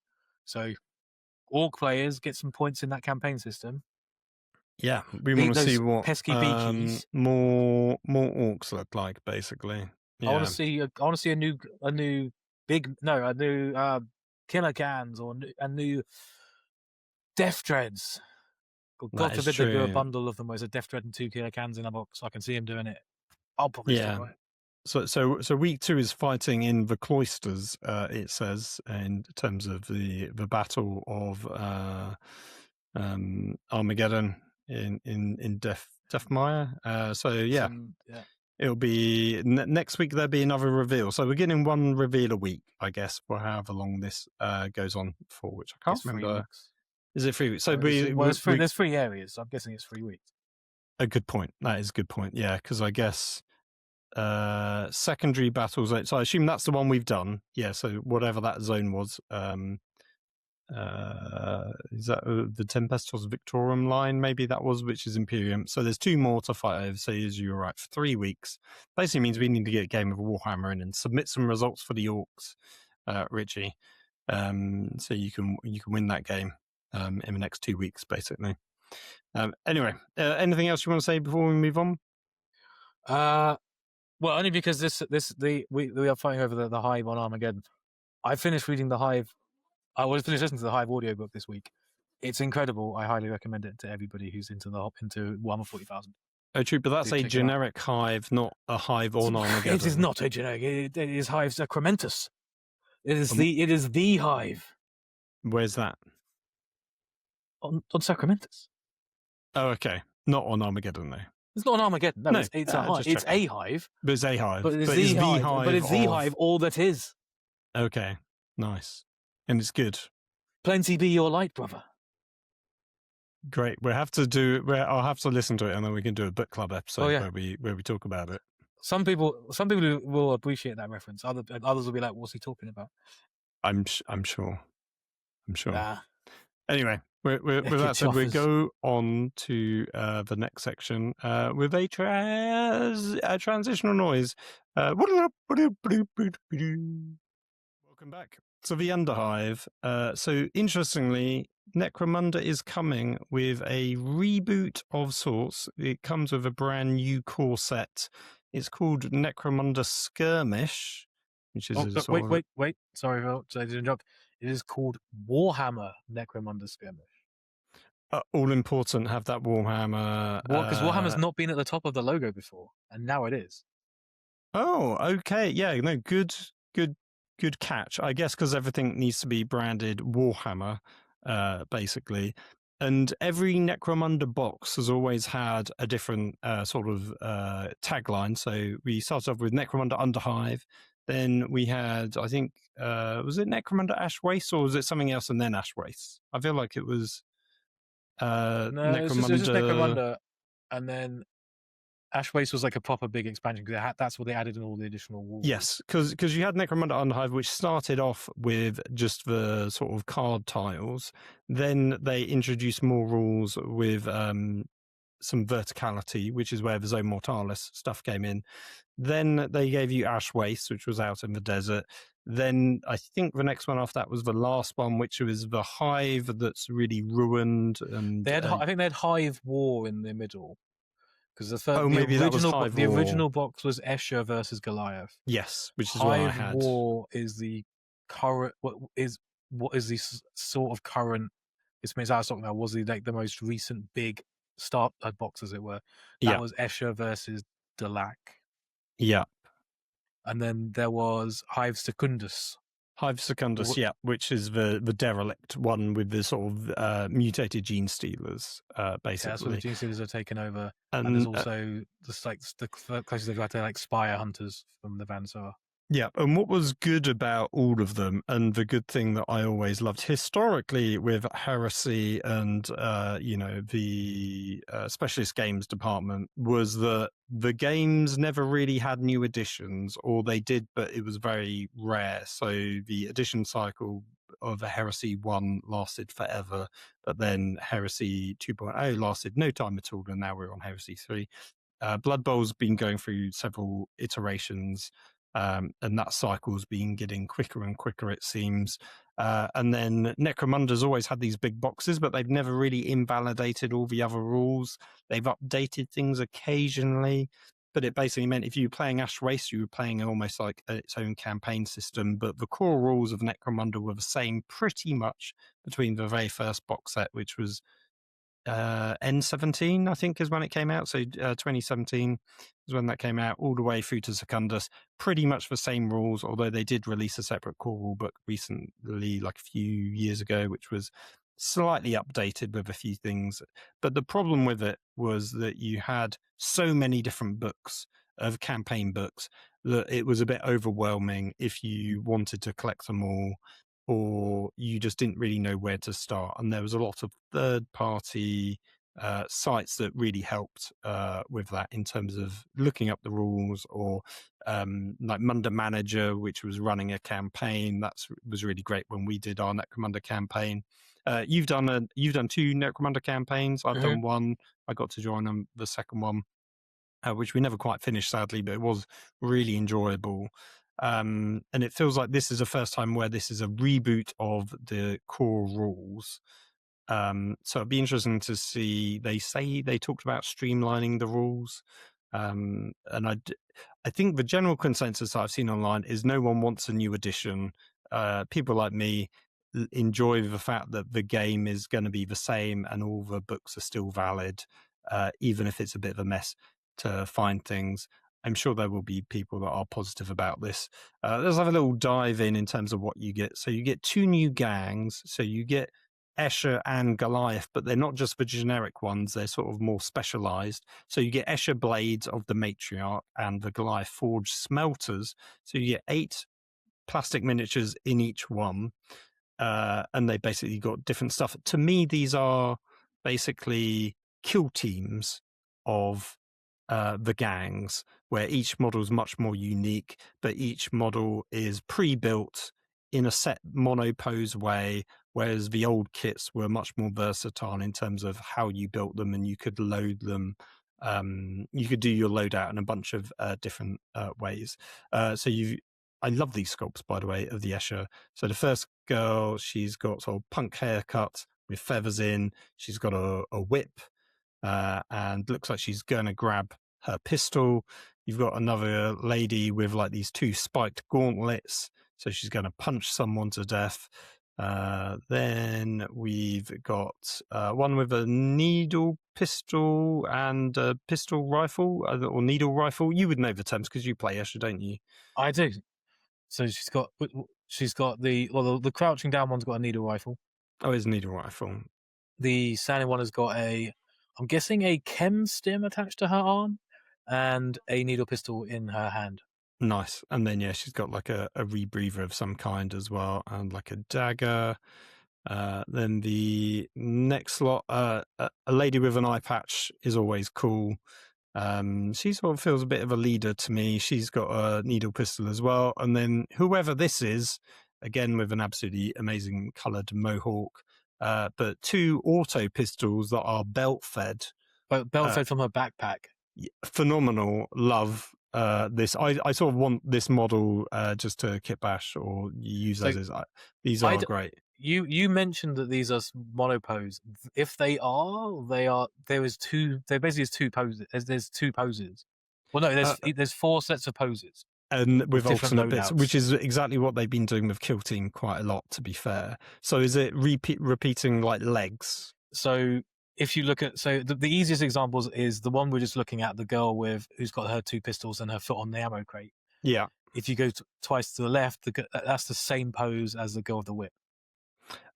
So Ork players get some points in that campaign system. Yeah, we want to see what pesky beakies. more Orks look like, basically. Yeah. I want to see a new killer cans or a new Death Dreads. God forbid they do a bundle of them where it's a Death Dread and 2 killer cans in a box. I can see him doing it. I'll probably stick by it. So week 2 is fighting in the cloisters. It says in terms of the battle of Armageddon in Deathmire. It'll be next week. There'll be another reveal. So we're getting one reveal a week, I guess, for however long this goes on for. Which I can't remember. Is it 3 weeks? So there's 3 areas. So I'm guessing it's 3 weeks. A good point. That is a good point. Yeah, because I guess secondary battles. So I assume that's the one we've done. Yeah. So whatever that zone was. Is that the Tempestos Victorum line? Maybe that was, which is Imperium. So there's 2 more to fight over. So as you're right, for 3 weeks. Basically means we need to get a game of Warhammer in and submit some results for the Orks, Richie. So you can win that game in the next 2 weeks, basically. Anyway, anything else you want to say before we move on? Well, only because we are fighting over the Hive on Armageddon. I finished reading the Hive. I was finished listening to the Hive audiobook this week. It's incredible. I highly recommend it to everybody who's into Warhammer 40,000. Oh, true, but that's a generic Hive, not a Hive on Armageddon. It is not a generic. It is Hive Sacramentus. It is the Hive. Where's that? On Sacramentus. Oh, okay. Not on Armageddon, though. It's not on Armageddon. No, it's a Hive. It's a Hive. But it's a Hive. But it's the Hive. But it's the Hive, all that is. Okay, nice. And it's good. Plenty be your light, brother. Great. I'll have to listen to it, and then we can do a book club episode where we talk about it. Some people will appreciate that reference. Others will be like, "What's he talking about?" I'm sure. Nah. Anyway, with that said, we go on to the next section with a transitional noise. Welcome back to the Underhive. So interestingly, Necromunda is coming with a reboot of sorts. It comes with a brand new core set. It's called Necromunda Skirmish, which is wait. Sorry to interrupt. It is called Warhammer Necromunda Skirmish. All important. Have that Warhammer. Because Warhammer's not been at the top of the logo before, and now it is. Oh, okay. Yeah. No. Good catch. I guess because everything needs to be branded Warhammer, basically. And every Necromunda box has always had a different sort of tagline. So we started off with Necromunda Underhive. Then we had, I think, was it Necromunda Ash Waste or was it something else and then Ash Waste? I feel like it was Necromunda. It was just Necromunda, and then Ash Waste was like a proper big expansion because that's what they added in all the additional walls. Yes, because you had Necromunda Underhive, which started off with just the sort of card tiles. Then they introduced more rules with some verticality, which is where the Zone Mortalis stuff came in. Then they gave you Ash Waste, which was out in the desert. Then I think the next one after that was the last one, which was the Hive that's really ruined. And I think they had Hive War in the middle. because the original box was Escher versus Goliath. Yes, which is what I had. Hive War is the current. What is the sort of current? It's out of stock now. Was the most recent big start box, as it were? That was Escher versus Delac. Yeah, and then there was Hive Secundus. Which is the derelict one with the sort of mutated gene stealers, basically. That's where the gene stealers are taken over. And there's also the closest they've got to Spire Hunters from the Vansar. Yeah, and what was good about all of them, and the good thing that I always loved historically with Heresy and the specialist games department, was that the games never really had new editions, or they did, but it was very rare. So the edition cycle of the Heresy 1 lasted forever, but then Heresy 2.0 lasted no time at all, and now we're on Heresy 3. Blood Bowl's been going through several iterations. And that cycle's been getting quicker and quicker, it seems. And then Necromunda's always had these big boxes, but they've never really invalidated all the other rules. They've updated things occasionally, but it basically meant if you were playing Ash Waste, you were playing almost like its own campaign system. But the core rules of Necromunda were the same pretty much between the very first box set, which was N17, I think, is when it came out. So 2017 is when that came out, all the way through to Secundus. Pretty much the same rules, although they did release a separate core rule book recently, like a few years ago, which was slightly updated with a few things. But the problem with it was that you had so many different books of campaign books that it was a bit overwhelming if you wanted to collect them all, or you just didn't really know where to start. And there was a lot of third-party sites that really helped with that in terms of looking up the rules, or like Munda Manager, which was running a campaign. That was really great when we did our Necromunda campaign. You've done 2 Necromunda campaigns. I've done one. I got to join them, the second one, which we never quite finished, sadly, but it was really enjoyable. And it feels like this is the first time where this is a reboot of the core rules. So it'd be interesting to see. They say they talked about streamlining the rules. And I think the general consensus I've seen online is no one wants a new edition. People like me enjoy the fact that the game is going to be the same and all the books are still valid, even if it's a bit of a mess to find things. I'm sure there will be people that are positive about this. Let's have a little dive in terms of what you get. So you get 2 new gangs. So you get Escher and Goliath, but they're not just the generic ones. They're sort of more specialized. So you get Escher Blades of the Matriarch and the Goliath Forged Smelters. So you get 8 plastic miniatures in each one. And they basically got different stuff. To me, these are basically kill teams of the gangs, where each model is much more unique, but each model is pre-built in a set monopose way, whereas the old kits were much more versatile in terms of how you built them, and you could load them. You could do your loadout in a bunch of different ways. I love these sculpts, by the way, of the Escher. So the first girl, she's got sort of punk haircut with feathers in. She's got a whip. And looks like she's going to grab her pistol. You've got another lady with like these 2 spiked gauntlets, so she's going to punch someone to death. Then we've got one with a needle pistol and a pistol rifle, or needle rifle. You would know the terms because you play Escher, don't you? I do. So she's got the crouching down one's got a needle rifle. Oh, it's a needle rifle. The standing one has got I'm guessing a chem stim attached to her arm and a needle pistol in her hand. Nice. And then, she's got like a rebreather of some kind as well, and like a dagger. Then the next lot, a lady with an eye patch is always cool. She sort of feels a bit of a leader to me. She's got a needle pistol as well. And then whoever this is, again with an absolutely amazing coloured mohawk, but 2 auto pistols that are belt fed. Belt fed from her backpack. Phenomenal. Love this. I sort of want this model just to kit bash or use as is. These are great. You mentioned that these are monopose. If they are, there basically is two poses. There's two poses. Well, no, there's 4 sets of poses. And with alternate loadouts. bits, which is exactly what they've been doing with Kill Team quite a lot, to be fair. So is it repeating like legs? So if you look at, the easiest examples is the one we're just looking at, the girl who's got her 2 pistols and her foot on the ammo crate. Yeah. If you go twice to the left, that's the same pose as the girl with the whip.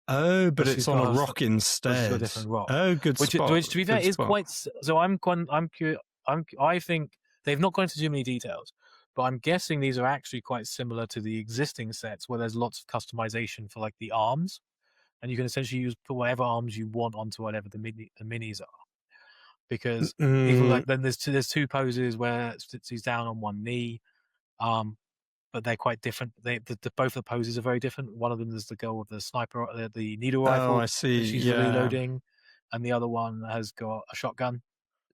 Oh, but it's on a rock instead. She's got a different rock. Oh, good spot. Which to be fair is quite. So I think they've not gone into too many details, but I'm guessing these are actually quite similar to the existing sets where there's lots of customization for like the arms, and you can essentially put whatever arms you want onto whatever the minis are. Because even like then there's 2 poses where she's down on one knee, but they're quite different. Both the poses are very different. One of them is the girl with the sniper, the needle rifle. Oh, I see. She's reloading, and the other one has got a shotgun.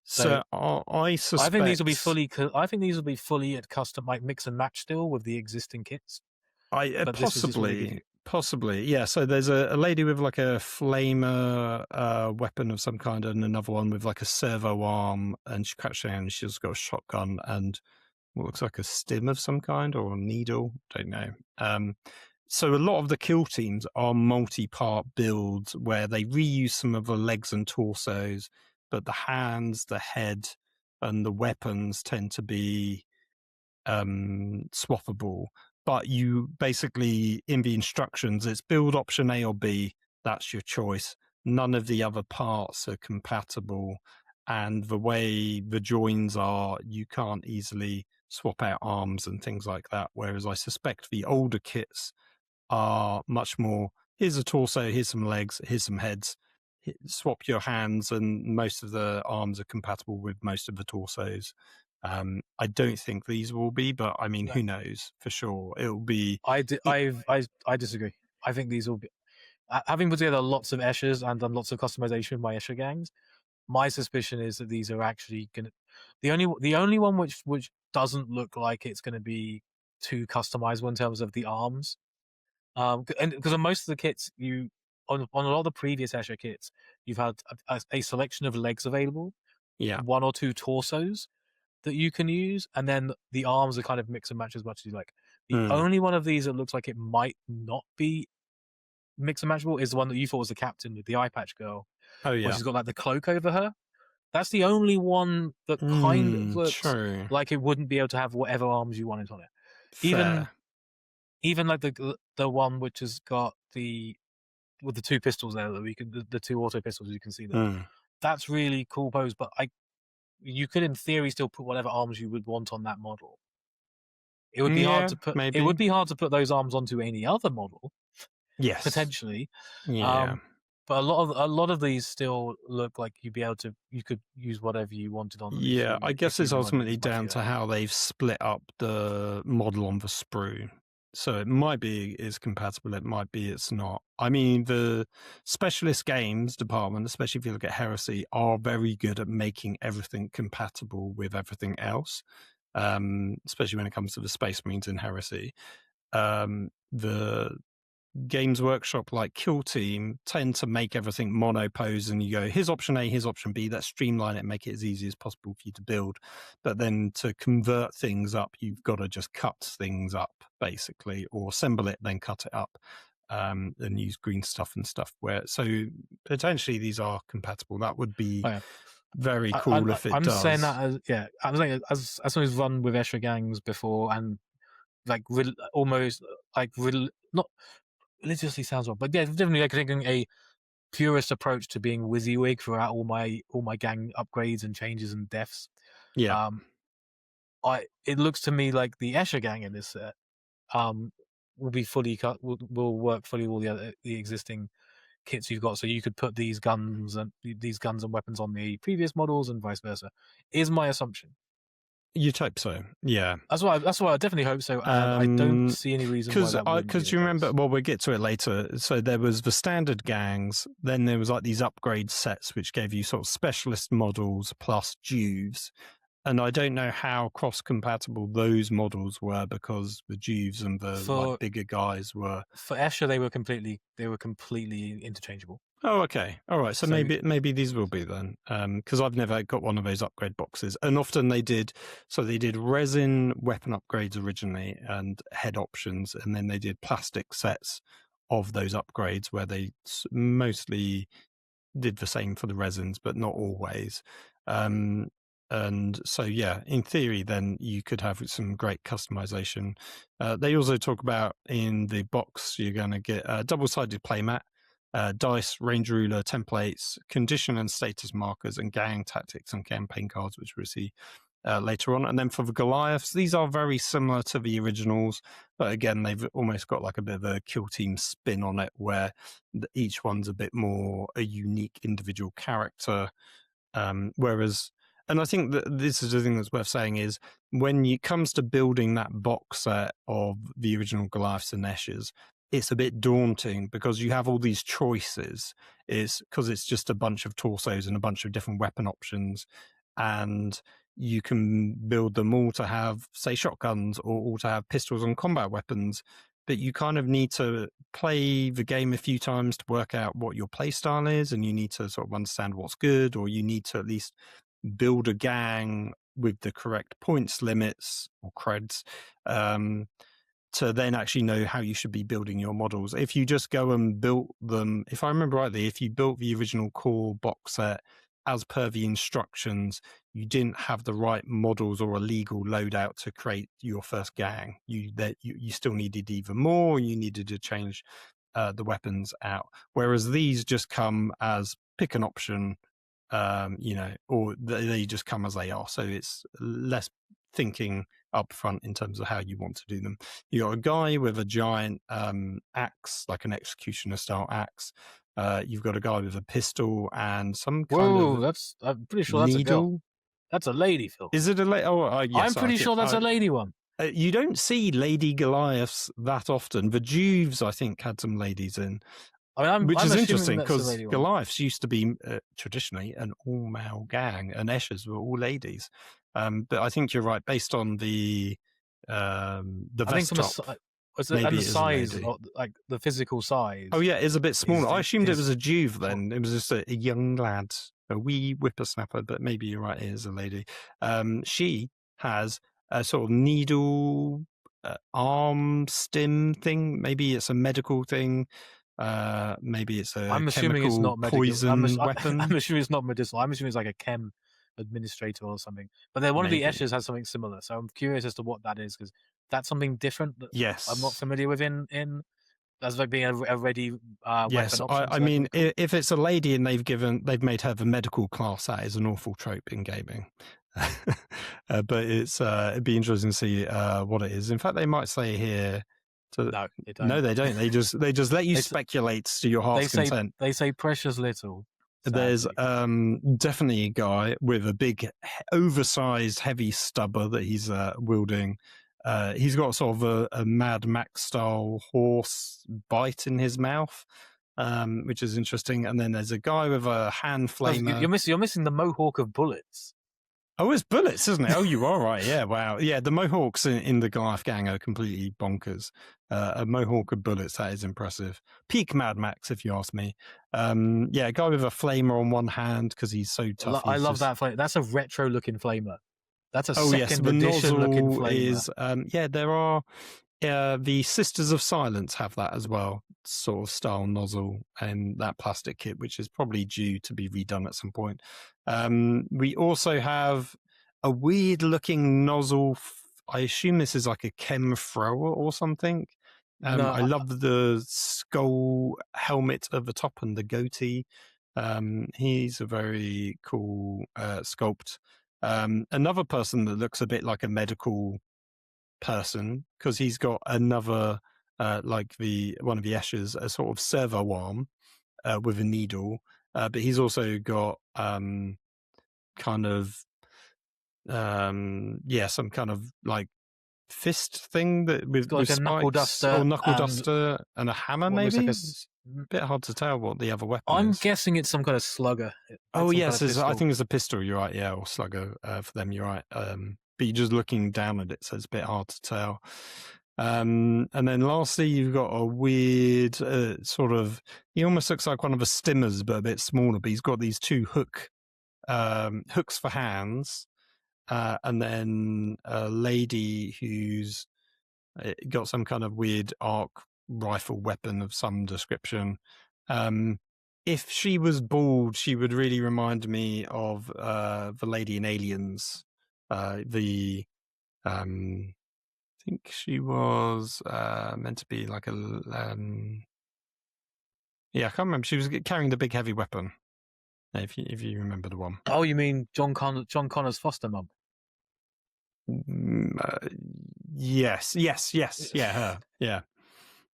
So I suspect. I think these will be fully. I think these will be fully at custom, like mix and match still with the existing kits. Possibly, yeah. So there's a lady with like a flamer weapon of some kind, and another one with like a servo arm, and she crouches down and she's got a shotgun and what looks like a stim of some kind or a needle. Don't know. So a lot of the kill teams are multi-part builds where they reuse some of the legs and torsos, but the hands, the head, and the weapons tend to be swappable. But you basically, in the instructions, it's build option A or B. That's your choice. None of the other parts are compatible. And the way the joins are, you can't easily swap out arms and things like that. Whereas I suspect the older kits are much more, here's a torso, here's some legs, here's some heads. Swap your hands, and most of the arms are compatible with most of the torsos. I don't think these will be, but I mean, who knows for sure? It'll be. I disagree. I think these will be. Having put together lots of Eschers and done lots of customization by Escher gangs, my suspicion is that these are actually going to. The only one which doesn't look like it's going to be too customizable in terms of the arms, and because on most of the kits on a lot of the previous Escher kits, you've had a selection of legs available, 1 or 2 torsos that you can use, and then the arms are kind of mix and match as much as you like. The only one of these that looks like it might not be mix and matchable is the one that you thought was the captain with the eye patch girl. Oh yeah, where she's got like the cloak over her. That's the only one that kind of looks like it wouldn't be able to have whatever arms you wanted on it. Fair. Even like the one which has got with the 2 pistols there that we can the 2 auto pistols you can see there. That's really cool pose, but you could in theory still put whatever arms you would want on that model. It would be hard to put. Maybe. It would be hard to put those arms onto any other model. Yes, potentially. Yeah, but a lot of these still look like you could use whatever you wanted on them. Yeah, I guess it's ultimately down to how they've split up the model on the sprue. So it might be it's compatible, it might be it's not. I mean, the specialist games department, especially if you look at Heresy, are very good at making everything compatible with everything else, especially when it comes to the Space Marines in Heresy. The Games Workshop, like Kill Team, tend to make everything monopose, and you go, here's option A, here's option B. Let's streamline it and make it as easy as possible for you to build. But then to convert things up, you've got to just cut things up, basically, or assemble it, then cut it up, and use green stuff and stuff. So potentially these are compatible. That would be very cool if it does. I'm saying that I'm saying as someone who's run with Escher gangs before, and like almost like not religiously sounds wrong, but yeah, definitely like taking a purist approach to being WYSIWYG throughout all my gang upgrades and changes and deaths. Yeah. It looks to me like the Escher gang in this set will be fully cut, will work fully all the existing kits you've got, so you could put these guns and weapons on the previous models and vice versa. Is my assumption. You'd hope so, yeah. That's why I definitely hope so. And I don't see any reason why that wouldn't be because you remember, well, we'll get to it later. So there was the standard gangs, then there was like these upgrade sets which gave you sort of specialist models plus Juves, And I don't know how cross-compatible those models were, because the Jews and the bigger guys were. For Escher, they were completely interchangeable. Oh, okay, all right. So maybe these will be then, because I've never got one of those upgrade boxes. And often they did resin weapon upgrades originally and head options, and then they did plastic sets of those upgrades where they mostly did the same for the resins, but not always. And so, yeah, in theory, then you could have some great customization. They also talk about in the box, you're going to get a double-sided playmat, dice, range ruler, templates, condition and status markers, and gang tactics and campaign cards, which we'll see later on. And then for the Goliaths, these are very similar to the originals, but again, they've almost got like a bit of a Kill Team spin on it, where each one's a bit more a unique individual character. Whereas, and I think that this is the thing that's worth saying, is when it comes to building that box set of the original Goliaths and Esches, it's a bit daunting because you have all these choices. It's because it's just a bunch of torsos and a bunch of different weapon options, and you can build them all to have, say, shotguns, or all to have pistols and combat weapons, but you kind of need to play the game a few times to work out what your play style is, and you need to sort of understand what's good, or you need to at least build a gang with the correct points limits or creds, to then actually know how you should be building your models. If you just go and built them, if I remember rightly, if you built the original core box set as per the instructions, you didn't have the right models or a legal loadout to create your first gang. You still needed either more, or you needed to change the weapons out. Whereas these just come as pick an option, or they just come as they are. So it's less thinking up front in terms of how you want to do them. You got a guy with a giant axe, like an executioner style axe. You've got a guy with a pistol and some kind of I'm pretty sure that's needle. a girl. That's a lady, Phil. Is it a lady? Oh, yes. I'm pretty sure that's a lady one. You don't see lady Goliaths that often. The Jews, I think, had some ladies in. Which is interesting, because Goliaths used to be traditionally an all-male gang, and Esches were all ladies. But I think you're right, based on the vest top. And the size, like the physical size. Oh yeah, it's a bit smaller. I assumed it was a Juve then. It was just a young lad, a wee whippersnapper, but maybe you're right, it is a lady. She has a sort of needle arm stim thing. Maybe it's a medical thing. Maybe it's a I'm assuming it's not poison weapon. I'm assuming it's not medicinal. I'm assuming it's like a chem administrator or something. But then one of the Esches has something similar, so I'm curious as to what that is, because that's something different that I'm not familiar with in as like being a ready yes, weapon option. I mean, if it's a lady and they've made her the medical class, that is an awful trope in gaming. But it'd be interesting to see what it is. In fact, they might say here. No, they don't. No, they don't. They just let you speculate to your heart's content. They say precious little. Sadly. There's definitely a guy with a big, oversized, heavy stubber that he's wielding. He's got sort of a Mad Max style horse bite in his mouth, which is interesting. And then there's a guy with a hand flamer. You're missing the Mohawk of bullets. Oh, it's bullets, isn't it? Oh, you are right. Yeah, wow. Yeah, the Mohawks in the Goliath gang are completely bonkers. A Mohawk of bullets, that is impressive. Peak Mad Max, if you ask me. Yeah, a guy with a flamer on one hand because he's so tough. I love that flamer. That's a retro-looking flamer. That's a second edition-looking flamer. There are... the Sisters of Silence have that as well, sort of style nozzle and that plastic kit, which is probably due to be redone at some point. We also have a weird looking nozzle. I assume this is like a chem thrower or something. I love the skull helmet at the top and the goatee. He's a very cool sculpt. Another person that looks a bit like a medical person, because he's got another like one of the Esches, a sort of servo arm with a needle, but he's also got some kind of like fist thing that with like a knuckle duster and a hammer, maybe bit hard to tell what the other weapon I'm is. guessing it's some kind of slugger. Oh, yes, I think it's a pistol. You're right, yeah, or slugger for them. You're right. But you're just looking down at it, so it's a bit hard to tell. And then lastly, you've got a weird sort of. He almost looks like one of the stimmers, but a bit smaller. But he's got these two hooks for hands, and then a lady who's got some kind of weird arc rifle weapon of some description. If she was bald, she would really remind me of the lady in Aliens. I think she was meant to be like a. Yeah, I can't remember. She was carrying the big heavy weapon. If you remember the one. Oh, you mean John Connor's foster mum? Yes, yeah, her. Yeah,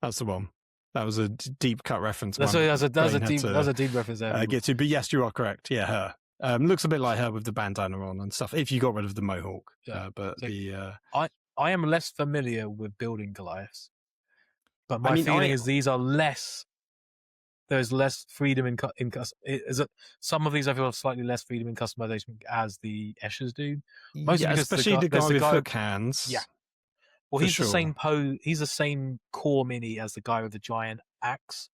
that's the one. That was a deep cut reference. That was a deep reference there. Get to, but yes, you are correct. Yeah, her. Looks a bit like her with the bandana on and stuff. If you got rid of the mohawk, but so I am less familiar with building Goliaths, but my feeling is these are less. There's less freedom in some of these I feel have slightly less freedom in customization as the Eshers do. Mostly especially the guy with hook hands. Yeah. Well, he's the same he's the same core mini as the guy with the giant axe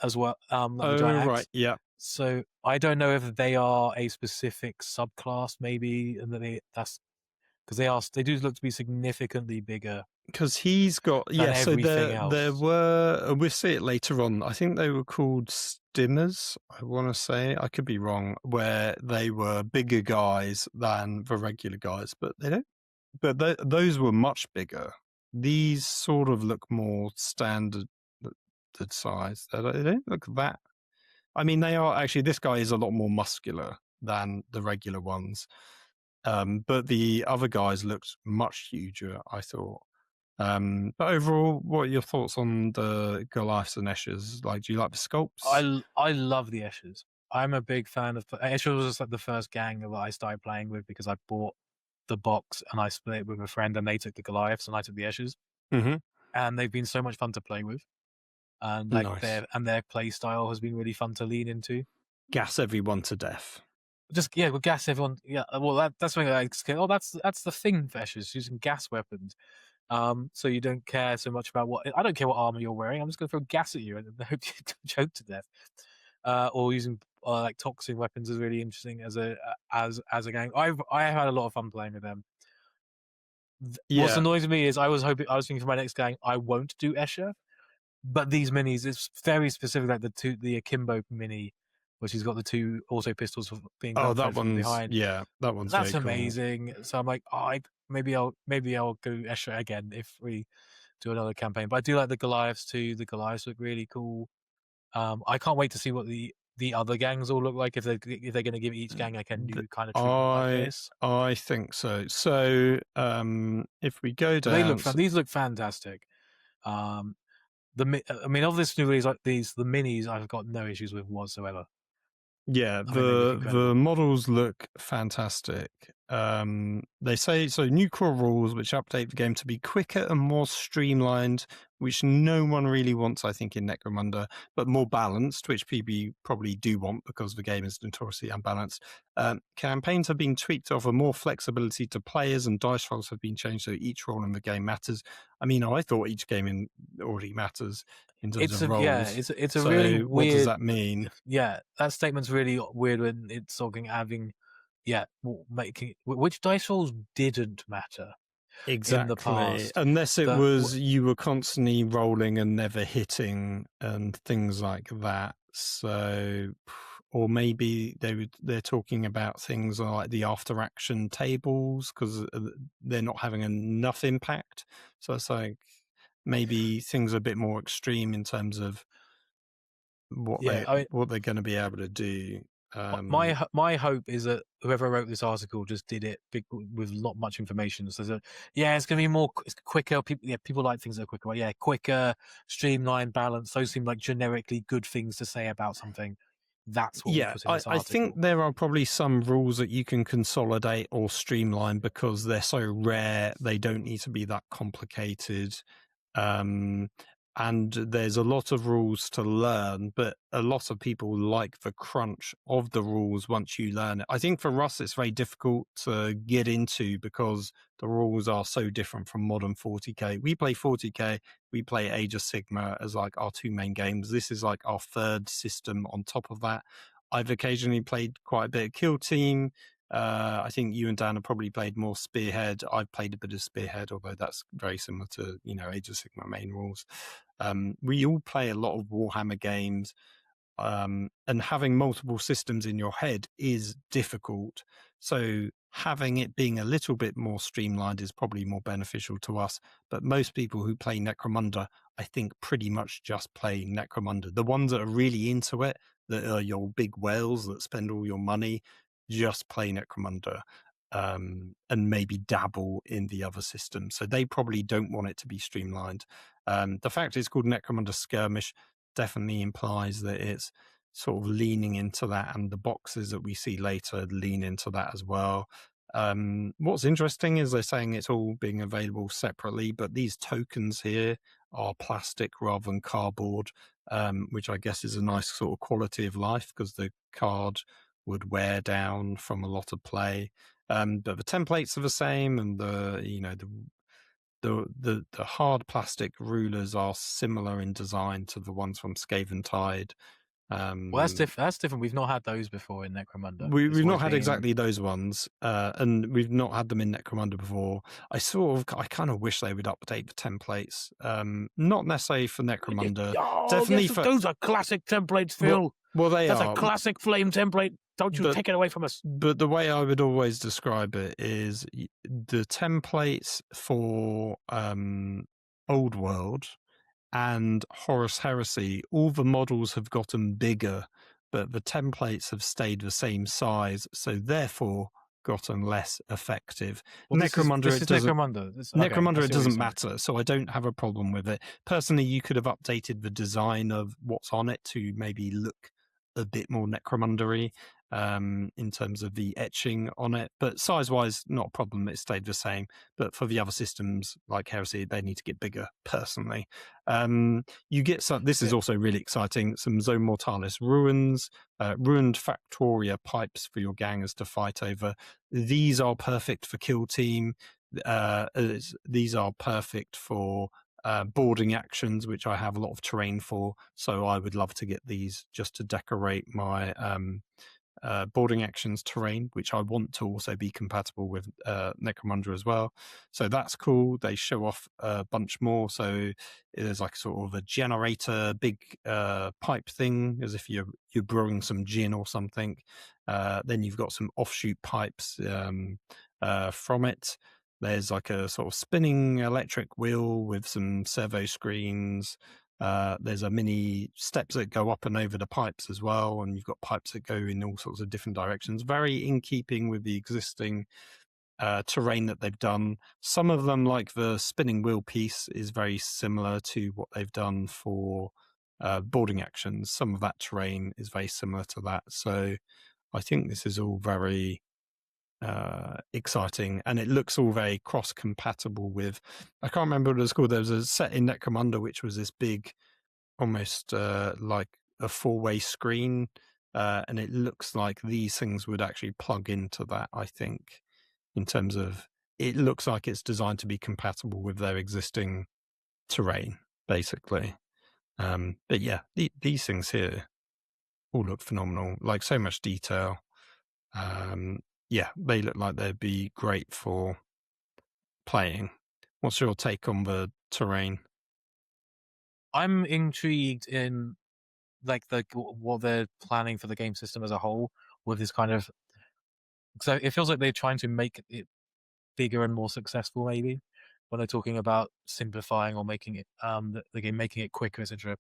as well. Right, yeah. So I don't know if they are a specific subclass, maybe, and that's because they do look to be significantly bigger. Because he's got so there were we'll see it later on. I think they were called stimmers. I want to say, I could be wrong, where they were bigger guys than the regular guys, but they don't. But those were much bigger. These sort of look more standard size. They don't look that. I mean, they are actually. This guy is a lot more muscular than the regular ones, but the other guys looked much huger, I thought. But overall, what are your thoughts on the Goliaths and Eshers? Like, do you like the sculpts? I love the Eshers. I'm a big fan of Eshers. Was just like the first gang that I started playing with because I bought the box and I split it with a friend, and they took the Goliaths and I took the Eshers. Mm-hmm. And they've been so much fun to play with, and their play style has been really fun to lean into. Gas everyone to death. We'll gas everyone. Yeah, well, that's something that's the thing for Eshers, using gas weapons. So you don't care so much about I don't care what armor you're wearing. I'm just going to throw gas at you and hope you choke to death. Or using like toxic weapons is really interesting as a gang. I have had a lot of fun playing with them. What's annoying me is I was thinking for my next gang I won't do Escher, but these minis, it's very specific, like the Akimbo mini, which has got the two auto pistols being that one's behind. Yeah, that one's that's very amazing. Cool. So I'm like, maybe I'll go Escher again if we do another campaign. But I do like the Goliaths too. The Goliaths look really cool. I can't wait to see what the other gangs all look like, if they're going to give each gang like a new kind of treatment like this. I think so. So if we go down, these look fantastic. Of this new release, like the minis, I've got no issues with whatsoever. Yeah, the models look fantastic. They say so. New core rules which update the game to be quicker and more streamlined, which no one really wants, I think, in Necromunda, but more balanced, which people probably do want because the game is notoriously unbalanced. Campaigns have been tweaked to offer more flexibility to players, and dice rolls have been changed so each role in the game matters. I mean, I thought each game already matters in terms of roles. Yeah, it's a really weird. What does that mean? Yeah, that statement's really weird when it's having. Yeah, making which dice rolls didn't matter exactly in the past, unless it was you were constantly rolling and never hitting and things like that. So, or maybe they're talking about things like the after action tables because they're not having enough impact. So it's like maybe things are a bit more extreme in terms of what they're going to be able to do. My hope is that whoever wrote this article just did it with not much information. So it's going to be it's quicker. People like things that are quicker. Right? Yeah, quicker, streamlined, balanced. Those seem like generically good things to say about something. That's what we put in this article. I think there are probably some rules that you can consolidate or streamline because they're so rare. They don't need to be that complicated. and there's a lot of rules to learn, but a lot of people like the crunch of the rules once you learn it. I think for us, it's very difficult to get into because the rules are so different from modern 40k. We play 40k, we play Age of Sigmar as like our two main games. This is like our third system on top of that. I've occasionally played quite a bit of Kill Team. I think you and Dan have probably played more Spearhead. I've played a bit of Spearhead, although that's very similar to, Age of Sigmar main rules. We all play a lot of Warhammer games, and having multiple systems in your head is difficult. So having it being a little bit more streamlined is probably more beneficial to us. But most people who play Necromunda, I think pretty much just play Necromunda. The ones that are really into it, that are your big whales that spend all your money, just play Necromunda. And maybe dabble in the other systems. So they probably don't want it to be streamlined. The fact it's called Necromunda Skirmish definitely implies that it's sort of leaning into that, and the boxes that we see later lean into that as well. What's interesting is they're saying it's all being available separately, but these tokens here are plastic rather than cardboard, which I guess is a nice sort of quality of life because the card would wear down from a lot of play. But the templates are the same, and the hard plastic rulers are similar in design to the ones from Skaven Tide. Well, that's different. We've not had those before in Necromunda. We've not had exactly those ones, and we've not had them in Necromunda before. I kind of wish they would update the templates. Not necessarily for Necromunda. Definitely yes, those are classic templates, Phil. Well, that's a classic flame template. Don't you take it away from us. But the way I would always describe it is the templates for Old World and Horus Heresy, all the models have gotten bigger, but the templates have stayed the same size, so therefore gotten less effective. Well, Necromunda, Necromunda, it doesn't matter, so I don't have a problem with it. Personally, you could have updated the design of what's on it to maybe look a bit more Necromunda-y in terms of the etching on it, but size-wise, not a problem. It stayed the same. But for the other systems like Heresy, they need to get bigger. Personally, you get some. This is also really exciting. Some Zone Mortalis ruins, ruined Factoria pipes for your gangers to fight over. These are perfect for Kill Team. These are perfect for boarding actions, which I have a lot of terrain for. So I would love to get these just to decorate my boarding actions terrain, which I want to also be compatible with Necromunda as well. So that's cool. They show off a bunch more. So there's like sort of a generator, big pipe thing, as if you're brewing some gin or something. Then you've got some offshoot pipes from it. There's like a sort of spinning electric wheel with some servo screens. There's a mini steps that go up and over the pipes as well, and you've got pipes that go in all sorts of different directions, very in keeping with the existing terrain that they've done. Some of them, like the spinning wheel piece, is very similar to what they've done for boarding actions. Some of that terrain is very similar to that. So I think this is all very exciting, and it looks all very cross-compatible with, I can't remember what it was called. There was a set in Necromunda which was this big, almost like a four-way screen, and it looks like these things would actually plug into that. I think in terms of, it looks like it's designed to be compatible with their existing terrain, basically. But yeah, these things here all look phenomenal, like so much detail. Yeah, they look like they'd be great for playing. What's your take on the terrain? I'm intrigued in like what they're planning for the game system as a whole with this kind of. So it feels like they're trying to make it bigger and more successful, maybe, when they're talking about simplifying or making it the game, making it quicker, etc.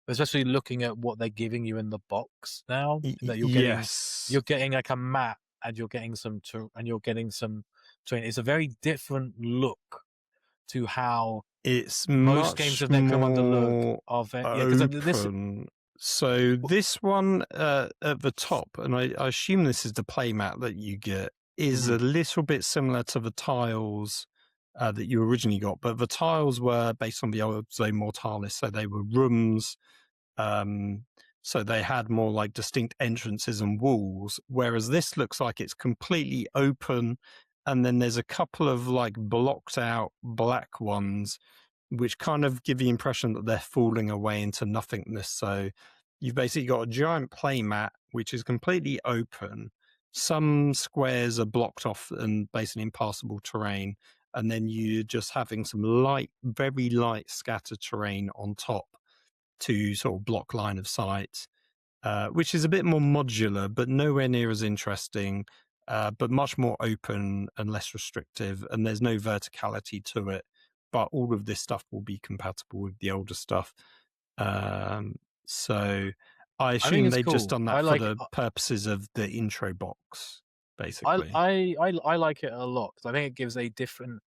But especially looking at what they're giving you in the box now, that you're getting like a map, and you're getting some terrain. It's a very different look to how it's most games of Necromunda look. Open. So this one at the top, and I assume this is the playmat that you get, is a little bit similar to the tiles that you originally got, but the tiles were based on the old Zone Mortalis, so they were rooms. So they had more like distinct entrances and walls, whereas this looks like it's completely open, and then there's a couple of like blocked out black ones, which kind of give the impression that they're falling away into nothingness. So you've basically got a giant play mat, which is completely open. Some squares are blocked off and basically impassable terrain. And then you're just having some light, very light scattered terrain on top to sort of block line of sight, which is a bit more modular, but nowhere near as interesting, but much more open and less restrictive. And there's no verticality to it. But all of this stuff will be compatible with the older stuff. So I assume they've just done that for the purposes of the intro box, basically. I like it a lot because I think it gives a different.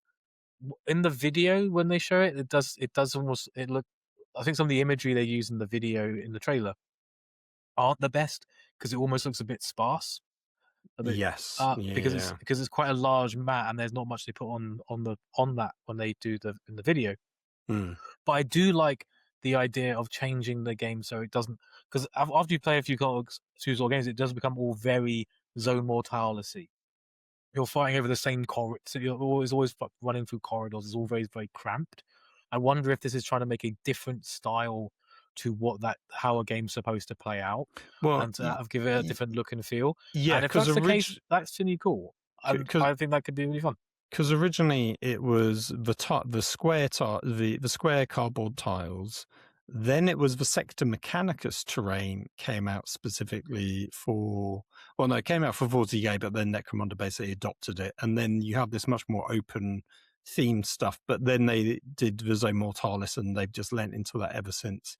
In the video when they show it, it does almost look. I think some of the imagery they use in the video in the trailer aren't the best because it almost looks a bit sparse. Yes, because it's quite a large mat and there's not much they put on that when they do in the video. But I do like the idea of changing the game so it doesn't, because after you play a few games, it does become all very Zone Mortalis-y. You're fighting over the same corridor, so you're always running through corridors. It's all very, very cramped. I wonder if this is trying to make a different style to how a game's supposed to play out, and give it a different look and feel. Yeah, and if that's the case, that's really cool. I think that could be really fun. Because originally it was the square cardboard tiles. Then it was the Sector Mechanicus terrain came out specifically for. Well, no, it came out for 40k, but then Necromunda basically adopted it, and then you have this much more open themed stuff. But then they did the Zone Mortalis, and they've just lent into that ever since.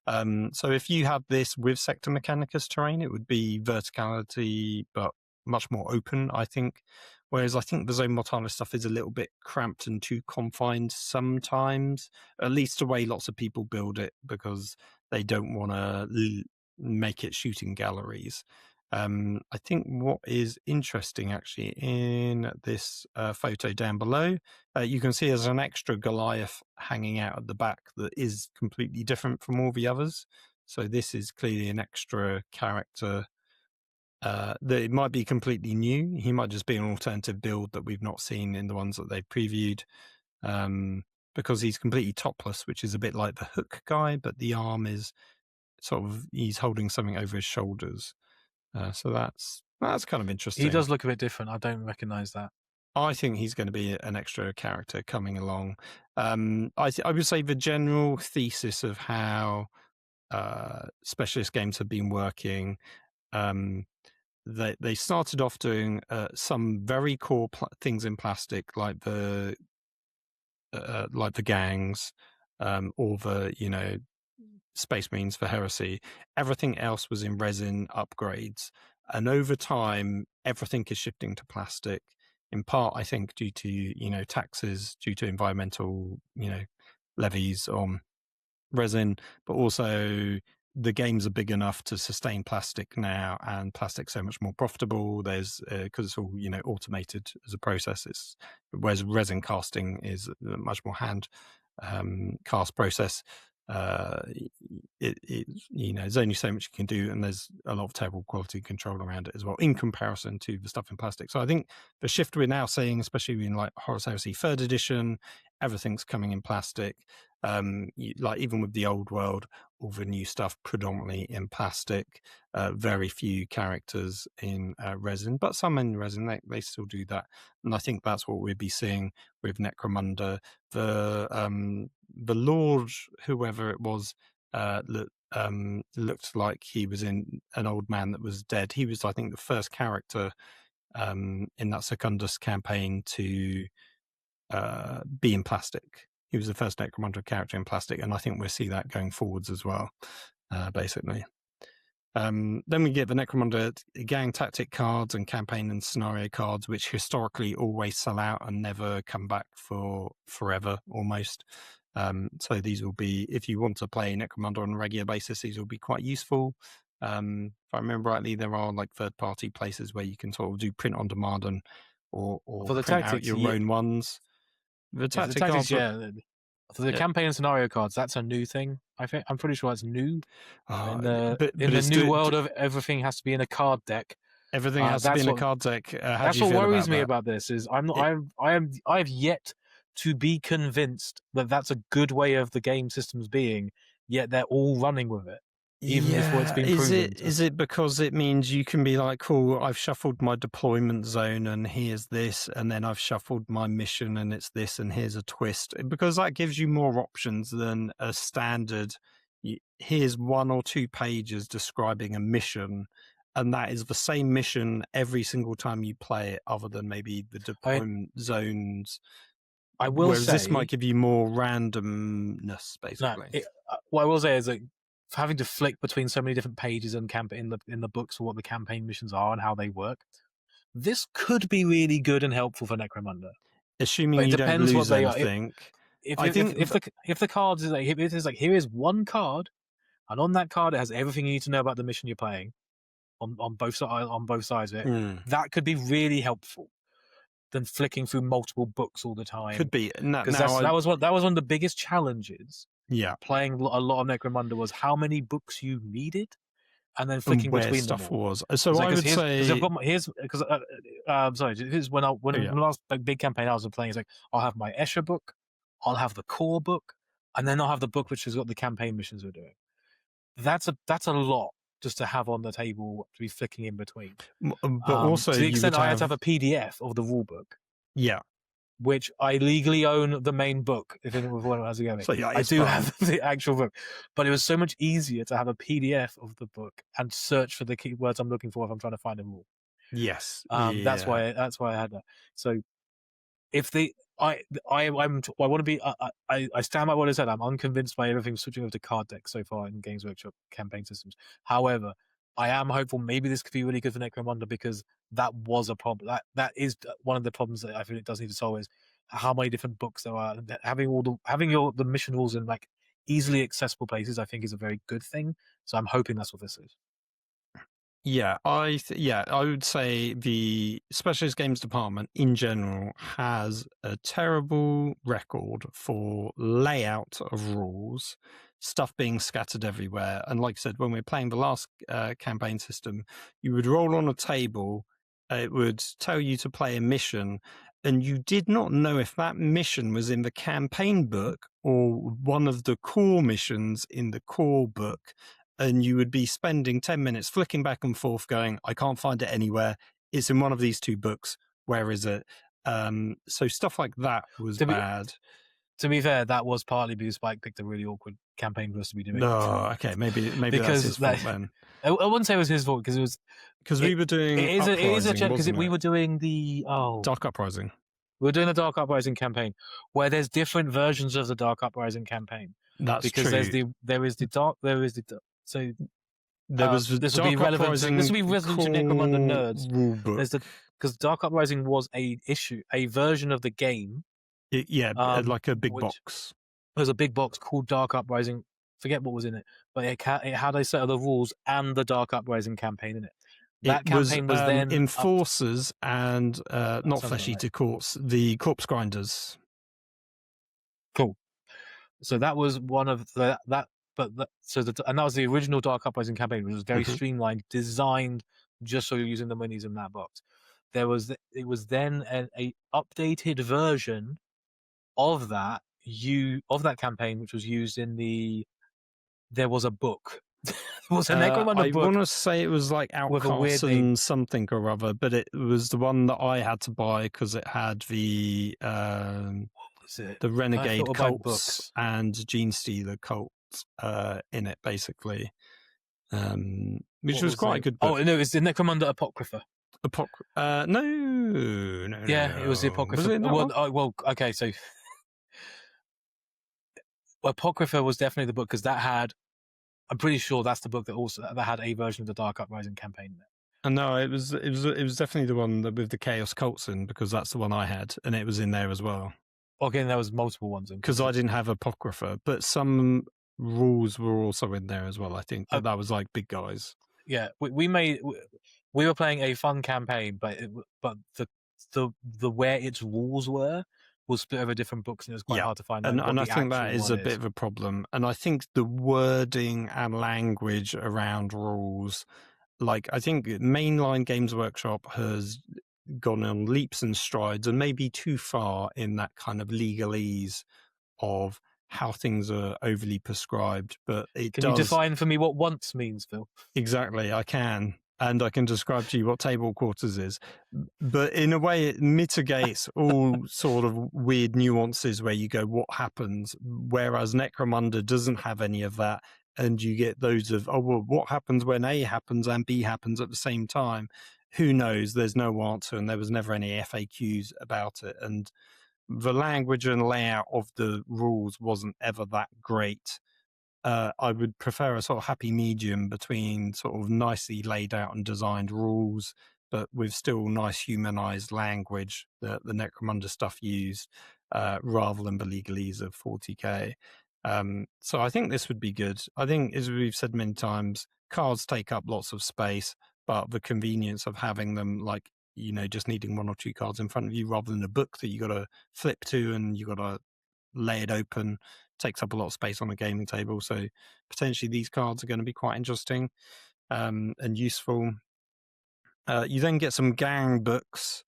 So if you had this with Sector Mechanicus terrain, it would be verticality, but much more open, I think. Whereas I think the Zone Mortalis stuff is a little bit cramped and too confined sometimes, at least the way lots of people build it, because they don't want to make it shooting galleries. I think what is interesting actually in this photo down below, you can see there's an extra Goliath hanging out at the back that is completely different from all the others. So this is clearly an extra character that it might be completely new. He might just be an alternative build that we've not seen in the ones that they've previewed, because he's completely topless, which is a bit like the Hook guy, but the arm is sort of, he's holding something over his shoulders. So that's kind of interesting. He does look a bit different. I don't recognize that. I think he's going to be an extra character coming along. I would say the general thesis of how specialist games have been working, they started off doing some very core things in plastic, like the gangs, or the Space Marines for Heresy. Everything else was in resin upgrades, and over time, everything is shifting to plastic. In part, I think due to taxes, due to environmental levies on resin, but also the games are big enough to sustain plastic now, and plastic's so much more profitable. There's because it's all automated as a process. Whereas resin casting is a much more hand cast process. There's only so much you can do, and there's a lot of terrible quality control around it as well in comparison to the stuff in plastic. So I think the shift we're now seeing, especially in like Horus Heresy 3rd edition, everything's coming in plastic. Like even with the old world, all the new stuff predominantly in plastic, very few characters in resin, but some in resin. They still do that, and I think that's what we'll be seeing with Necromunda. The Lord, whoever it was, looked like he was in an old man that was dead. He was, I think, the first character in that Secundus campaign to be in plastic. He was the first Necromunda character in plastic, and I think we'll see that going forwards as well, basically. Then we get the Necromunda gang tactic cards and campaign and scenario cards, which historically always sell out and never come back for forever, almost. So these will be, if you want to play Necromunda on a regular basis, these will be quite useful. If I remember rightly, there are like third-party places where you can sort of do print on demand or print out your own ones. The tactics, The campaign and scenario cards, that's a new thing. I'm pretty sure that's new. In the new world of everything has to be in a card deck. Everything has to be in a card deck. That's what worries me about this. Is I've yet to be convinced that that's a good way of the game systems being. Yet they're all running with it. Even before it's been proven. Is it because it means you can be like, cool, I've shuffled my deployment zone and here's this, and then I've shuffled my mission and it's this, and here's a twist? Because that gives you more options than a standard, here's 1 or 2 pages describing a mission, and that is the same mission every single time you play it, other than maybe the deployment zones. I will say this might give you more randomness, basically. What I will say is that having to flick between so many different pages and in the books for what the campaign missions are and how they work, this could be really good and helpful for Necromunda. Assuming you don't lose anything. If the cards is like, it is like, here is one card, and on that card it has everything you need to know about the mission you're playing on both sides of it. That could be really helpful than flicking through multiple books all the time. Could be, because that was one of the biggest challenges. Yeah, playing a lot of Necromunda was how many books you needed, and then flicking between stuff them all. Was. So I would say here's when the last big campaign I was playing, it's like I'll have my Escher book, I'll have the core book, and then I'll have the book which has got the campaign missions we're doing. That's a lot just to have on the table to be flicking in between. But also, to the extent I had to have a PDF of the rule book. Yeah. Which I legally own the main book, if anyone has going. So, yeah, I do have the actual book, but it was so much easier to have a PDF of the book and search for the keywords I'm looking for if I'm trying to find a rule. Yes, that's why I had that. So, if I want to be. I stand by what I said. I'm unconvinced by everything switching over to card decks so far in Games Workshop campaign systems. However, I am hopeful maybe this could be really good for Necromunda, because that was a problem. That is one of the problems that I feel it does need to solve, is how many different books there are. Having the mission rules in like easily accessible places, I think, is a very good thing. So I'm hoping that's what this is. Yeah, I would say the Specialist Games Department in general has a terrible record for layout of rules, stuff being scattered everywhere. And like I said, when we were playing the last campaign system, you would roll on a table, it would tell you to play a mission, and you did not know if that mission was in the campaign book or one of the core missions in the core book. And you would be spending 10 minutes flicking back and forth going, I can't find it anywhere. It's in one of these 2 books. Where is it? So stuff like that was bad. To be fair, that was partly because Spike picked a really awkward campaign for us to be doing. No, okay, maybe that's his fault then. I wouldn't say it was his fault, because we were doing. It is a because we were doing the Dark Uprising. We were doing the Dark Uprising campaign, where there's different versions of the Dark Uprising campaign. That's because true. there is the so there was this will be relevant. This will be relevant to Necromunda nerds. Because Dark Uprising was a version of the game. Like a big box. There's a big box called Dark Uprising. Forget what was in it, but it had a set of the rules and the Dark Uprising campaign in it. That campaign was then Enforcers and not Flesh Eater Corpse, the Corpse Grinders. Cool. So that was one of and that was the original Dark Uprising campaign, which was very streamlined, designed just so you're using the minis in that box. It was then a updated version of that campaign, which was used in there was a book. Was a Necromunda book. I want to say it was like Outcasts and something or other, but it was the one that I had to buy because it had the Renegade cults and Gene Stealer cults in it, basically, which was quite a good book. Oh no, it's the Necromunda Apocrypha. No. Yeah, it was the Apocrypha. Okay, so Apocrypha was definitely the book, because that had. I'm pretty sure that's the book that had a version of the Dark Uprising campaign in it. And no, it was definitely the one with the Chaos cults in, because that's the one I had, and it was in there as well. Okay, there was multiple ones in. Because I didn't have Apocrypha, but some rules were also in there as well, I think. But that was like big guys. Yeah, we were playing a fun campaign, but the where its rules were will split over different books, and it's quite hard to find and what I the think actual that is a bit of a problem. And I think the wording and language around rules, like I think mainline Games Workshop has gone on leaps and strides and maybe too far in that kind of legalese of how things are overly prescribed. But Can you define for me what once means, Phil? Exactly, I can. And I can describe to you what table quarters is. But in a way, it mitigates all sort of weird nuances where you go, what happens? Whereas Necromunda doesn't have any of that. And you get those of, oh, well, what happens when A happens and B happens at the same time? Who knows? There's no answer. And there was never any FAQs about it. And the language and layout of the rules wasn't ever that great. I would prefer a sort of happy medium between sort of nicely laid out and designed rules, but with still nice humanized language that the Necromunda stuff used, rather than the legalese of 40k. So I think this would be good. I think, as we've said many times, cards take up lots of space, but the convenience of having them, like, you know, just needing one or two cards in front of you rather than a book that you got to flip to and you got to lay it open, takes up a lot of space on the gaming table. So potentially these cards are going to be quite interesting and useful. You then get some gang books,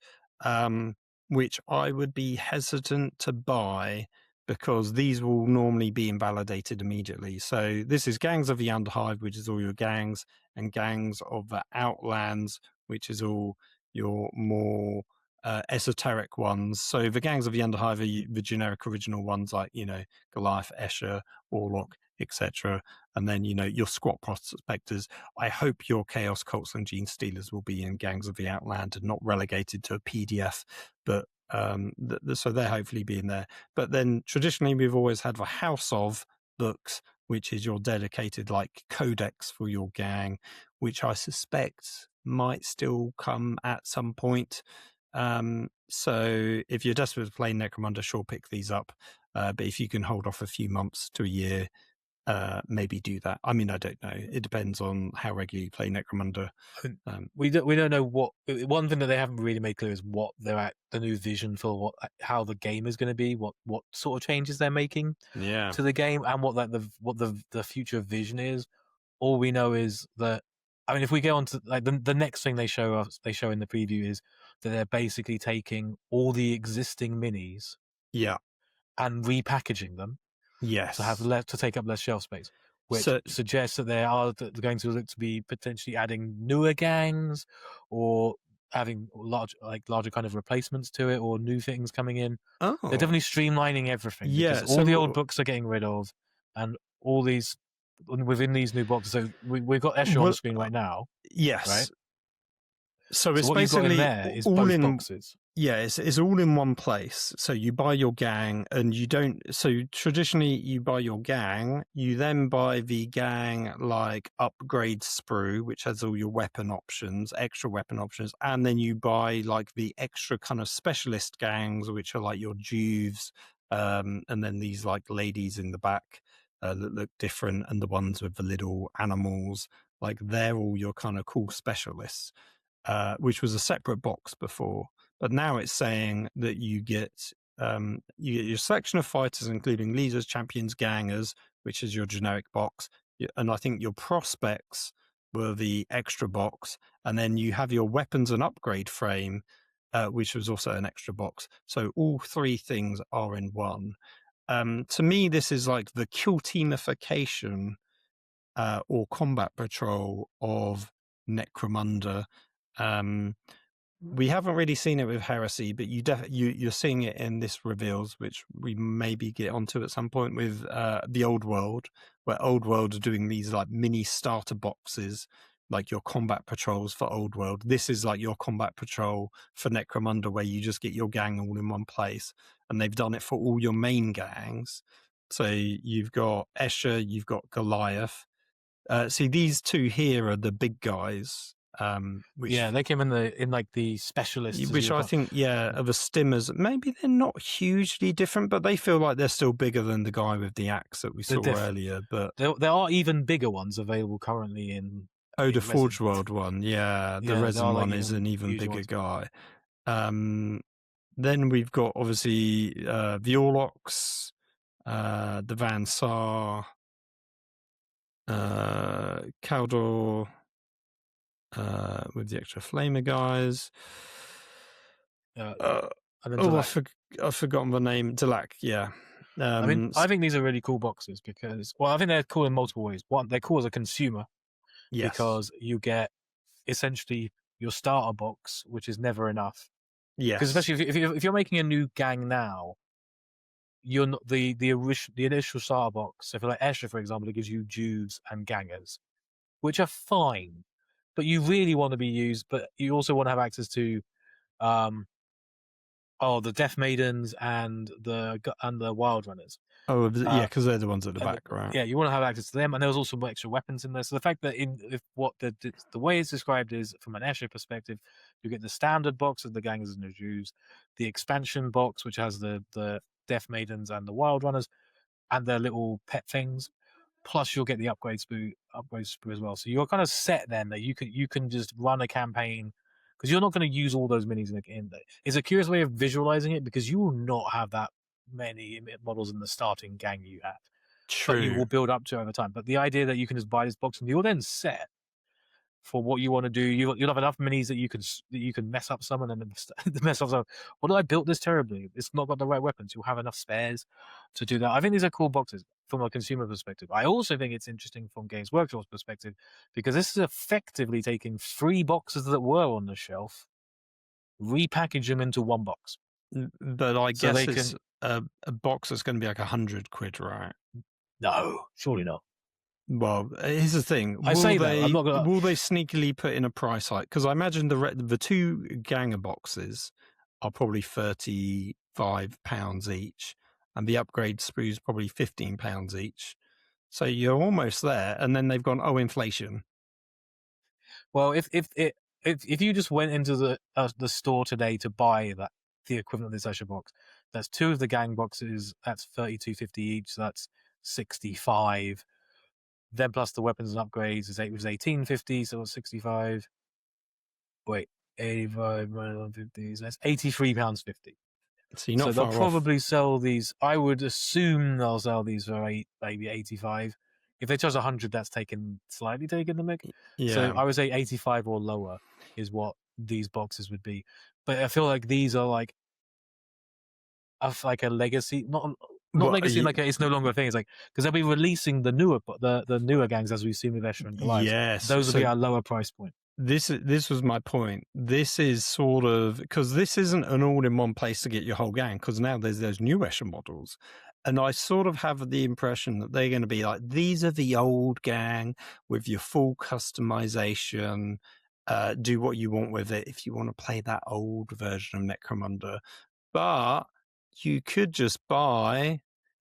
which I would be hesitant to buy because these will normally be invalidated immediately. So this is Gangs of the Underhive, which is all your gangs, and Gangs of the Outlands, which is all your more esoteric ones. So the Gangs of the Underhive are the generic original ones like, you know, Goliath, Escher, Warlock, etc. And then, you know, your squat prospectors. I hope your Chaos Cults and Gene Stealers will be in Gangs of the Outland and not relegated to a PDF. But so they're hopefully being there. But then traditionally we've always had the House of books, which is your dedicated like codex for your gang, which I suspect might still come at some point. So if you're desperate to play Necromunda, sure, pick these up. But if you can hold off a few months to a year, maybe do that. I mean, I don't know. It depends on how regularly you play Necromunda. We don't know what. One thing that they haven't really made clear is what the new vision for how the game is going to be, what sort of changes they're making to the game, and what the future vision is. All we know is that, I mean, if we go on to like the next thing they show in the preview is that they're basically taking all the existing minis, and repackaging them, to take up less shelf space, which suggests that they're going to look to be potentially adding newer gangs or having larger kind of replacements to it or new things coming in. They're definitely streamlining everything. Because all the old books are getting rid of, and all these within these new boxes. So we've got Escher on the screen right now. Yes. Right. So it's what basically you've got in there is all both in boxes. Yeah, it's all in one place. So you buy your gang, and you don't. So traditionally, you buy your gang. You then buy the gang like upgrade sprue, which has all your weapon options, extra weapon options, and then you buy like the extra kind of specialist gangs, which are like your Juves, and then these like ladies in the back that look different, and the ones with the little animals, like they're all your kind of cool specialists. Which was a separate box before, but now it's saying that you get your selection of fighters, including leaders, champions, gangers, which is your generic box, and I think your prospects were the extra box, and then you have your weapons and upgrade frame, which was also an extra box. So all three things are in one. To me, this is like the kill teamification or combat patrol of Necromunda. We haven't really seen it with Heresy, but you're seeing it in this reveals, which we maybe get onto at some point with the Old World, where Old World are doing these like mini starter boxes, like your combat patrols for Old World. This is like your combat patrol for Necromunda, where you just get your gang all in one place, and they've done it for all your main gangs. So you've got Escher, you've got Goliath. See, these two here are the big guys. They came in like the specialists, which I think, are the stimmers. Maybe they're not hugely different, but they feel like they're still bigger than the guy with the axe that we saw earlier. But there are even bigger ones available currently in. The Forge World one, the resin one is an even bigger guy. Then we've got obviously the Orks, the Van Saar, Caldor, with the extra flamer guys. I've forgotten the name. Delac, yeah. I think these are really cool boxes because, well, I think they're cool in multiple ways. One, they're cool as a consumer because you get essentially your starter box, which is never enough. Yes. Because especially if you're making a new gang now, you're not the initial starter box. So for like Escher, for example, it gives you Jews and gangers, which are fine, but you really want to be used. But you also want to have access to, the Death Maidens and the Wild Runners. Oh, yeah, because they're the ones at the back, right? Yeah, you want to have access to them, and there was also some extra weapons in there. So the fact that the way it's described is from an Escher perspective, you get the standard box of the gangers and the Jews, the expansion box which has the Death Maidens and the Wild Runners, and their little pet things. Plus, you'll get the upgrade sprue as well. So you're kind of set then that you can just run a campaign because you're not going to use all those minis in there. It's a curious way of visualizing it because you will not have that many models in the starting gang you have. True. But you will build up to over time. But the idea that you can just buy this box and you're then set for what you want to do. You'll have enough minis that you can mess up some and then mess up some. Well, I built this terribly. It's not got the right weapons. You'll have enough spares to do that. I think these are cool boxes from a consumer perspective. I also think it's interesting from Games Workshop's perspective because this is effectively taking 3 boxes that were on the shelf, repackage them into one box. But I guess it's a box that's going to be like £100, right? No, surely not. Well, here's the thing. Will they sneakily put in a price hike? Because I imagine the 2 ganger boxes are probably £35 each, and the upgrade sprue is probably £15 each. So you're almost there, and then they've gone, inflation. Well, if you just went into the store today to buy the equivalent of this Escher box, that's 2 of the gang boxes. That's $32.50 each. So that's $65. Then plus the weapons and upgrades it was $18.50, so it's $65. Wait, 85 minus 150, so that's £83.50. So they'll probably sell these. I would assume they'll sell these for maybe $85. If they charge $100, that's slightly taken the mick. Yeah. So I would say $85 or lower is what these boxes would be. But I feel like these are like a legacy, not legacy. It's no longer a thing. It's like because they'll be releasing the newer gangs as we've seen with Escher and Goliath. Yes, those will be our lower price point. This was my point. This is sort of because this isn't an all-in-one place to get your whole gang. Because now there's those new Escher models, and I sort of have the impression that they're going to be like these are the old gang with your full customization. Do what you want with it if you want to play that old version of Necromunda, but you could just buy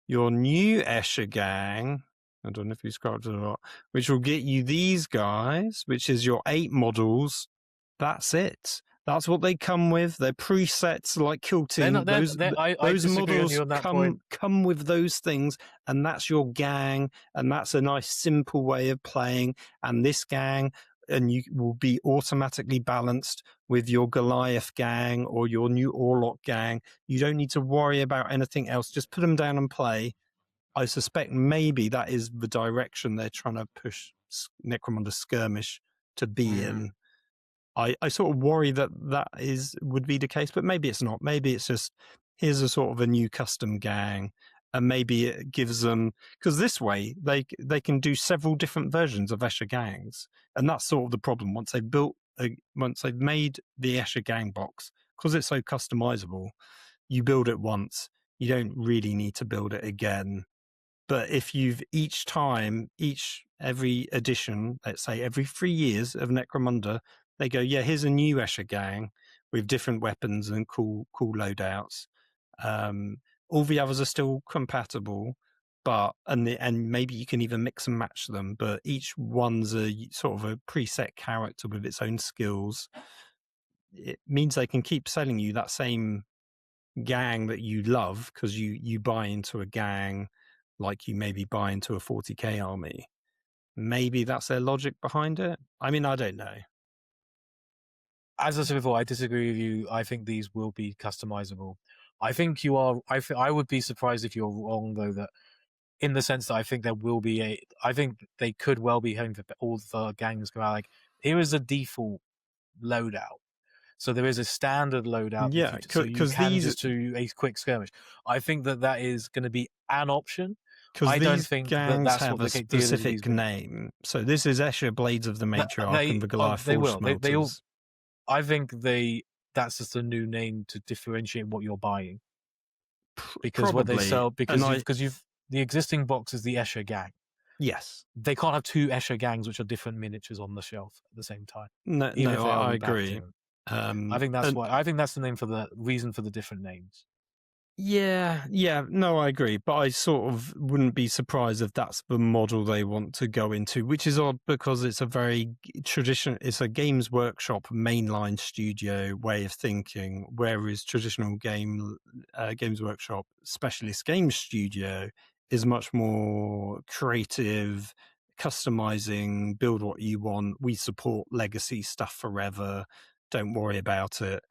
your new Escher gang. I don't know if you scrolled it or not, which will get you these guys, which is your 8 models. That's it. That's what they come with. They're presets like Kill Team. Those models come with those things, and that's your gang, and that's a nice simple way of playing. And this gang, and you will be automatically balanced with your Goliath gang or your new Orlok gang. You don't need to worry about anything else. Just put them down and play. I suspect maybe that is the direction they're trying to push Necromunda Skirmish to be in. I sort of worry that would be the case, but maybe it's not. Maybe it's just here's a sort of a new custom gang, and maybe it gives them because this way they can do several different versions of Escher gangs, and that's sort of the problem. Once they've made the Escher gang box, because it's so customizable, you build it once, you don't really need to build it again. But if you've every edition, let's say every 3 years of Necromunda, they go, here's a new Escher gang with different weapons and cool loadouts. All the others are still compatible, and maybe you can even mix and match them. But each one's a sort of a preset character with its own skills. It means they can keep selling you that same gang that you love because you buy into a gang like you maybe buy into a 40k army. Maybe that's their logic behind it. I mean, I don't know. As I said before, I disagree with you. I think these will be customizable. I think you are. I would be surprised if you're wrong, though. That in the sense that I think there will be I think they could well be having for all the gangs come out. Like, here is a default loadout. So there is a standard loadout. Yeah, so you can these just do a quick skirmish. I think that is going to be an option. Because don't think gangs that's have what a specific name. So this is Escher, Blades of the Matriarch, and the Goliath Forge Smelters. I think that's just a new name to differentiate what you're buying. Because Probably. what they sell, because you've the existing box is the Escher gang. Yes. They can't have two Escher gangs which are different miniatures on the shelf at the same time. No, I agree. I think that's why. I think that's the name for the reason for the different names. Yeah, no, I agree. But I sort of wouldn't be surprised if that's the model they want to go into, which is odd because it's a very traditional, it's a Games Workshop mainline studio way of thinking, whereas traditional Games Workshop specialist games studio is much more creative, customizing, build what you want. We support legacy stuff forever. Don't worry about it.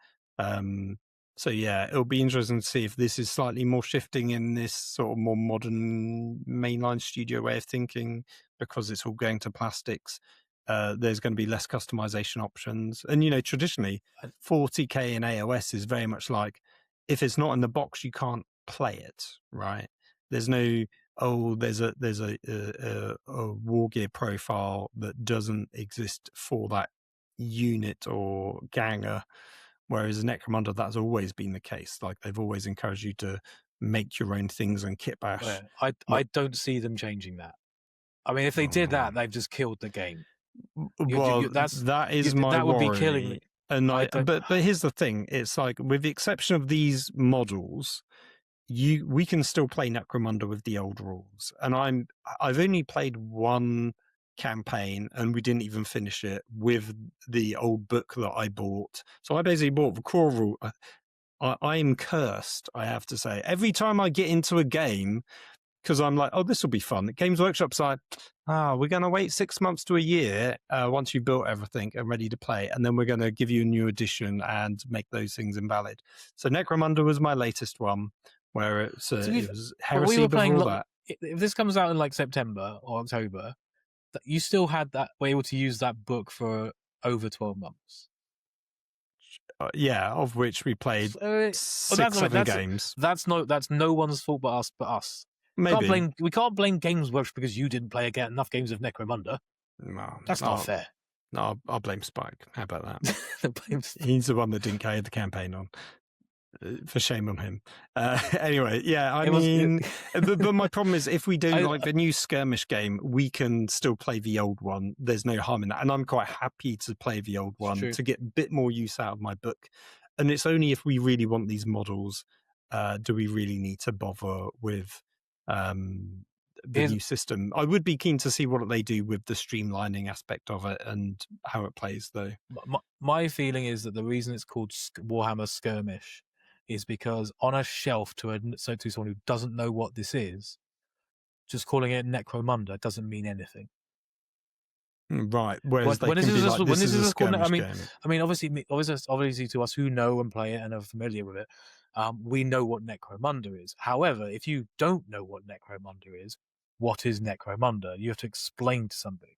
So yeah, it'll be interesting to see if this is slightly more shifting in this sort of more modern mainline studio way of thinking, because it's all going to plastics. There's going to be less customization options. And, traditionally 40k in AOS is very much like, if it's not in the box, you can't play it, right? There's no, there's a war gear profile that doesn't exist for that unit or ganger. Whereas Necromunda, that's always been the case. Like, they've always encouraged you to make your own things and kit bash. Yeah, I don't see them changing that. I mean, if they did that, they've just killed the game. Well, that would be killing me. And but here's the thing: it's like, with the exception of these models, we can still play Necromunda with the old rules. And I've only played one campaign, and we didn't even finish it with the old book that I bought. So I basically bought the core rule. I am cursed, I have to say. Every time I get into a game, because I'm like, this will be fun. Games Workshop's like, we're going to wait 6 months to a year once you've built everything and ready to play, and then we're going to give you a new edition and make those things invalid. So Necromunda was my latest one, where it was heresy before that. If this comes out in like September or October, you still had that, were able to use that book for over 12 months. Of which we played 6-7 games. That's no one's fault but us. Maybe. We can't blame Games Workshop because you didn't play enough games of Necromunda. No, that's not fair. No, I'll blame Spike. How about that? He's the one that didn't carry the campaign on. For shame on him. Anyway, yeah, but my problem is, if we do like the new Skirmish game, we can still play the old one. There's no harm in that. And I'm quite happy to play the old one to get a bit more use out of my book. And it's only if we really want these models, do we really need to bother with the new system. I would be keen to see what they do with the streamlining aspect of it and how it plays, though. My feeling is that the reason it's called Warhammer Skirmish is because on a shelf to someone who doesn't know what this is, just calling it Necromunda doesn't mean anything. Right. Whereas this is a skirmish game. I mean, obviously to us who know and play it and are familiar with it, we know what Necromunda is. However, if you don't know what Necromunda is, what is Necromunda? You have to explain to somebody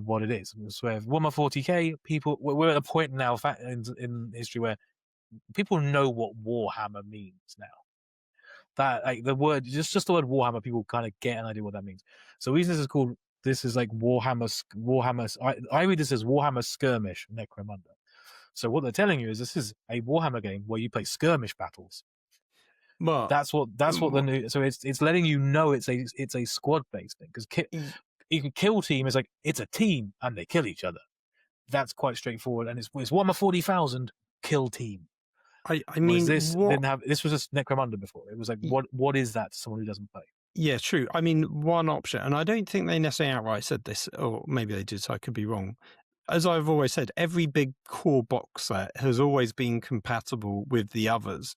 what it is. So with Warhammer 40k, we're at a point now in history where people know what Warhammer means now. That, like, the word, just the word Warhammer, people kind of get an idea what that means. So the reason this is like Warhammer. I read this as Warhammer Skirmish Necromunda. So what they're telling you is this is a Warhammer game where you play skirmish battles. Well, that's what the new. So it's letting you know it's a squad based thing, because kill team is like, it's a team and they kill each other. That's quite straightforward, and it's Warhammer 40,000 kill team. I mean, this was just Necromunda before. It was like, what is that to someone who doesn't play? Yeah, true. I mean, one option, and I don't think they necessarily outright said this, or maybe they did, so I could be wrong. As I've always said, every big core box set has always been compatible with the others.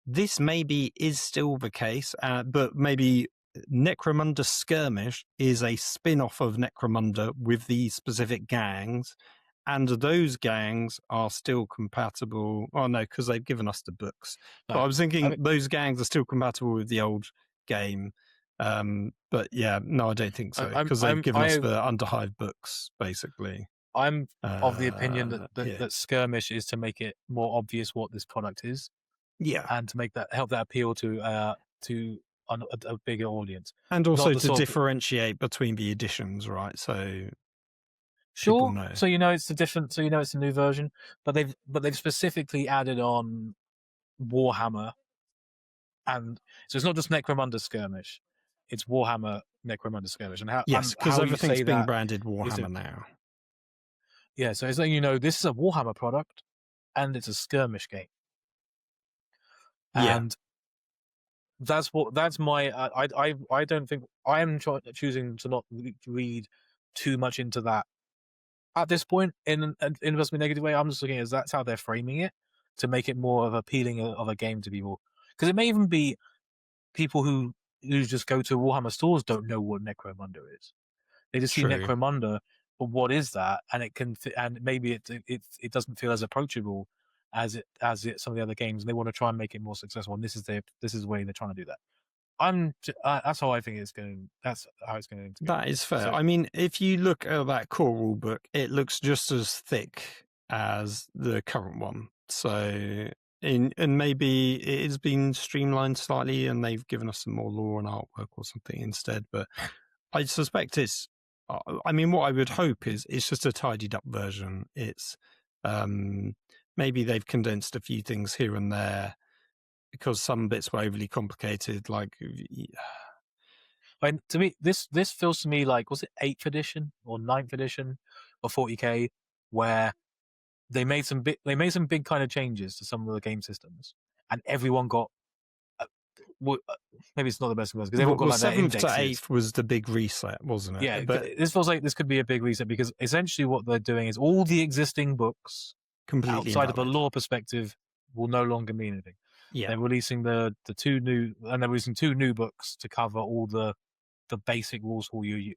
This maybe is still the case, but maybe Necromunda Skirmish is a spin-off of Necromunda with these specific gangs, and those gangs are still compatible. Oh no, because they've given us the books. But I was thinking those gangs are still compatible with the old game. But yeah, no, I don't think so, because they've given us the Underhive books, basically. I'm of the opinion that Skirmish is to make it more obvious what this product is. Yeah, and to help that appeal to a bigger audience, and also to differentiate between the editions, right? So sure, know. So it's it's a new version, but they've specifically added on Warhammer, and so it's not just Necromunda Skirmish, it's Warhammer Necromunda Skirmish, and how because everything's being branded Warhammer now. Yeah, so it's like this is a Warhammer product, and it's a Skirmish game. And that's my I don't think I am choosing to not read too much into that at this point in a negative way. I'm just looking at that's how they're framing it to make it more of appealing of a game to people, because it may even be people who just go to Warhammer stores don't know what Necromunda is. They just see Necromunda, but what is that? And and maybe it doesn't feel as approachable as some of the other games, and they want to try and make it more successful. And this is the way they're trying to do that. That's how I think it's going. That's how it's going to go. That is fair. So, I mean, if you look at that core rule book, it looks just as thick as the current one. So, and maybe it has been streamlined slightly, and they've given us some more lore and artwork or something instead. But I suspect it's. I mean, what I would hope is it's just a tidied up version. It's maybe they've condensed a few things here and there, because some bits were overly complicated. Like, to me, this feels to me like, was it 8th edition or 9th edition or 40k, where they made some big kind of changes to some of the game systems, and everyone got. Maybe it's not the best because everyone got like 7th to 8th was the big reset, wasn't it? Yeah, but this feels like this could be a big reset, because essentially what they're doing is all the existing books, completely outside of a lore perspective, will no longer mean anything. Yeah, they're releasing they're releasing 2 new books to cover all the basic rules all the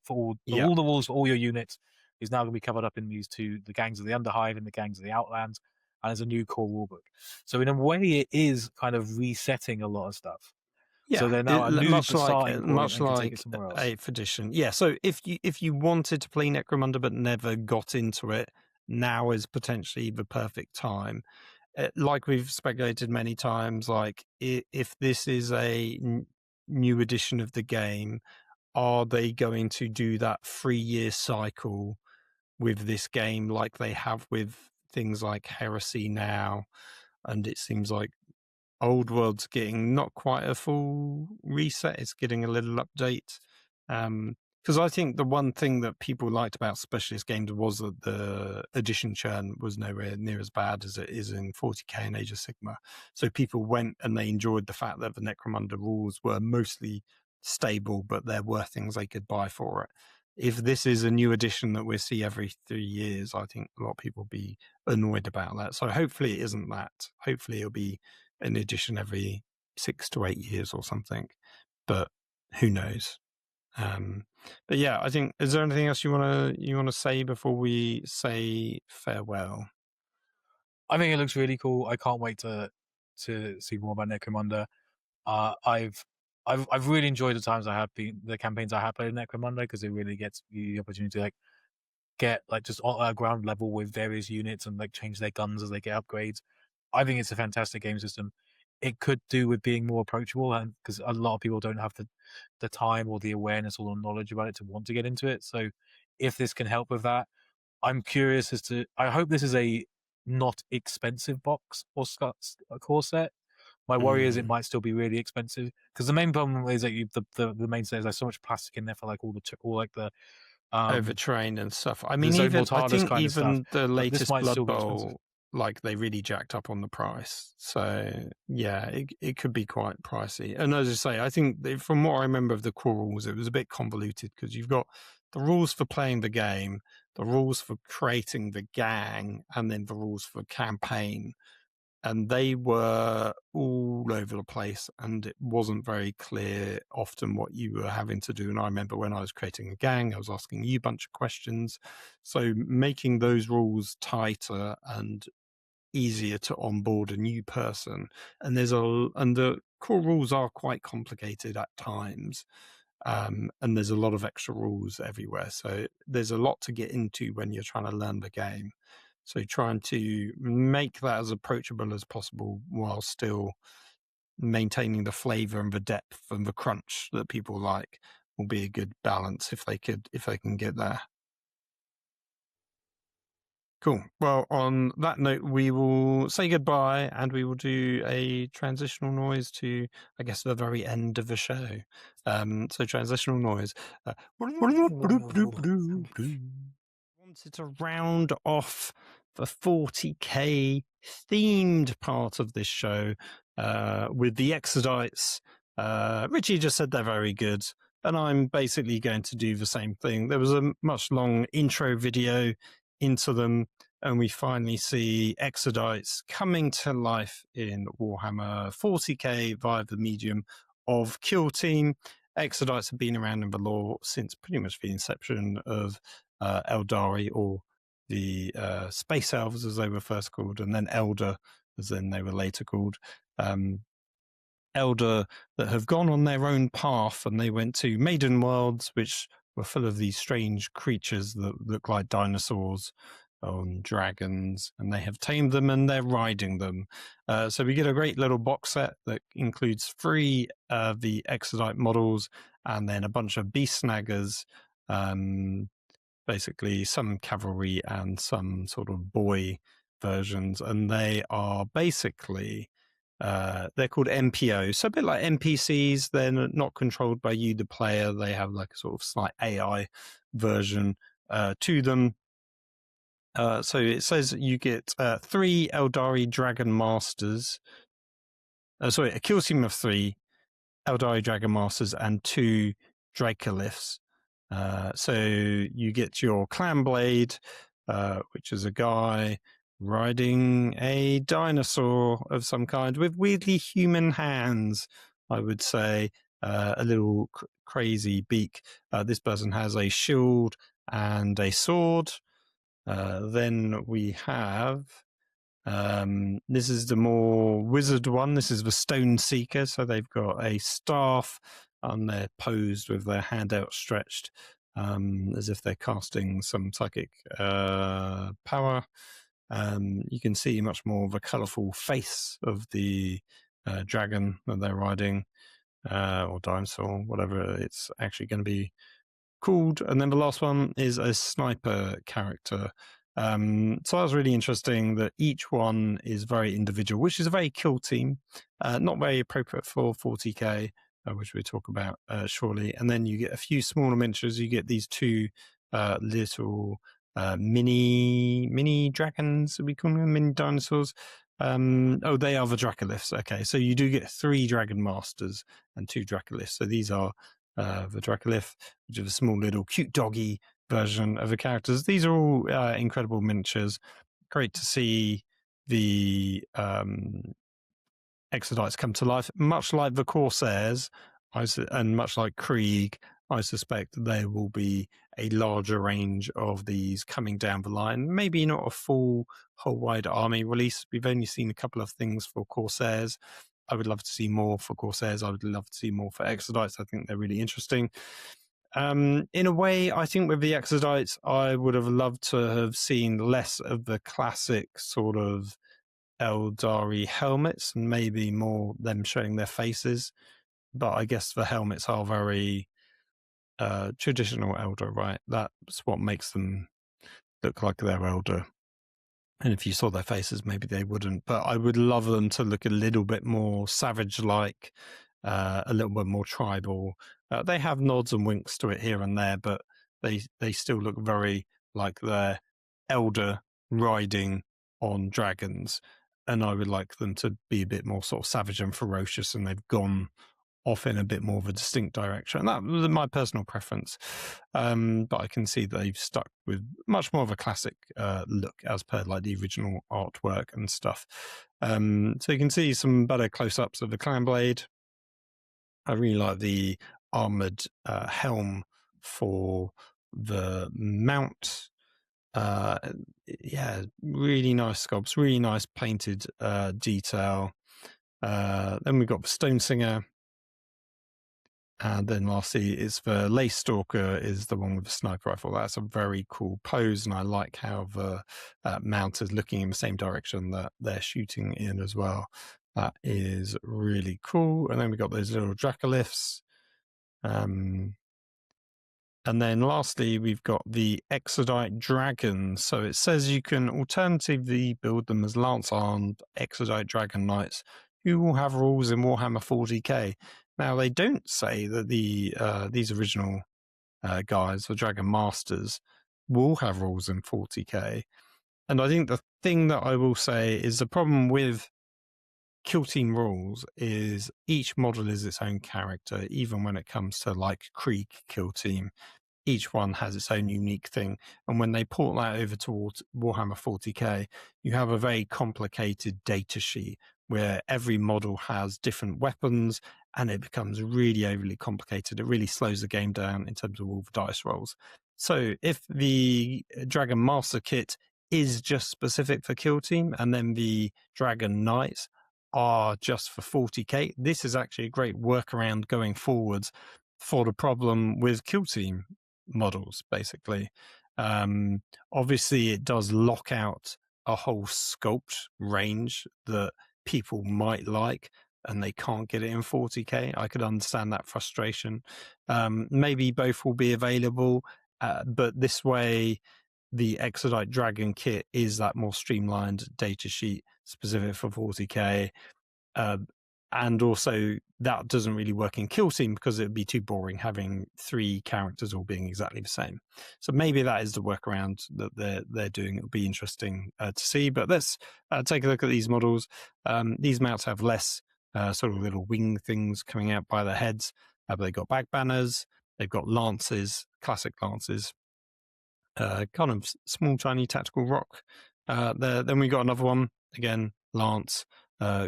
rules for all your units is now going to be covered up in these 2, the gangs of the Underhive and the gangs of the Outlands, and there's a new core rule book. So in a way, it is kind of resetting a lot of stuff. Yeah, so they're now much like 8th edition. Yeah, so if you wanted to play Necromunda but never got into it, now is potentially the perfect time. Like we've speculated many times, like if this is a new edition of the game, are they going to do that 3-year cycle with this game like they have with things like Heresy now? And it seems like Old World's getting not quite a full reset, it's getting a little update. Because I think the one thing that people liked about Specialist games was that the edition churn was nowhere near as bad as it is in 40k and Age of Sigmar. So people went and they enjoyed the fact that the Necromunda rules were mostly stable, but there were things they could buy for it. If this is a new edition that we see every 3 years, I think a lot of people will be annoyed about that. So hopefully it isn't that. Hopefully it'll be an edition every 6 to 8 years or something, but who knows? But yeah, I think, is there anything else you want to say before we say farewell? I think it looks really cool. I can't wait to see more about Necromunda. I've really enjoyed the campaigns I have played in Necromunda, because it really gets you the opportunity to get just on a ground level with various units and change their guns as they get upgrades. I think it's a fantastic game system. It could do with being more approachable, and because a lot of people don't have the time or the awareness or the knowledge about it to want to get into it. So if this can help with that, I'm curious as to. I hope this is a not expensive box or core set. My worry is it might still be really expensive, because the main problem is that the main set is there's so much plastic in there for the overtrained and stuff. I mean, I think even the latest Blood Bowl, they really jacked up on the price. So yeah, it could be quite pricey. And as I say, I think from what I remember of the core rules, it was a bit convoluted, because you've got the rules for playing the game, the rules for creating the gang, and then the rules for campaign. and they were all over the place, and it wasn't very clear often what you were having to do. And I remember when I was creating a gang, I was asking you a bunch of questions. So making those rules tighter and easier to onboard a new person, and the core rules are quite complicated at times. And there's a lot of extra rules everywhere. So there's a lot to get into when you're trying to learn the game. So trying to make that as approachable as possible while still maintaining the flavor and the depth and the crunch that people like will be a good balance if they can get there. Cool. Well, on that note, we will say goodbye and we will do a transitional noise to, I guess, the very end of the show. So transitional noise. Wanted to round off the 40k themed part of this show with the Exodites. Richie just said they're very good, and I'm basically going to do the same thing. There was a much long intro video into them, and we finally see Exodites coming to life in Warhammer 40k via the medium of Kill Team. Exodites have been around in the lore since pretty much the inception of Eldari, or the Space Elves as they were first called, and then Elder as then they were later called. Elder that have gone on their own path, and they went to Maiden Worlds, which were full of these strange creatures that look like dinosaurs on dragons, and they have tamed them and they're riding them. So we get a great little box set that includes 3 of the Exodite models and then a bunch of beast snaggers, basically some cavalry and some sort of boy versions, and they are basically they're called MPOs, so a bit like NPCs. They're not controlled by you, the player. They have like a sort of slight AI version to them. So it says you get 3 Eldari Dragon Masters. A kill team of 3 Eldari Dragon Masters and 2 Dracoliths. So you get your Clan Blade, which is a guy riding a dinosaur of some kind with weirdly human hands, I would say, a little crazy beak. This person has a shield and a sword. Then we have, this is the more wizard one. This is the Stone Seeker. So they've got a staff and they're posed with their hand outstretched, as if they're casting some psychic power. You can see much more of a colourful face of the dragon that they're riding, or dinosaur, whatever it's actually going to be called. And then the last one is a sniper character. So that was really interesting that each one is very individual, which is a very Kill Team, not very appropriate for 40k, which we'll talk about shortly. And then you get a few smaller miniatures. You get these 2 little mini dragons, we call them mini dinosaurs. They are the Dracoliths. Okay, so you do get 3 Dragon Masters and 2 Dracoliths. So these are the Dracolith, which is a small little cute doggy version of the characters. These are all incredible miniatures. Great to see the Exodites come to life. Much like the Corsairs, and much like Krieg, I suspect there will be a larger range of these coming down the line. Maybe not a full whole wide army release. We've only seen a couple of things for Corsairs. I would love to see more for Corsairs. I would love to see more for Exodites. I think they're really interesting. In a way, I think with the Exodites, I would have loved to have seen less of the classic sort of Eldari helmets and maybe more them showing their faces. But I guess the helmets are very traditional Elder, right? That's what makes them look like they're Elder. And if you saw their faces, maybe they wouldn't. But I would love them to look a little bit more savage-like, a little bit more tribal. They have nods and winks to it here and there, but they still look very like they're Elder riding on dragons. And I would like them to be a bit more sort of savage and ferocious, and they've gone off in a bit more of a distinct direction. That was my personal preference. But I can see that they've stuck with much more of a classic look as per like the original artwork and stuff. So you can see some better close-ups of the clan blade. I really like the armored helm for the mount. Yeah, really nice sculpts, really nice painted detail. Then we've got the Stone Singer. And then lastly, it's the Lace Stalker is the one with the sniper rifle. That's a very cool pose, and I like how the mount is looking in the same direction that they're shooting in as well. That is really cool. And then we've got those little Dracoliths. And then lastly, we've got the Exodite Dragon. So it says you can alternatively build them as lance-armed Exodite Dragon Knights who will have rules in Warhammer 40k. Now, they don't say that these original guys, the Dragon Masters, will have rules in 40k. And I think the thing that I will say is the problem with Kill Team rules is each model is its own character, even when it comes to like Krieg Kill Team. Each one has its own unique thing. And when they port that over towards Warhammer 40k, you have a very complicated data sheet where every model has different weapons and it becomes really overly complicated. It really slows the game down in terms of all the dice rolls. So if the Dragon Master kit is just specific for Kill Team and then the Dragon Knights are just for 40k, this is actually a great workaround going forwards for the problem with Kill Team models, basically. Obviously, it does lock out a whole sculpt range that people might like, and they can't get it in 40k. I could understand that frustration. Maybe both will be available, but this way, the Exodite Dragon kit is that more streamlined data sheet specific for 40k. And also that doesn't really work in Kill Team because it would be too boring having 3 characters all being exactly the same. So maybe that is the workaround that they're doing. It'll be interesting to see. But let's take a look at these models. These mounts have less sort of little wing things coming out by their heads. But they've got back banners. They've got lances, classic lances. Kind of small, tiny tactical rock. Then we got another one, again, lance.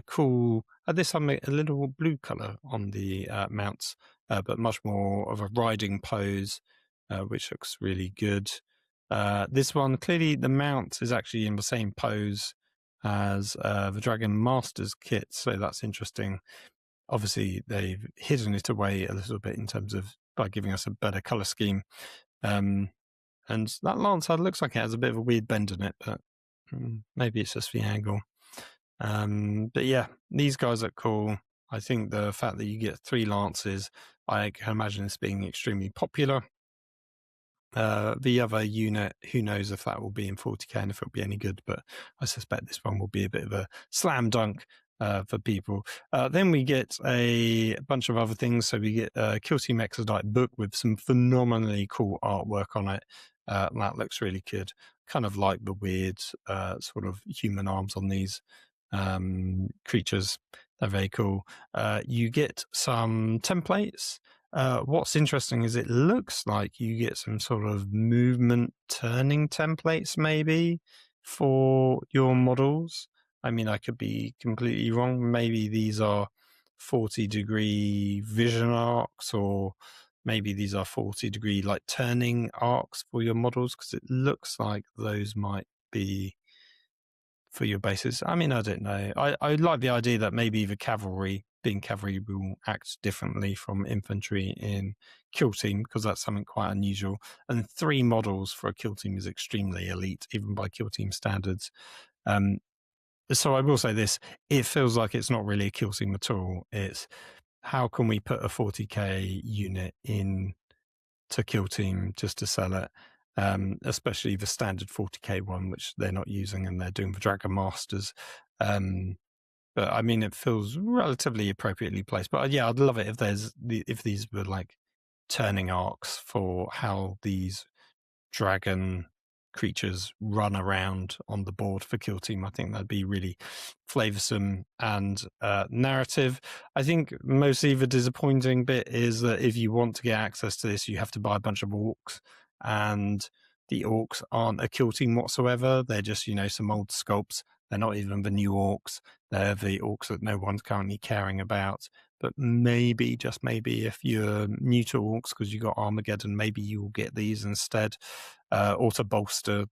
Cool. This time a little blue color on the mounts, but much more of a riding pose, which looks really good. This one, clearly the mount is actually in the same pose as the Dragon Masters kit, so that's interesting. Obviously, they've hidden it away a little bit in terms of by giving us a better color scheme. And that lance head looks like it has a bit of a weird bend in it, but maybe it's just the angle. But yeah, these guys are cool. I think the fact that you get 3 lances, I can imagine this being extremely popular. The other unit, who knows if that will be in 40k and if it'll be any good, but I suspect this one will be a bit of a slam dunk for people. Then we get a bunch of other things. So we get a Kill Team Exodite book with some phenomenally cool artwork on it. That looks really good. Kind of like the weird sort of human arms on these creatures. They're very cool. You get some templates. What's interesting is it looks like you get some sort of movement turning templates maybe for your models. I mean, I could be completely wrong. Maybe these are 40-degree vision arcs, or maybe these are 40-degree like turning arcs for your models, because it looks like those might be for your bases. I mean, I don't know. I like the idea that maybe the cavalry, being cavalry, will act differently from infantry in Kill Team, because that's something quite unusual. And 3 models for a Kill Team is extremely elite, even by Kill Team standards. So I will say this, it feels like it's not really a Kill Team at all. It's how can we put a 40k unit in to Kill Team just to sell it? Especially the standard 40k one, which they're not using, and they're doing the Dragon Masters. But I mean, it feels relatively appropriately placed. But yeah, I'd love it if these were like turning arcs for how these dragon creatures run around on the board for kill team. I think that'd be really flavoursome and narrative. I think mostly the disappointing bit is that if you want to get access to this, you have to buy a bunch of orcs, and the orcs aren't a kill team whatsoever. They're just, some old sculpts. They're not even the new orcs. They're the orcs that no one's currently caring about. But maybe, just maybe, if you're new to orcs because you got Armageddon, maybe you will get these instead, or to bolster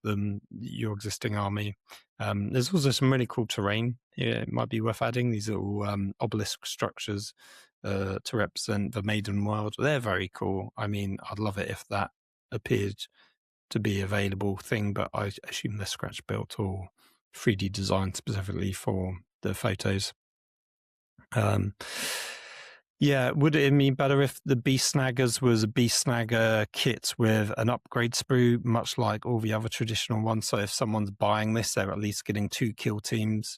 your existing army. There's also some really cool terrain. It might be worth adding these little obelisk structures to represent the Maiden World. They're very cool. I mean, I'd love it if that appeared to be available thing, but I assume they're scratch built or 3D designed specifically for the photos. Would it mean better if the Beast Snaggers was a Beast Snagger kit with an upgrade sprue, much like all the other traditional ones? So if someone's buying this, they're at least getting 2 kill teams.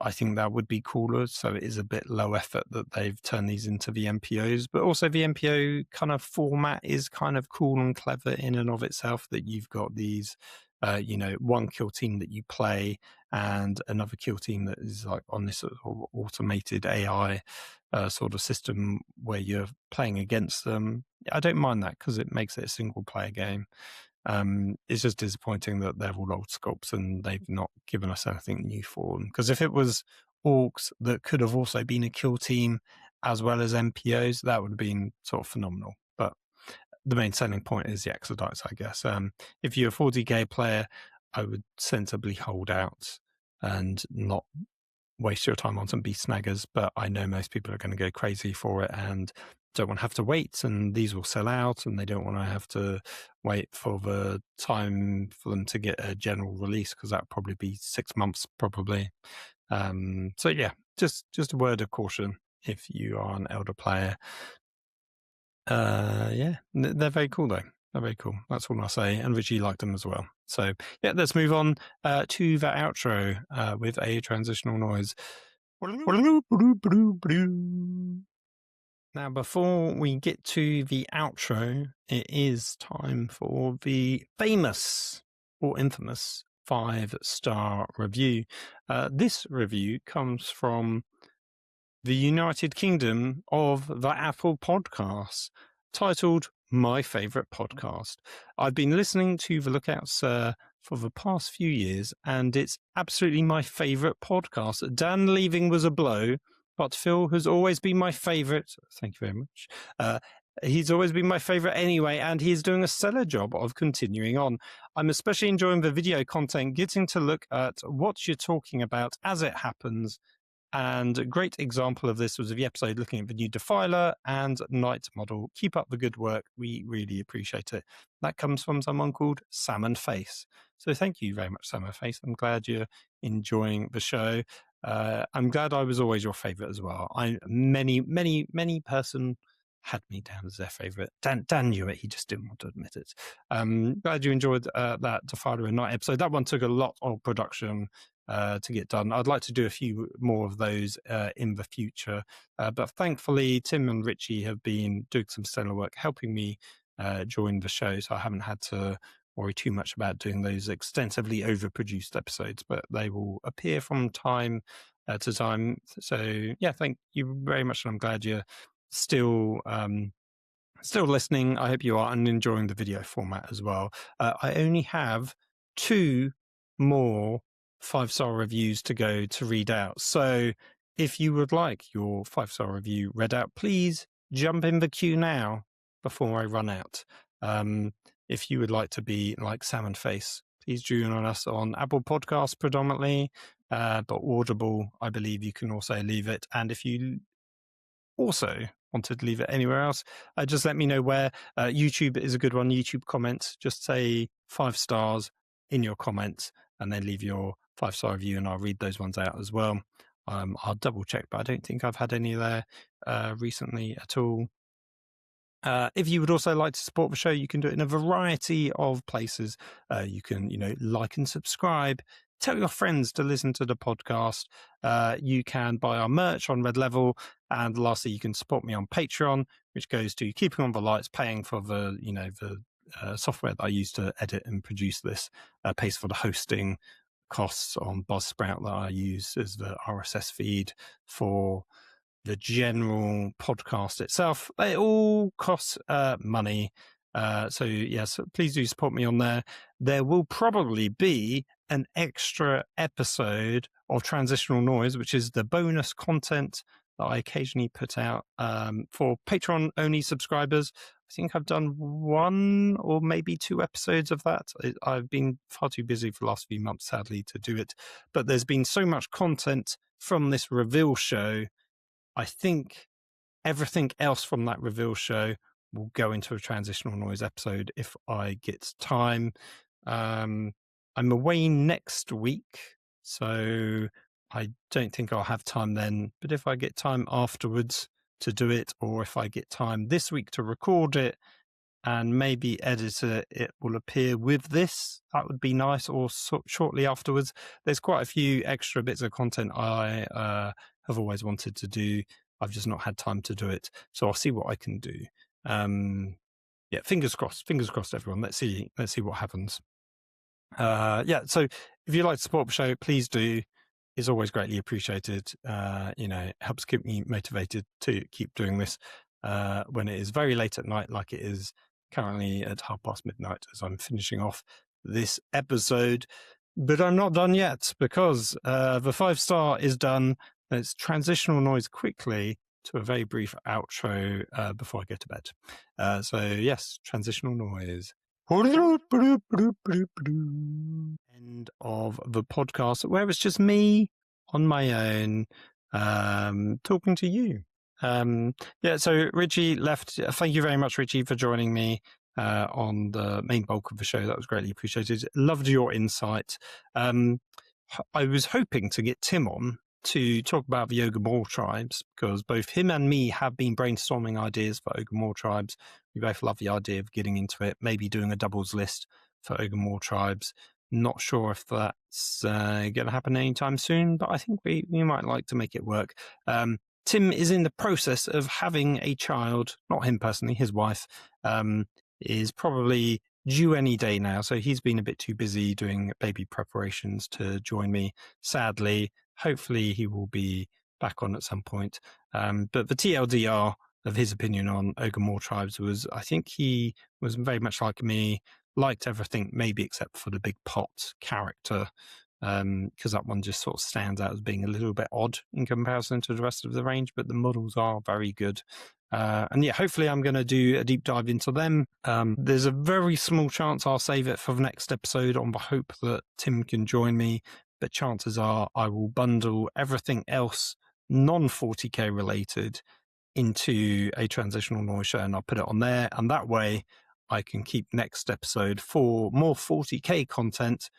I think that would be cooler. So it is a bit low effort that they've turned these into the MPOs, but also the MPO kind of format is kind of cool and clever in and of itself, that you've got these, one kill team that you play and another kill team that is like on this sort of automated AI sort of system where you're playing against them. I don't mind that because it makes it a single player game. It's just disappointing that they're all old sculpts and they've not given us anything new for them. Because if it was orcs that could have also been a kill team as well as MPOs, that would have been sort of phenomenal. But the main selling point is the Exodites, I guess. If you're a 40k player, I would sensibly hold out and not waste your time on some Beast Snaggers, but I know most people are going to go crazy for it and don't want to have to wait, and these will sell out, and they don't want to have to wait for the time for them to get a general release, because that'll probably be 6 months probably. So yeah, just a word of caution if you are an elder player. They're very cool though. They're very cool. That's all I'll say. And Richie liked them as well. So yeah, let's move on to the outro with a transitional noise. Now, before we get to the outro, it is time for the famous or infamous 5-star review. This review comes from the United Kingdom of the Apple Podcasts, titled My Favourite Podcast. I've been listening to The Lookout Sir for the past few years, and it's absolutely my favourite podcast. Dan leaving was a blow, but Phil has always been my favourite. Thank you very much. He's always been my favourite anyway, and he's doing a stellar job of continuing on. I'm especially enjoying the video content, getting to look at what you're talking about as it happens. And a great example of this was the episode looking at the new Defiler and Knight model. Keep up the good work. We really appreciate it. That comes from someone called Salmon Face. So thank you very much, Salmon Face. I'm glad you're enjoying the show. I'm glad I was always your favourite as well. Many person had me down as their favourite. Dan knew it, he just didn't want to admit it. Glad you enjoyed that Defiler and Knight episode. That one took a lot of production to get done. I'd like to do a few more of those in the future, but thankfully Tim and Richie have been doing some stellar work helping me join the show, so I haven't had to worry too much about doing those extensively overproduced episodes, but they will appear from time to time. So yeah, thank you very much, and I'm glad you're still listening. I hope you are, and enjoying the video format as well. I only have 2 more 5-star reviews to go to read out. So if you would like your 5-star review read out, please jump in the queue now before I run out. If you would like to be like Salmon Face, please join us on Apple Podcasts predominantly, but Audible, I believe you can also leave it. And if you also wanted to leave it anywhere else, just let me know where. YouTube is a good one. YouTube comments, just say 5 stars in your comments and then leave your 5-star review, and I'll read those ones out as well. I'll double check, but I don't think I've had any there recently at all. If you would also like to support the show, you can do it in a variety of places. You can, like and subscribe. Tell your friends to listen to the podcast. You can buy our merch on Red Level, and lastly, you can support me on Patreon, which goes to keeping on the lights, paying for the software that I use to edit and produce this pays for the hosting costs on Buzzsprout that I use as the RSS feed for the general podcast itself. It all costs money. So yes, please do support me on there. There will probably be an extra episode of Transitional Noise, which is the bonus content that I occasionally put out for Patreon-only subscribers. I think I've done 1 or maybe 2 episodes of that. I've been far too busy for the last few months, sadly, to do it. But there's been so much content from this reveal show. I think everything else from that reveal show will go into a Transitional Noise episode if I get time. I'm away next week, so I don't think I'll have time then. But if I get time afterwards to do it, or if I get time this week to record it and maybe edit it, it will appear with this. That would be nice, or shortly afterwards. There's quite a few extra bits of content I have always wanted to do. I've just not had time to do it. So I'll see what I can do. Yeah, fingers crossed, everyone. Let's see what happens. Yeah, so if you'd like to support the show, please do. It's always greatly appreciated. It helps keep me motivated to keep doing this when it is very late at night, like it is currently at midnight as I'm finishing off this episode. But I'm not done yet, because the 5-star is done. Let's Transitional Noise quickly to a very brief outro before I go to bed. So yes, Transitional Noise. End of the podcast, where it's just me on my own talking to you. Yeah, so Richie left. Thank you very much, Richie, for joining me on the main bulk of the show. That was greatly appreciated. Loved your insight. I was hoping to get Tim on to talk about the Ogre tribes, because both him and me have been brainstorming ideas for Ogre tribes. We both love the idea of getting into it, maybe doing a doubles list for Ogre tribes. Not sure if that's going to happen anytime soon, but I think we might like to make it work. Tim is in the process of having a child, not him personally, his wife, is probably due any day now. So he's been a bit too busy doing baby preparations to join me, sadly. Hopefully he will be back on at some point. But the TLDR of his opinion on Ogre tribes was, I think he was very much like me, liked everything, maybe except for the big pot character, because that one just sort of stands out as being a little bit odd in comparison to the rest of the range, but the models are very good. And yeah, hopefully I'm going to do a deep dive into them. There's a very small chance I'll save it for the next episode on the hope that Tim can join me, but chances are I will bundle everything else non-40k related into a Transitional Noise show, and I'll put it on there, and that way I can keep next episode for more 40k content,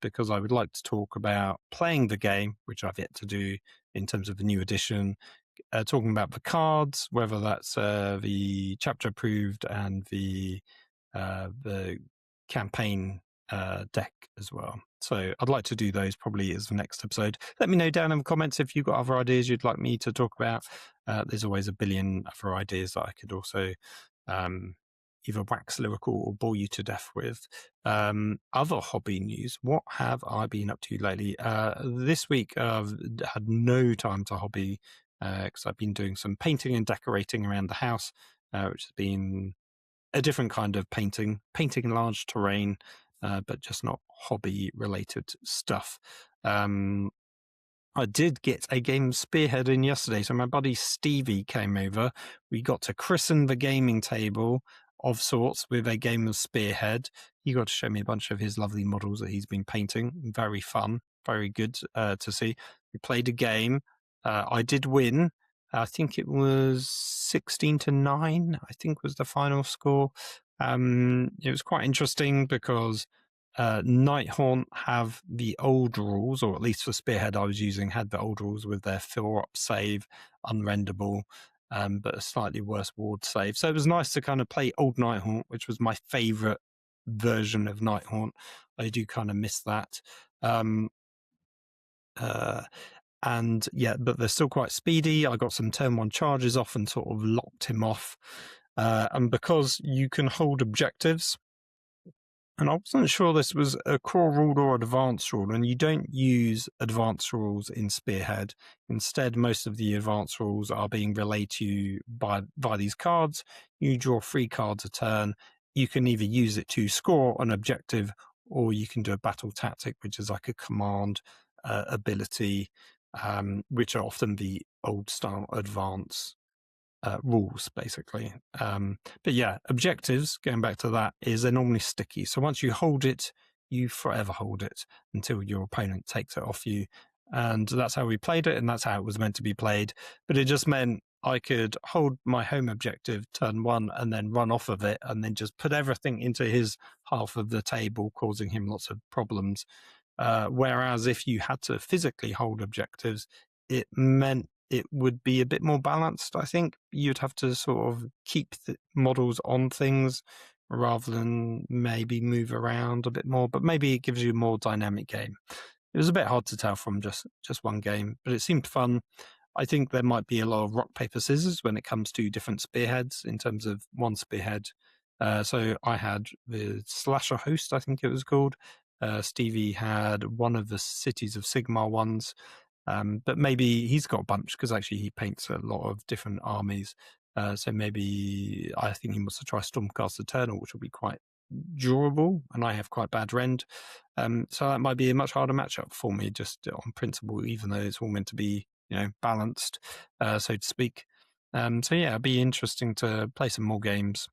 because I would like to talk about playing the game, which I've yet to do in terms of the new edition, talking about the cards, whether that's the chapter approved and the campaign deck as well. So I'd like to do those probably as the next episode. Let me know down in the comments if you've got other ideas you'd like me to talk about. There's always a billion other ideas that I could also either wax lyrical or bore you to death with. Other hobby news. What have I been up to lately? This week I've had no time to hobby, because I've been doing some painting and decorating around the house, which has been a different kind of painting large terrain, but just not hobby related stuff. I did get a game of Spearhead in yesterday. So my buddy Stevie came over. We got to christen the gaming table of sorts with a game of Spearhead. He got to show me a bunch of his lovely models that he's been painting. Very fun, very good to see. We played a game. I did win. I think it was 16-9, I think was the final score. It was quite interesting because Nighthaunt have the old rules, or at least for Spearhead I was using, had the old rules with their fill up save, unrendable, but a slightly worse ward save. So it was nice to kind of play old Nighthaunt, which was my favourite version of Nighthaunt. I do kind of miss that. And yeah, but they're still quite speedy. I got some turn 1 charges off and sort of locked him off. and because you can hold objectives, and I wasn't sure this was a core rule or advanced rule, and you don't use advanced rules in Spearhead. Instead, most of the advanced rules are being relayed to you by these cards. You draw 3 cards a turn. You can either use it to score an objective, or you can do a battle tactic, which is like a command ability, which are often the old style advanced rules, basically. But yeah, objectives, going back to that, is they're normally sticky. So once you hold it, you forever hold it until your opponent takes it off you. And that's how we played it, and that's how it was meant to be played. But it just meant I could hold my home objective turn 1 and then run off of it and then just put everything into his half of the table, causing him lots of problems. Whereas if you had to physically hold objectives, it meant it would be a bit more balanced. I think you'd have to sort of keep the models on things rather than maybe move around a bit more, but maybe it gives you a more dynamic game. It was a bit hard to tell from just one game, but it seemed fun. I think there might be a lot of rock, paper, scissors when it comes to different spearheads in terms of one spearhead. So I had the Slasher Host, I think it was called. Stevie had one of the Cities of Sigmar ones. But maybe he's got a bunch because actually he paints a lot of different armies. So maybe I think he wants to try Stormcast Eternal, which will be quite durable, and I have quite bad rend. So that might be a much harder matchup for me, just on principle, even though it's all meant to be, balanced, so to speak. So yeah, it'd be interesting to play some more games.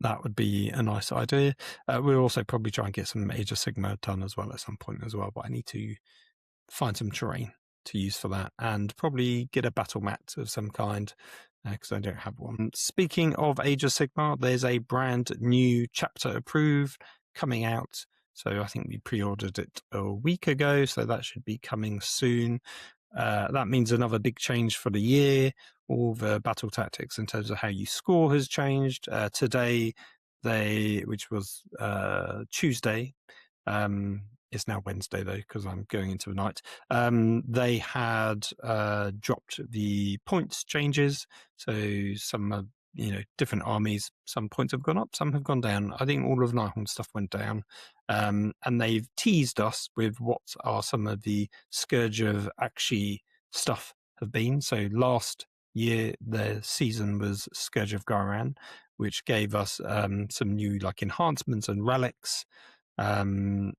That would be a nice idea. We'll also probably try and get some Age of Sigmar done as well at some point as well, but I need to find some terrain to use for that and probably get a battle mat of some kind because I don't have one. Speaking of Age of Sigmar, there's a brand new chapter approved coming out. So I think we pre-ordered it a week ago, so that should be coming soon. That means another big change for the year. All the battle tactics in terms of how you score has changed. Today, which was Tuesday, it's now Wednesday though because I'm going into the night. They had dropped the points changes, so some different armies. Some points have gone up, some have gone down. I think all of Nihorn stuff went down, and they've teased us with what are some of the Scourge of Akshi stuff have been. So last year their season was Scourge of Garan, which gave us some new enhancements and relics. And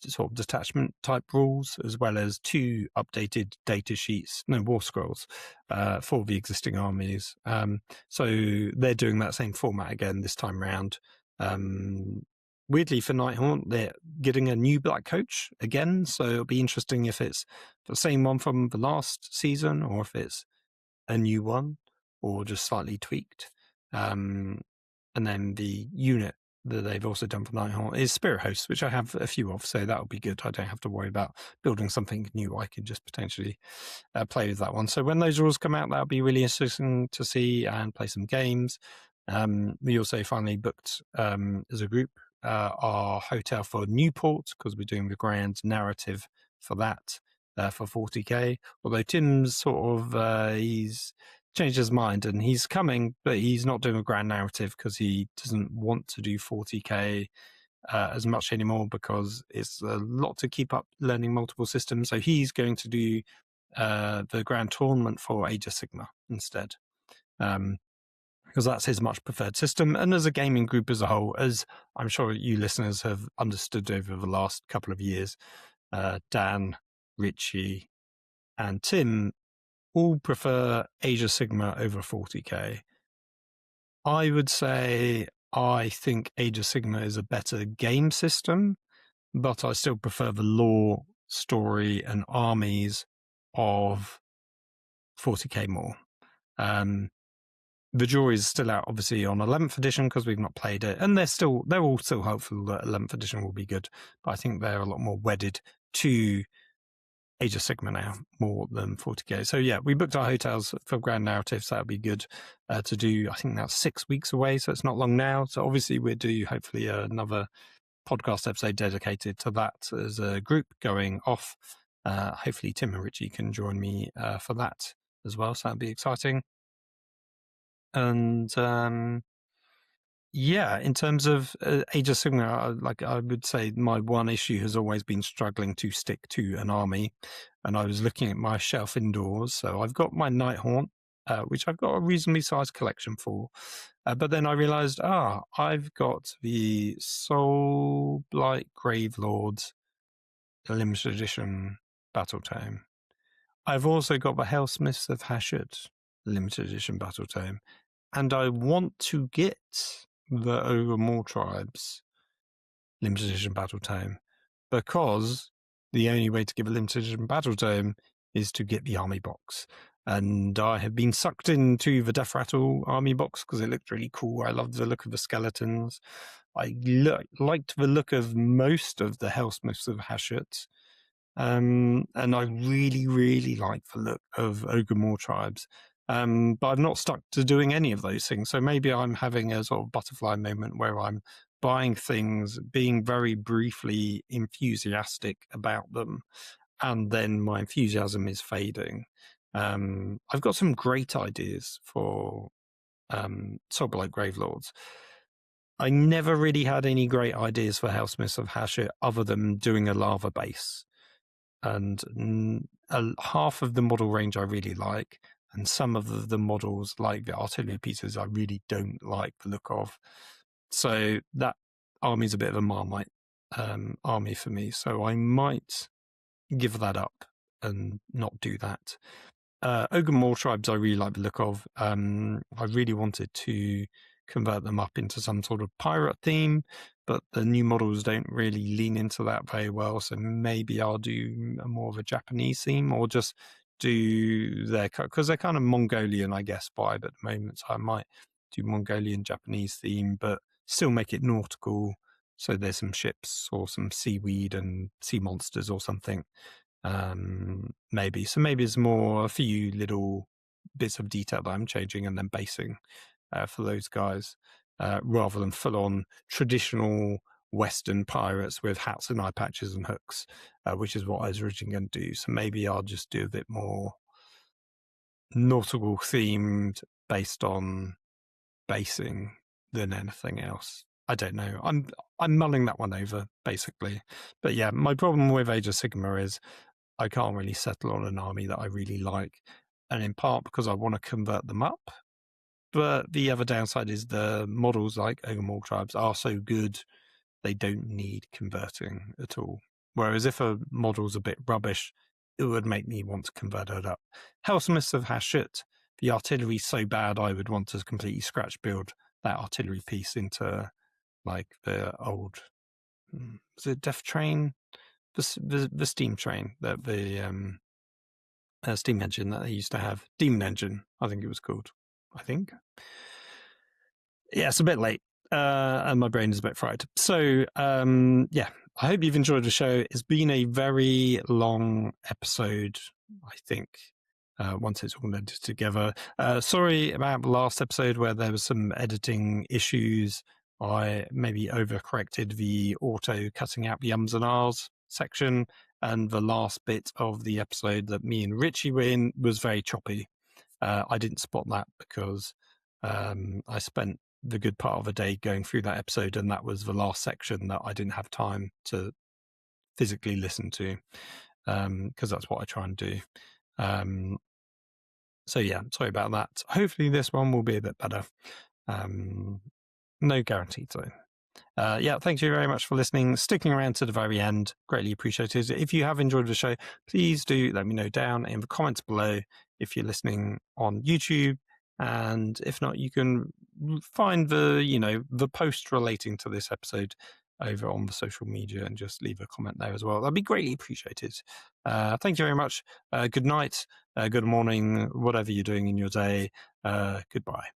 sort of detachment type rules, as well as 2 updated data sheets, war scrolls, for the existing armies. So they're doing that same format again this time round. Weirdly for Nighthaunt, they're getting a new Black Coach again, so it'll be interesting if it's the same one from the last season or if it's a new one or just slightly tweaked. And then the unit that they've also done for Nighthaunt is Spirit Hosts, which I have a few of, so that'll be good. I don't have to worry about building something new. I can just potentially play with that one. So when those rules come out, that'll be really interesting to see and play some games. We also finally booked, as a group, our hotel for Newport, because we're doing the grand narrative for that for 40k. Although Tim's sort of, he's changed his mind and he's coming, but he's not doing a grand narrative because he doesn't want to do 40k as much anymore because it's a lot to keep up learning multiple systems. So he's going to do the grand tournament for Age of Sigmar instead, because that's his much preferred system. And as a gaming group as a whole, as I'm sure you listeners have understood over the last couple of years, Dan, Richie, and Tim all prefer Age of Sigmar over 40k. I would say I think Age of Sigmar is a better game system, but I still prefer the lore, story, and armies of 40k more. The jury is still out, obviously, on 11th edition because we've not played it, and they're all still hopeful that 11th edition will be good, but I think they're a lot more wedded to Age of Sigmar now, more than 40k. So yeah, we booked our hotels for Grand Narratives. That'll be good to do. I think that's 6 weeks away, so it's not long now. So obviously we'll do hopefully another podcast episode dedicated to that as a group going off. Hopefully Tim and Richie can join me for that as well, so that'll be exciting. And yeah, in terms of Age of Sigmar, like I would say my one issue has always been struggling to stick to an army. And I was looking at my shelf indoors. So I've got my Nighthaunt, which I've got a reasonably sized collection for. But then I realized, I've got the Soul Blight Gravelords limited edition battle tome. I've also got the Hellsmiths of Hashut limited edition battle tome. And I want to get the Ogre Maw Tribes limited edition battle tome, because the only way to give a limited edition battle tome is to get the army box. And I have been sucked into the Death Rattle army box because it looked really cool. I loved the look of the skeletons. I liked the look of most of the Hellsmiths of Hashut. And I really, really like the look of Ogre Maw Tribes. But I'm not stuck to doing any of those things. So maybe I'm having a sort of butterfly moment where I'm buying things, being very briefly enthusiastic about them, and then my enthusiasm is fading. I've got some great ideas for Soul Blight Gravelords. I never really had any great ideas for Hellsmiths of Hashut other than doing a lava base. And half of the model range I really like, and some of the models, like the artillery pieces, I really don't like the look of. So that army's a bit of a Marmite army for me. So I might give that up and not do that. Ogre Maw Tribes I really like the look of. I really wanted to convert them up into some sort of pirate theme, but the new models don't really lean into that very well. So maybe I'll do more of a Japanese theme, or just do their, because they're kind of Mongolian, I guess, vibe at the moment. So I might do Mongolian Japanese theme, but still make it nautical. So there's some ships or some seaweed and sea monsters or something. Maybe it's more a few little bits of detail that I'm changing and then basing for those guys, rather than full on traditional Western pirates with hats and eye patches and hooks, which is what I was originally going to do. So maybe I'll just do a bit more nautical themed based on basing than anything else. I don't know. I'm mulling that one over basically. But yeah, my problem with Age of Sigmar is I can't really settle on an army that I really like, and in part because I want to convert them up. But the other downside is the models like Ogre Maw Tribes are so good, they don't need converting at all. Whereas if a model's a bit rubbish, it would make me want to convert it up. Hellsmiths of Hashut, the artillery's so bad I would want to completely scratch build that artillery piece into like the old, was it Death Train? The steam train, the steam engine that they used to have. Demon Engine, I think it was called. Yeah, it's a bit late, and my brain is a bit fried. So, yeah, I hope you've enjoyed the show. It's been a very long episode, I think, once it's all edited together. Sorry about the last episode where there was some editing issues. I maybe overcorrected the auto cutting out the ums and ahs section, and the last bit of the episode that me and Richie were in was very choppy. I didn't spot that because I spent the good part of a day going through that episode, and that was the last section that I didn't have time to physically listen to, because that's what I try and do. So yeah, sorry about that. Hopefully this one will be a bit better. No guarantees though. Yeah, thank you very much for listening, sticking around to the very end. Greatly appreciated. If you have enjoyed the show, please do let me know down in the comments below if you're listening on YouTube. And if not, you can find the post relating to this episode over on the social media and just leave a comment there as well. That'd be greatly appreciated. Thank you very much. Good night, good morning, whatever you're doing in your day. Goodbye.